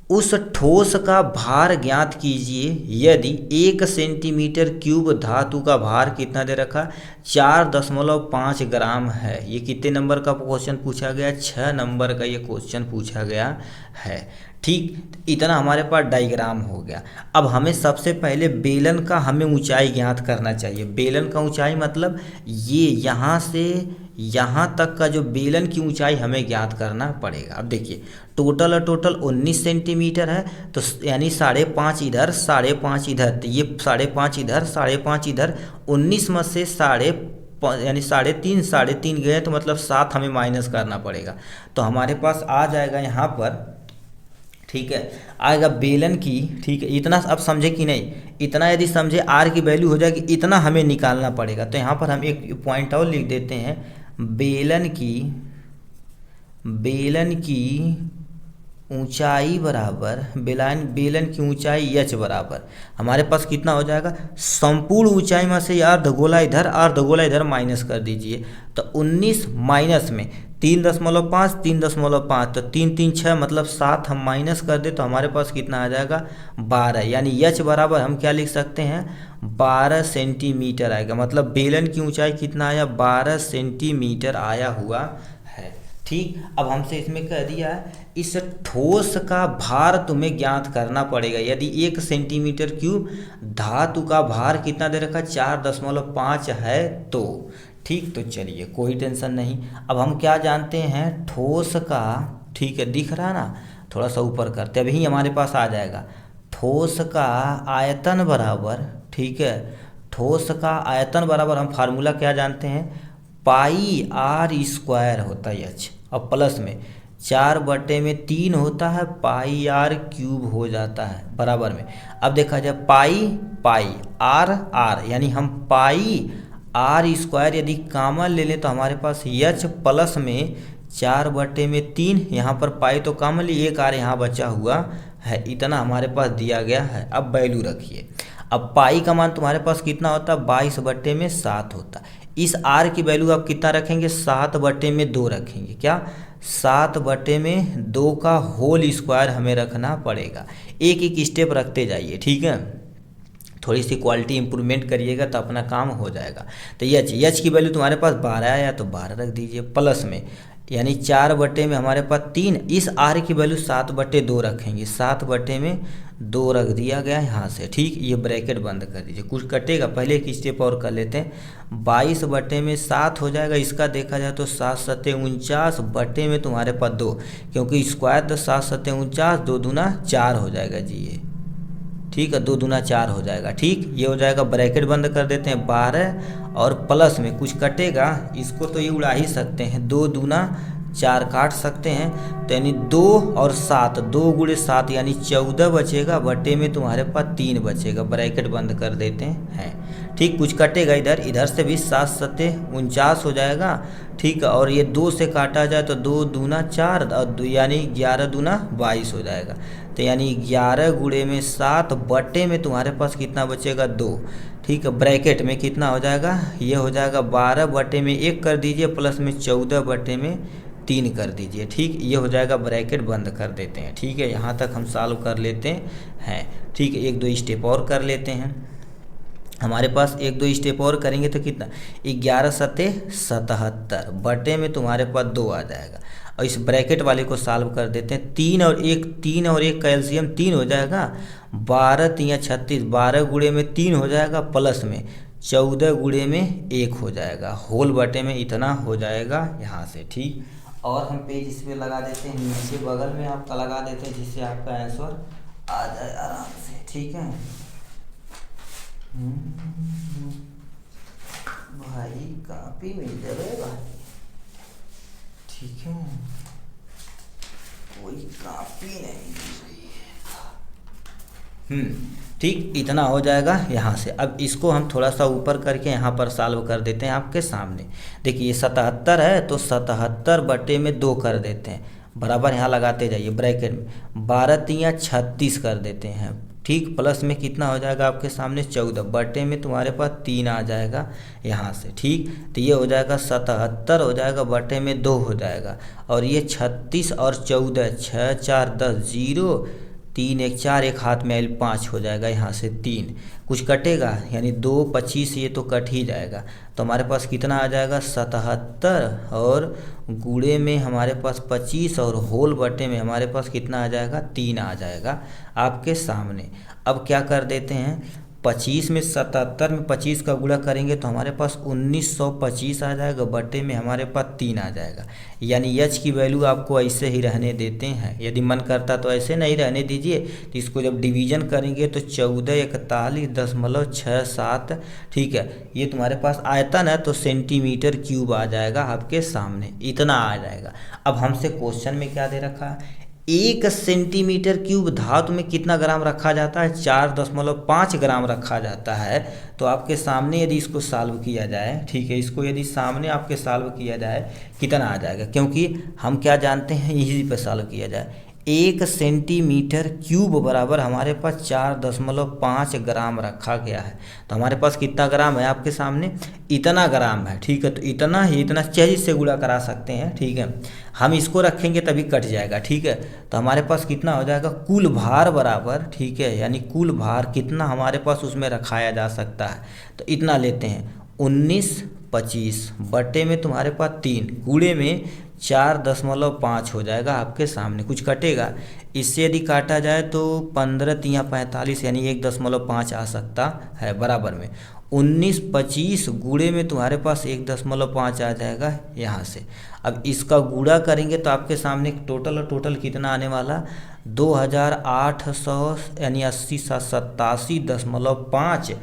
उस ठोस का भार ज्ञात कीजिए यदि 1 सेंटीमीटर क्यूब धातु का भार कितना दे रखा, 4.5 ग्राम है। ये कितने नंबर का क्वेश्चन पूछा गया, 6 नंबर का ये क्वेश्चन पूछा गया है। ठीक, इतना हमारे पास डायग्राम हो गया। अब हमें सबसे पहले बेलन का हमें ऊंचाई ज्ञात करना चाहिए। बेलन का ऊंचाई मतलब ये यहाँ से यहाँ तक का जो बेलन की ऊंचाई हमें ज्ञात करना पड़ेगा। अब देखिए टोटल 19 सेंटीमीटर है, तो यानी 5.5 इधर 5.5 इधर, तो ये 5.5 इधर 5.5 इधर, 19 में से यानी 3.5 गए तो मतलब 7 हमें माइनस करना पड़ेगा। तो हमारे पास आ जाएगा यहाँ पर, ठीक है, आएगा बेलन की। ठीक है, इतना अब समझे कि नहीं, इतना यदि समझे आर की वैल्यू हो जाएगी, इतना हमें निकालना पड़ेगा। तो यहाँ पर हम एक पॉइंट और लिख देते हैं, बेलन की ऊंचाई बराबर, बेलन की ऊंचाई h बराबर हमारे पास कितना हो जाएगा, संपूर्ण ऊंचाई में से अर्धगोला इधर माइनस कर दीजिए, तो 19 माइनस में 3.5 तो 3 3 6 मतलब 7 हम माइनस कर दे तो हमारे पास कितना आ जाएगा 12, यानी h बराबर हम क्या लिख सकते हैं 12 सेंटीमीटर आएगा। मतलब बेलन की ऊंचाई कितना आया, 12 सेंटीमीटर आया हुआ है। ठीक, अब हमसे इसमें कह दिया है इस ठोस का भार तुम्हें ज्ञात करना पड़ेगा यदि 1 सेंटीमीटर क्यूब धातु का भार कितना दे रखा 4.5 है तो। ठीक, तो चलिए कोई टेंशन नहीं। अब हम क्या जानते हैं, ठोस का, ठीक है दिख रहा ना, थोड़ा सा ऊपर करते अभी हमारे पास आ जाएगा, ठोस का आयतन बराबर, ठीक है, ठोस का आयतन बराबर हम फार्मूला क्या जानते हैं, पाई आर स्क्वायर होता है h, और प्लस में 4/3 होता है, पाई आर क्यूब हो जाता है बराबर में। अब देखा जाए पाई आर, यानी हम पाई आर स्क्वायर यदि कॉमन ले लें तो हमारे पास h प्लस में 4/3, यहाँ पर पाई तो कॉमन ली, एक आर यहाँ बचा हुआ है, इतना हमारे पास दिया गया है। अब वैल्यू रखिए, अब पाई का मान तुम्हारे पास कितना होता है 22/7 होता है। इस आर की वैल्यू आप कितना रखेंगे 7/2 रखेंगे, क्या 7/2 का होल स्क्वायर हमें रखना पड़ेगा। एक एक स्टेप रखते जाइए, ठीक है, थोड़ी सी क्वालिटी इंप्रूवमेंट करिएगा तो अपना काम हो जाएगा। तो एच की वैल्यू तुम्हारे पास 12 आया तो 12 रख दीजिए, प्लस में यानी 4 में हमारे पास 3, इस आर की वैल्यू 7/2 रखेंगे, 7/2 रख दिया गया यहाँ से। ठीक, ये ब्रैकेट बंद कर दीजिए, कुछ कटेगा, पहले एक स्टेप और कर लेते हैं, 22/7 हो जाएगा। इसका देखा जाए तो 7 7 49 तुम्हारे पास 2, क्योंकि स्क्वायर तो 7 7 49, 2 दूना 4 हो जाएगा जी ये, ठीक है, 2 दूना 4 हो जाएगा। ठीक, ये हो जाएगा, ब्रैकेट बंद कर देते हैं 12 और प्लस में कुछ कटेगा, इसको तो ये उड़ा ही सकते हैं, 2 दूना 4 काट सकते हैं, तो यानी 2 और 7, 2 गुणे 7 यानी 14 बचेगा, बटे में तुम्हारे पास 3 बचेगा, ब्रैकेट बंद कर देते हैं। ठीक, कुछ कटेगा इधर से भी 7 7 49 हो जाएगा। ठीक है, और ये 2 से काटा जाए तो 2 दूना 4 और यानी 11 दूना 22 हो जाएगा, तो यानी 11 गुणे में 7 बटे में तुम्हारे पास कितना बचेगा 2। ठीक है, ब्रैकेट में कितना हो जाएगा, ये हो जाएगा 12 बटे में 1 कर दीजिए, प्लस में 14 बटे में 3 कर दीजिए। ठीक, ये हो जाएगा, ब्रैकेट बंद कर देते हैं। ठीक है, यहाँ तक हम सॉल्व कर लेते हैं। ठीक है, 1 2 स्टेप और कर लेते हैं, हमारे पास 1 2 स्टेप और करेंगे तो कितना 11 7 77 बटे में तुम्हारे पास 2 आ जाएगा। और इस ब्रैकेट वाले को सॉल्व कर देते हैं, 3 और 1 का एलसीएम 3 हो जाएगा, 12 3 36, 12 गुणे में 3 हो जाएगा, प्लस में 14 गुणे में 1 हो जाएगा, होल बटे में इतना हो जाएगा यहाँ से। ठीक, और हम पेज इस पर लगा देते हैं, नीचे बगल में आपका लगा देते हैं, जिससे आपका आंसर आ जाए आराम से। ठीक है भाई, कहाँ कापी मिल जाए भाई, ठीक है, कोई कापी नहीं मिल रही है। ठीक, इतना हो जाएगा यहाँ से। अब इसको हम थोड़ा सा ऊपर करके यहाँ पर सॉल्व कर देते हैं आपके सामने। देखिए 77 है तो 77/2 कर देते हैं, बराबर यहाँ लगाते जाइए ब्रैकेट में, 12 तियाँ 36 कर देते हैं। ठीक, प्लस में कितना हो जाएगा आपके सामने 14, बटे में तुम्हारे पास 3 आ जाएगा यहाँ से। ठीक, तो ये हो जाएगा 77 हो जाएगा, बटे में 2 हो जाएगा, और ये 36 और 14, 6 4 10, 0 3 1 4, एक हाथ में आयल 5 हो जाएगा, यहाँ से 3 कुछ कटेगा, यानी 2 25, ये तो कट ही जाएगा। तो हमारे पास कितना आ जाएगा 77, और गुणे में हमारे पास 25, और होल बटे में हमारे पास कितना आ जाएगा 3 आ जाएगा आपके सामने। अब क्या कर देते हैं, 25 में 77 में 25 का गुणा करेंगे तो हमारे पास 1925 आ जाएगा, बटे में हमारे पास 3 आ जाएगा। यानी एच की वैल्यू आपको ऐसे ही रहने देते हैं, यदि मन करता तो ऐसे नहीं रहने दीजिए, तो इसको जब डिवीजन करेंगे तो 1441.67, ठीक है, ये तुम्हारे पास आयतन है तो सेंटीमीटर क्यूब आ जाएगा आपके सामने, इतना आ जाएगा। अब हमसे क्वेश्चन में क्या दे रखा है, 1 सेंटीमीटर क्यूब धातु में कितना ग्राम रखा जाता है, 4.5 ग्राम रखा जाता है। तो आपके सामने यदि इसको सॉल्व किया जाए, ठीक है, इसको यदि सामने आपके सॉल्व किया जाए कितना आ जाएगा, क्योंकि हम क्या जानते हैं, इसी पे सॉल्व किया जाए। 1 सेंटीमीटर क्यूब बराबर हमारे पास 4.5 ग्राम रखा गया है। तो हमारे पास कितना ग्राम है आपके सामने, इतना ग्राम है, ठीक है। तो इतना ही, इतना चाहिए से गुणा करा सकते हैं, ठीक है, हम इसको रखेंगे तभी कट जाएगा, ठीक है। तो हमारे पास कितना हो जाएगा, कुल भार बराबर, ठीक है, यानी कुल भार कितना हमारे पास उसमें रखाया जा सकता है, तो इतना लेते हैं 1925, बटे में तुम्हारे पास 3, गुणे में 4.5 हो जाएगा आपके सामने, कुछ कटेगा, इससे यदि काटा जाए तो 15 तियाँ 45, यानी 1.5 आ सकता है, बराबर में 1925 गुणे में तुम्हारे पास 1.5 आ जाएगा यहाँ से। अब इसका गुणा करेंगे तो आपके सामने टोटल कितना आने वाला, 2800 यानी 87.5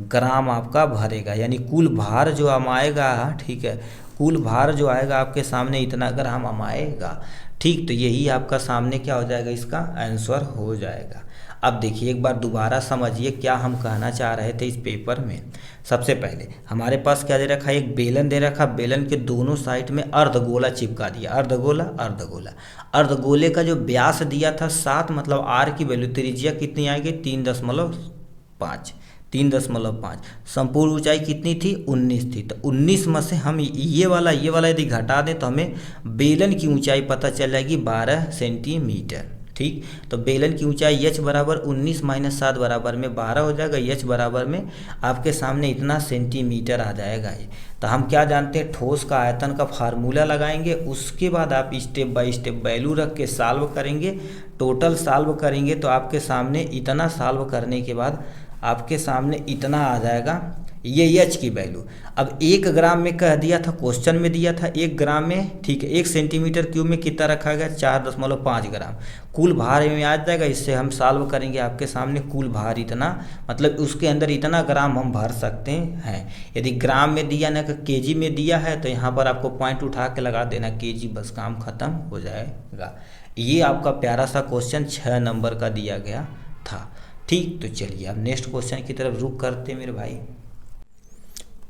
ग्राम आपका भरेगा, यानी कुल भार जो हम आएगा, ठीक है, कुल भार जो आएगा आपके सामने इतना ग्राम हम आएगा। ठीक, तो यही आपका सामने क्या हो जाएगा, इसका आंसर हो जाएगा। अब देखिए एक बार दोबारा समझिए क्या हम कहना चाह रहे थे इस पेपर में। सबसे पहले हमारे पास क्या दे रखा है, एक बेलन दे रखा, बेलन के दोनों साइड में अर्धगोला चिपका दिया, अर्धगोला अर्धगोला, अर्धगोले का जो व्यास दिया था 7, मतलब आर की वैल्यू त्रिज्या कितनी आएगी 3.5, 3.5, संपूर्ण ऊंचाई कितनी थी 19 थी। तो 19 में से हम ये वाला यदि घटा दें तो हमें बेलन की ऊंचाई पता चल जाएगी 12 सेंटीमीटर। ठीक, तो बेलन की ऊंचाई h बराबर 19 - 7 बराबर में 12 हो जाएगा, h बराबर में आपके सामने इतना सेंटीमीटर आ जाएगा ये। तो हम क्या जानते हैं, ठोस का आयतन का फार्मूला लगाएंगे, उसके बाद आप स्टेप बाय स्टेप वैल्यू रख के सॉल्व करेंगे, टोटल सॉल्व करेंगे तो आपके सामने इतना सॉल्व करने के बाद आपके सामने इतना आ जाएगा ये एच की वैल्यू। अब 1 ग्राम में कह दिया था, क्वेश्चन में दिया था 1 ग्राम में, ठीक है, 1 सेंटीमीटर क्यूब में कितना रखा गया 4.5 ग्राम, कुल भार में आ जाएगा। इससे हम सॉल्व करेंगे आपके सामने कुल भार इतना, मतलब उसके अंदर इतना ग्राम हम भर सकते हैं। यदि ग्राम में दिया ना कि केजी में दिया है तो यहाँ पर आपको पॉइंट उठा के लगा देना केजी, बस काम खत्म हो जाएगा। ये आपका प्यारा सा क्वेश्चन 6 नंबर का दिया गया था। ठीक, तो चलिए अब नेक्स्ट क्वेश्चन की तरफ रुख करते मेरे भाई।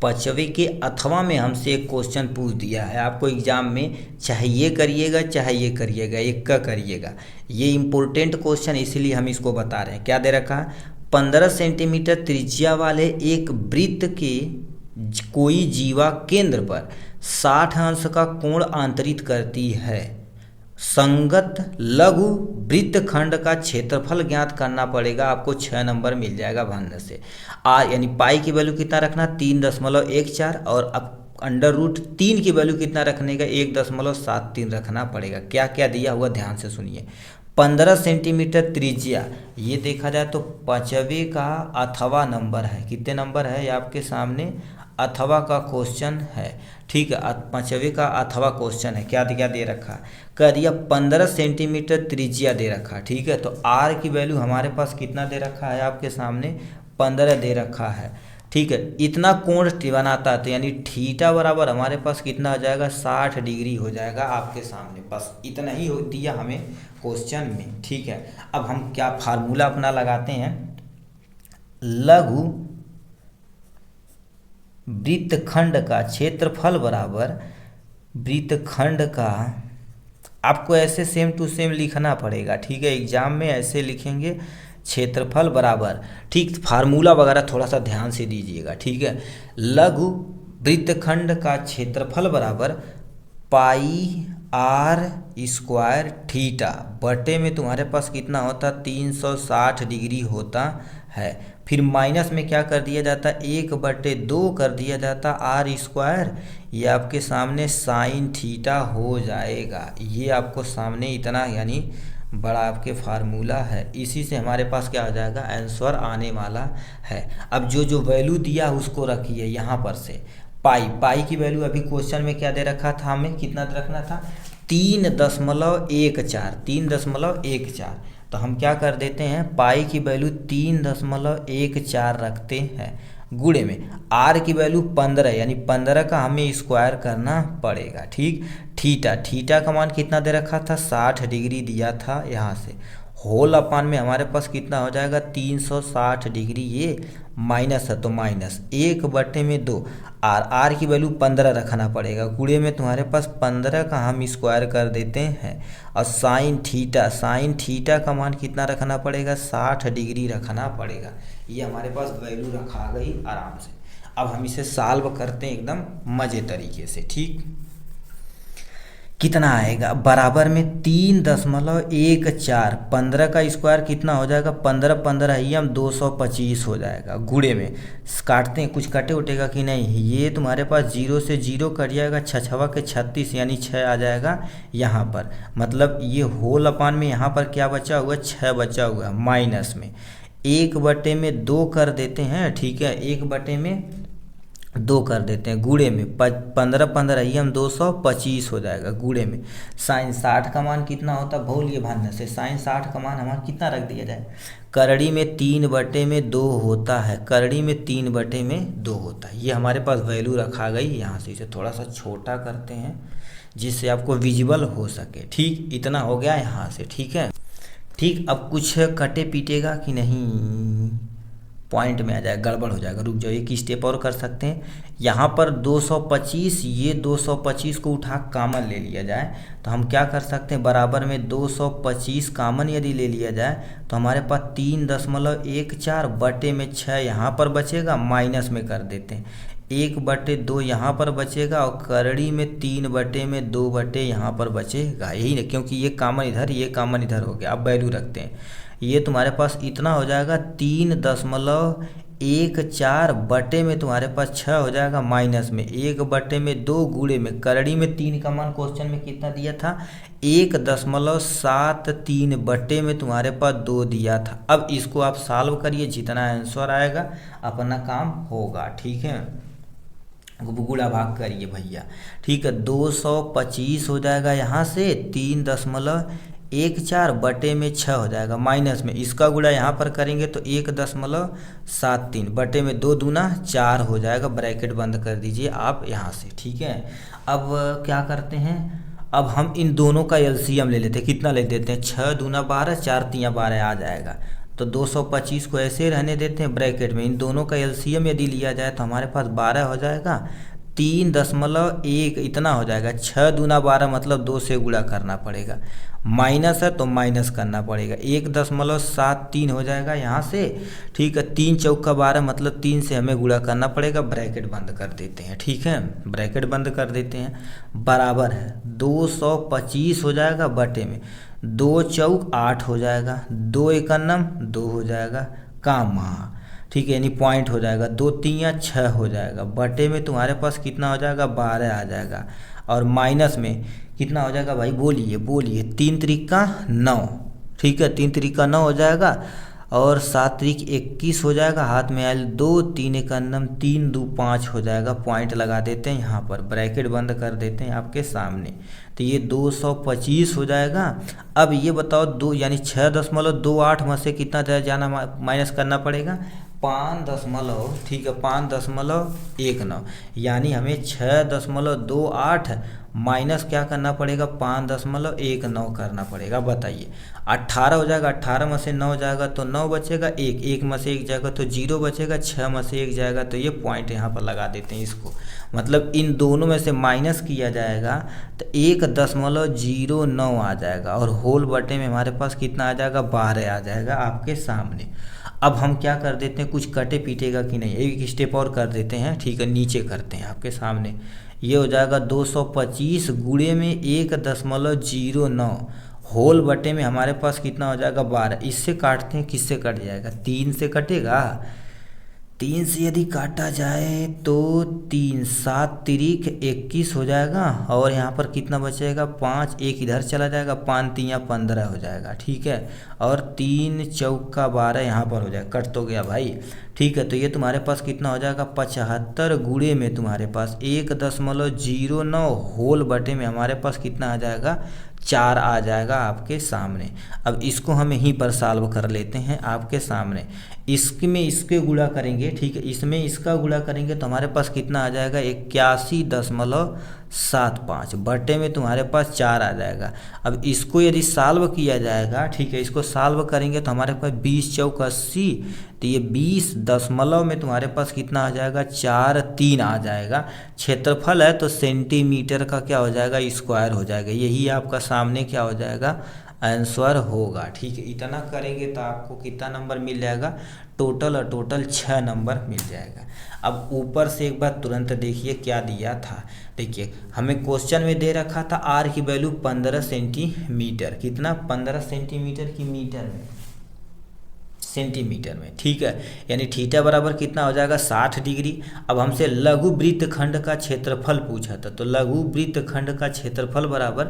5वें के अथवा में हमसे एक क्वेश्चन पूछ दिया है आपको एग्जाम में, चाहे ये करिएगा चाहे ये करिएगा, एक का करिएगा। ये इम्पोर्टेंट क्वेश्चन इसलिए हम इसको बता रहे हैं। क्या दे रखा है, 15 सेंटीमीटर त्रिज्या वाले एक वृत्त के कोई जीवा केंद्र पर 60 अंश का कोण आंतरित करती है। संगत लघु वृत्तखंड का क्षेत्रफल ज्ञात करना पड़ेगा आपको, 6 नंबर मिल जाएगा भान्य से। यानी पाई की वैल्यू कितना रखना 3.14, और अब √3 की वैल्यू कितना रखने का 1.73 रखना पड़ेगा। क्या क्या दिया हुआ ध्यान से सुनिए। 15 सेंटीमीटर त्रिज्या, ये देखा जाए तो 5वें का अथवा नंबर है, कितने नंबर है ये आपके सामने अथवा का क्वेश्चन है। ठीक है, 5वें का अथवा क्वेश्चन है। क्या दे रखा, कह दिया 15 सेंटीमीटर त्रिज्या दे रखा। ठीक है, तो आर की वैल्यू हमारे पास कितना दे रखा है आपके सामने 15 दे रखा है। ठीक है, इतना कोण बनाता है तो यानी थीटा बराबर हमारे पास कितना हो जाएगा 60 डिग्री हो जाएगा आपके सामने। बस इतना ही हो दिया हमें क्वेश्चन में। ठीक है, अब हम क्या फार्मूला अपना लगाते हैं, लघु वृत्तखंड का क्षेत्रफल बराबर वृत्तखंड का, आपको ऐसे सेम टू सेम लिखना पड़ेगा। ठीक है, एग्जाम में ऐसे लिखेंगे क्षेत्रफल बराबर, ठीक, फार्मूला वगैरह थोड़ा सा ध्यान से दीजिएगा। ठीक है, लघु वृत्तखंड का क्षेत्रफल बराबर पाई आर स्क्वायर थीटा बटे में तुम्हारे पास कितना होता 360 डिग्री होता है। फिर माइनस में क्या कर दिया जाता, 1/2 कर दिया जाता आर स्क्वायर, ये आपके सामने साइन थीटा हो जाएगा। ये आपको सामने इतना यानी बड़ा आपके फार्मूला है, इसी से हमारे पास क्या हो जाएगा आंसर आने वाला है। अब जो जो वैल्यू दिया उसको रखिए यहाँ पर से। पाई की वैल्यू अभी क्वेश्चन में क्या दे रखा था, हमें कितना रखना था 3.14। तो हम क्या कर देते हैं, पाई की वैल्यू 3.14 रखते हैं, गुणे में आर की वैल्यू 15 यानी 15 का हमें स्क्वायर करना पड़ेगा। ठीक, थीटा का मान कितना दे रखा था 60 डिग्री दिया था, यहाँ से होल अपान में हमारे पास कितना हो जाएगा 360 डिग्री, ये माइनस है तो माइनस 1/2 आर की वैल्यू 15 रखना पड़ेगा, गुणे में तुम्हारे पास 15 का हम स्क्वायर कर देते हैं। और साइन थीटा का मान कितना रखना पड़ेगा 60 डिग्री रखना पड़ेगा। ये हमारे पास वैल्यू रखा गई आराम से। अब हम इसे सॉल्व करते हैं एकदम मजे तरीके से। ठीक, कितना आएगा बराबर में 3.14, 15 का स्क्वायर कितना हो जाएगा 15 ही हम 225 हो जाएगा, गुणे में काटते हैं, कुछ कटे उठेगा कि नहीं, ये तुम्हारे पास 0 से 0 कट जाएगा, 6 के 36 यानी 6 आ जाएगा यहाँ पर। मतलब ये होल अपान में यहाँ पर क्या बचा हुआ 6 बचा हुआ, माइनस में 1/2 कर देते हैं। ठीक है, 1/2 कर देते हैं, गुणे में 15 ही हम 225 हो जाएगा, गुणे में साइन 60 का मान कितना होता भूलिए भान्य से, साइन 60 का मान हमारा कितना रख दिया जाए, करड़ी में 3/2 होता है, करड़ी में 3/2 होता है। ये हमारे पास वैल्यू रखा गई। यहाँ से इसे थोड़ा सा छोटा करते हैं जिससे आपको विजिबल हो सके। ठीक, इतना हो गया यहाँ से। ठीक है, ठीक, अब कुछ कटे पीटेगा कि नहीं, पॉइंट में आ जाएगा, गड़बड़ हो जाएगा, रुक जाओ, एक स्टेप और कर सकते हैं। यहाँ पर 225, ये 225 को उठा कामन ले लिया जाए तो हम क्या कर सकते हैं, बराबर में 225 कामन यदि ले लिया जाए तो हमारे पास 3.14 बटे में 6 यहाँ पर बचेगा, माइनस में कर देते हैं 1/2 यहाँ पर बचेगा, और करड़ी में 3/2 यहाँ पर बचेगा, यही ना, क्योंकि ये कामन इधर, ये कामन इधर हो गया। अब वैल्यू रखते हैं, ये तुम्हारे पास इतना हो जाएगा 3.14 बटे में तुम्हारे पास 6 हो जाएगा, माइनस में 1/2 गुणे में करड़ी में 3 का मान क्वेश्चन में कितना दिया था 1.73 बटे में तुम्हारे पास 2 दिया था। अब इसको आप सॉल्व करिए, जितना आंसर आएगा अपना काम होगा। ठीक है, गुड़ा भाग करिए भैया। ठीक है, 225 हो जाएगा, यहाँ से 3.14 बटे में 6 हो जाएगा, माइनस में इसका गुड़ा यहाँ पर करेंगे तो 1.73 बटे में 2 दूना 4 हो जाएगा, ब्रैकेट बंद कर दीजिए आप यहाँ से। ठीक है, अब क्या करते हैं, अब हम इन दोनों का एलसीएम ले लेते हैं, कितना ले देते हैं 6 दूना 12, 4 तिया 12 आ जाएगा, तो 225 को ऐसे रहने देते हैं ब्रैकेट में, इन दोनों का एलसीएम यदि लिया जाए तो हमारे पास 12 हो जाएगा, 3.1 इतना हो जाएगा, 6 दूना 12 मतलब 2 से गुणा करना पड़ेगा, माइनस है तो माइनस करना पड़ेगा, 1.73 हो जाएगा यहाँ से। ठीक है, 3 चौका 12 मतलब 3 से हमें गुणा करना पड़ेगा, ब्रैकेट बंद कर देते हैं। ठीक है, ब्रैकेट बंद कर देते हैं, बराबर है 225 हो जाएगा बटे में 2 चौक 8 हो जाएगा, 2 एकन्नम 2 हो जाएगा, कामा। ठीक है, यानी पॉइंट हो जाएगा, 2 तिया 6 हो जाएगा, बटे में तुम्हारे पास कितना हो जाएगा 12 आ जाएगा, और माइनस में कितना हो जाएगा भाई, बोलिए 3 त्रिका 9। ठीक है, 3 त्रिका 9 हो जाएगा, और 7 त्रिक 21 हो जाएगा, हाथ में आयल 2, 3 एकन्नम 3 2 5 हो जाएगा, पॉइंट लगा देते हैं यहाँ पर, ब्रैकेट बंद कर देते हैं आपके सामने, तो ये 225 हो जाएगा। अब ये बताओ 2 यानी 6.28 में से कितना जाना माइनस करना पड़ेगा, 5 दशमलव, ठीक है, 5.19, यानी हमें 6.28 माइनस क्या करना पड़ेगा, 5.19 करना पड़ेगा। बताइए 18 हो जाएगा, 18 में से 9 जाएगा तो 9 बचेगा, एक में से 1 जाएगा तो 0 बचेगा, 6 में से 1 जाएगा तो ये पॉइंट यहाँ पर लगा देते हैं इसको। मतलब इन दोनों में से माइनस किया जाएगा तो 1.09 आ जाएगा, और होल बटे में हमारे पास कितना आ जाएगा, 12 आ जाएगा आपके सामने। अब हम क्या कर देते हैं, कुछ कटे पीटेगा कि नहीं, एक स्टेप और कर देते हैं, ठीक है, नीचे करते हैं आपके सामने। ये हो जाएगा 225 गुणे में 1.09, होल बटे में हमारे पास कितना हो जाएगा, 12। इससे काटते हैं, किससे कट जाएगा, 3 से कटेगा। 3 से यदि काटा जाए तो 3 7 तिरिक 21 हो जाएगा, और यहाँ पर कितना बचेगा, 5, एक इधर चला जाएगा, 5 3 15 हो जाएगा, ठीक है, और 3 चौका 12 यहाँ पर हो जाएगा, कट तो गया भाई, ठीक है। तो ये तुम्हारे पास कितना हो जाएगा, 75 गुणे में तुम्हारे पास 1.09, होल बटे में हमारे पास कितना आ जाएगा, 4 आ जाएगा आपके सामने। अब इसको हम यहीं पर सॉल्व कर लेते हैं आपके सामने। इसमें इसके गुणा करेंगे, ठीक है, इसमें इसका गुणा करेंगे तो हमारे पास कितना आ जाएगा, 81.75 बटे में तुम्हारे पास 4 आ जाएगा। अब इसको यदि सॉल्व किया जाएगा, ठीक है, इसको सॉल्व करेंगे तो हमारे पास 20 चौक 80, तो ये 20 दशमलव में तुम्हारे पास कितना आ जाएगा, 4 3 आ जाएगा। क्षेत्रफल है तो सेंटीमीटर का क्या हो जाएगा, स्क्वायर हो जाएगा। यही आपका सामने क्या हो जाएगा, आंसर होगा, ठीक है। इतना करेंगे तो आपको कितना नंबर मिल जाएगा, टोटल 6 नंबर मिल जाएगा। अब ऊपर से एक बार तुरंत देखिए क्या दिया था। देखिए हमें क्वेश्चन में दे रखा था आर की वैल्यू 15 सेंटीमीटर, कितना, 15 सेंटीमीटर की मीटर में, सेंटीमीटर में, ठीक है, यानी थीटा बराबर कितना हो जाएगा, 60 डिग्री। अब हमसे लघु वृत्तखंड का क्षेत्रफल पूछा था, तो लघु वृत्तखंड का क्षेत्रफल बराबर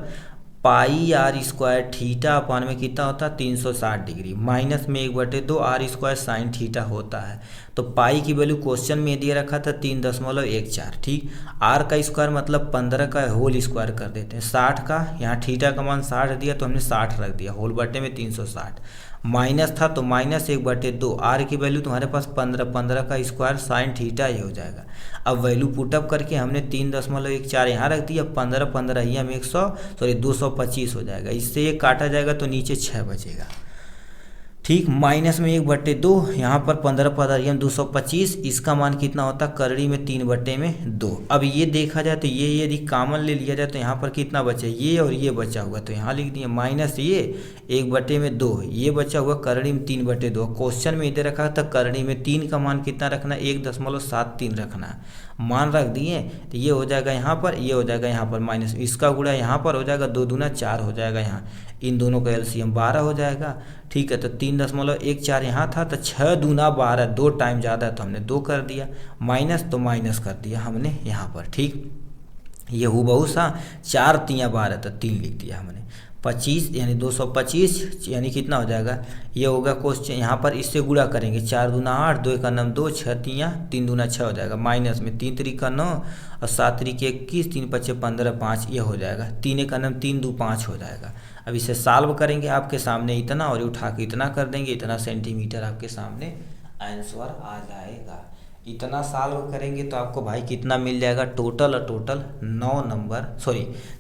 पाई आर स्क्वायर थीटा अपान में कितना होता है, 360 डिग्री, माइनस में 1/2 आर स्क्वायर साइन थीटा होता है। तो पाई की वैल्यू क्वेश्चन में दिया रखा था 3.14, ठीक। आर का स्क्वायर मतलब 15 का होल स्क्वायर कर देते हैं, 60 का, यहाँ थीटा का मान 60 दिया तो हमने 60 रख दिया, होल बटे में 360, माइनस था तो माइनस 1/2, आर की वैल्यू तुम्हारे पास 15 का स्क्वायर साइन थीटा ये हो जाएगा। अब वैल्यू पुटअप करके हमने 3.14 यहाँ रख दिया, 15 ही हम 225 हो जाएगा। इससे ये काटा जाएगा तो नीचे 6 बचेगा, ठीक, माइनस में 1/2, यहाँ पर 15 हम 225, इसका मान कितना होता है, करड़ी में 3/2। अब ये देखा जाए तो ये यदि कॉमन ले लिया जाए तो यहाँ पर कितना बचे, ये और ये बचा हुआ, तो यहाँ लिख दिए माइनस ये 1/2, ये बचा हुआ करड़ी में 3/2। क्वेश्चन में इधर रखा था करड़ी में 3 का मान कितना रखना है, 1.73 रखना है, मान रख दिए, तो ये हो जाएगा यहाँ पर, ये हो जाएगा यहाँ पर, माइनस इसका गुणा यहाँ पर हो जाएगा, 2 दूना 4 हो जाएगा, यहाँ इन दोनों का एलसीएम 12 हो जाएगा, ठीक है। तो 3.14 यहाँ था, तो 6 दूना 12, 2 टाइम ज़्यादा है तो हमने 2 कर दिया, माइनस तो माइनस कर दिया हमने यहाँ पर, ठीक। ये हूबहू सा 4 3 12 तो 3 लिख दिया हमने, 25 यानी 225, यानी कितना हो जाएगा, ये होगा क्वेश्चन, यहाँ पर इससे गुणा करेंगे, 4 दूना 8, 2 1 2, 6 3 दूना 6 हो जाएगा, माइनस में 3 3 9 और 7 3 21, 3 5 15 5, ये हो जाएगा, 3 1 3 2 5 हो जाएगा। अब इसे सॉल्व करेंगे आपके सामने इतना, और उठा के इतना कर देंगे, इतना सेंटीमीटर आपके सामने आंसर आ जाएगा। इतना सॉल्व करेंगे तो आपको भाई कितना मिल जाएगा, टोटल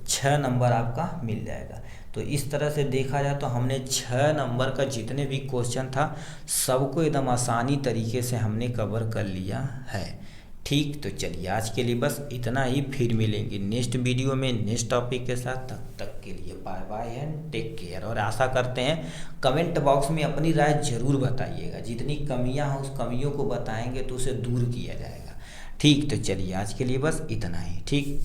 6 नंबर आपका मिल जाएगा। तो इस तरह से देखा जाए तो हमने 6 नंबर का जितने भी क्वेश्चन था सबको एकदम आसानी तरीके से हमने कवर कर लिया है, ठीक। तो चलिए आज के लिए बस इतना ही, फिर मिलेंगे नेक्स्ट वीडियो में नेक्स्ट टॉपिक के साथ। तब तक के लिए bye bye and take care. और आशा करते हैं कमेंट बॉक्स में अपनी राय जरूर बताइएगा, जितनी कमियां हैं उस कमियों को बताएंगे तो उसे दूर किया जाएगा, ठीक। तो चलिए आज के लिए बस इतना ही, ठीक।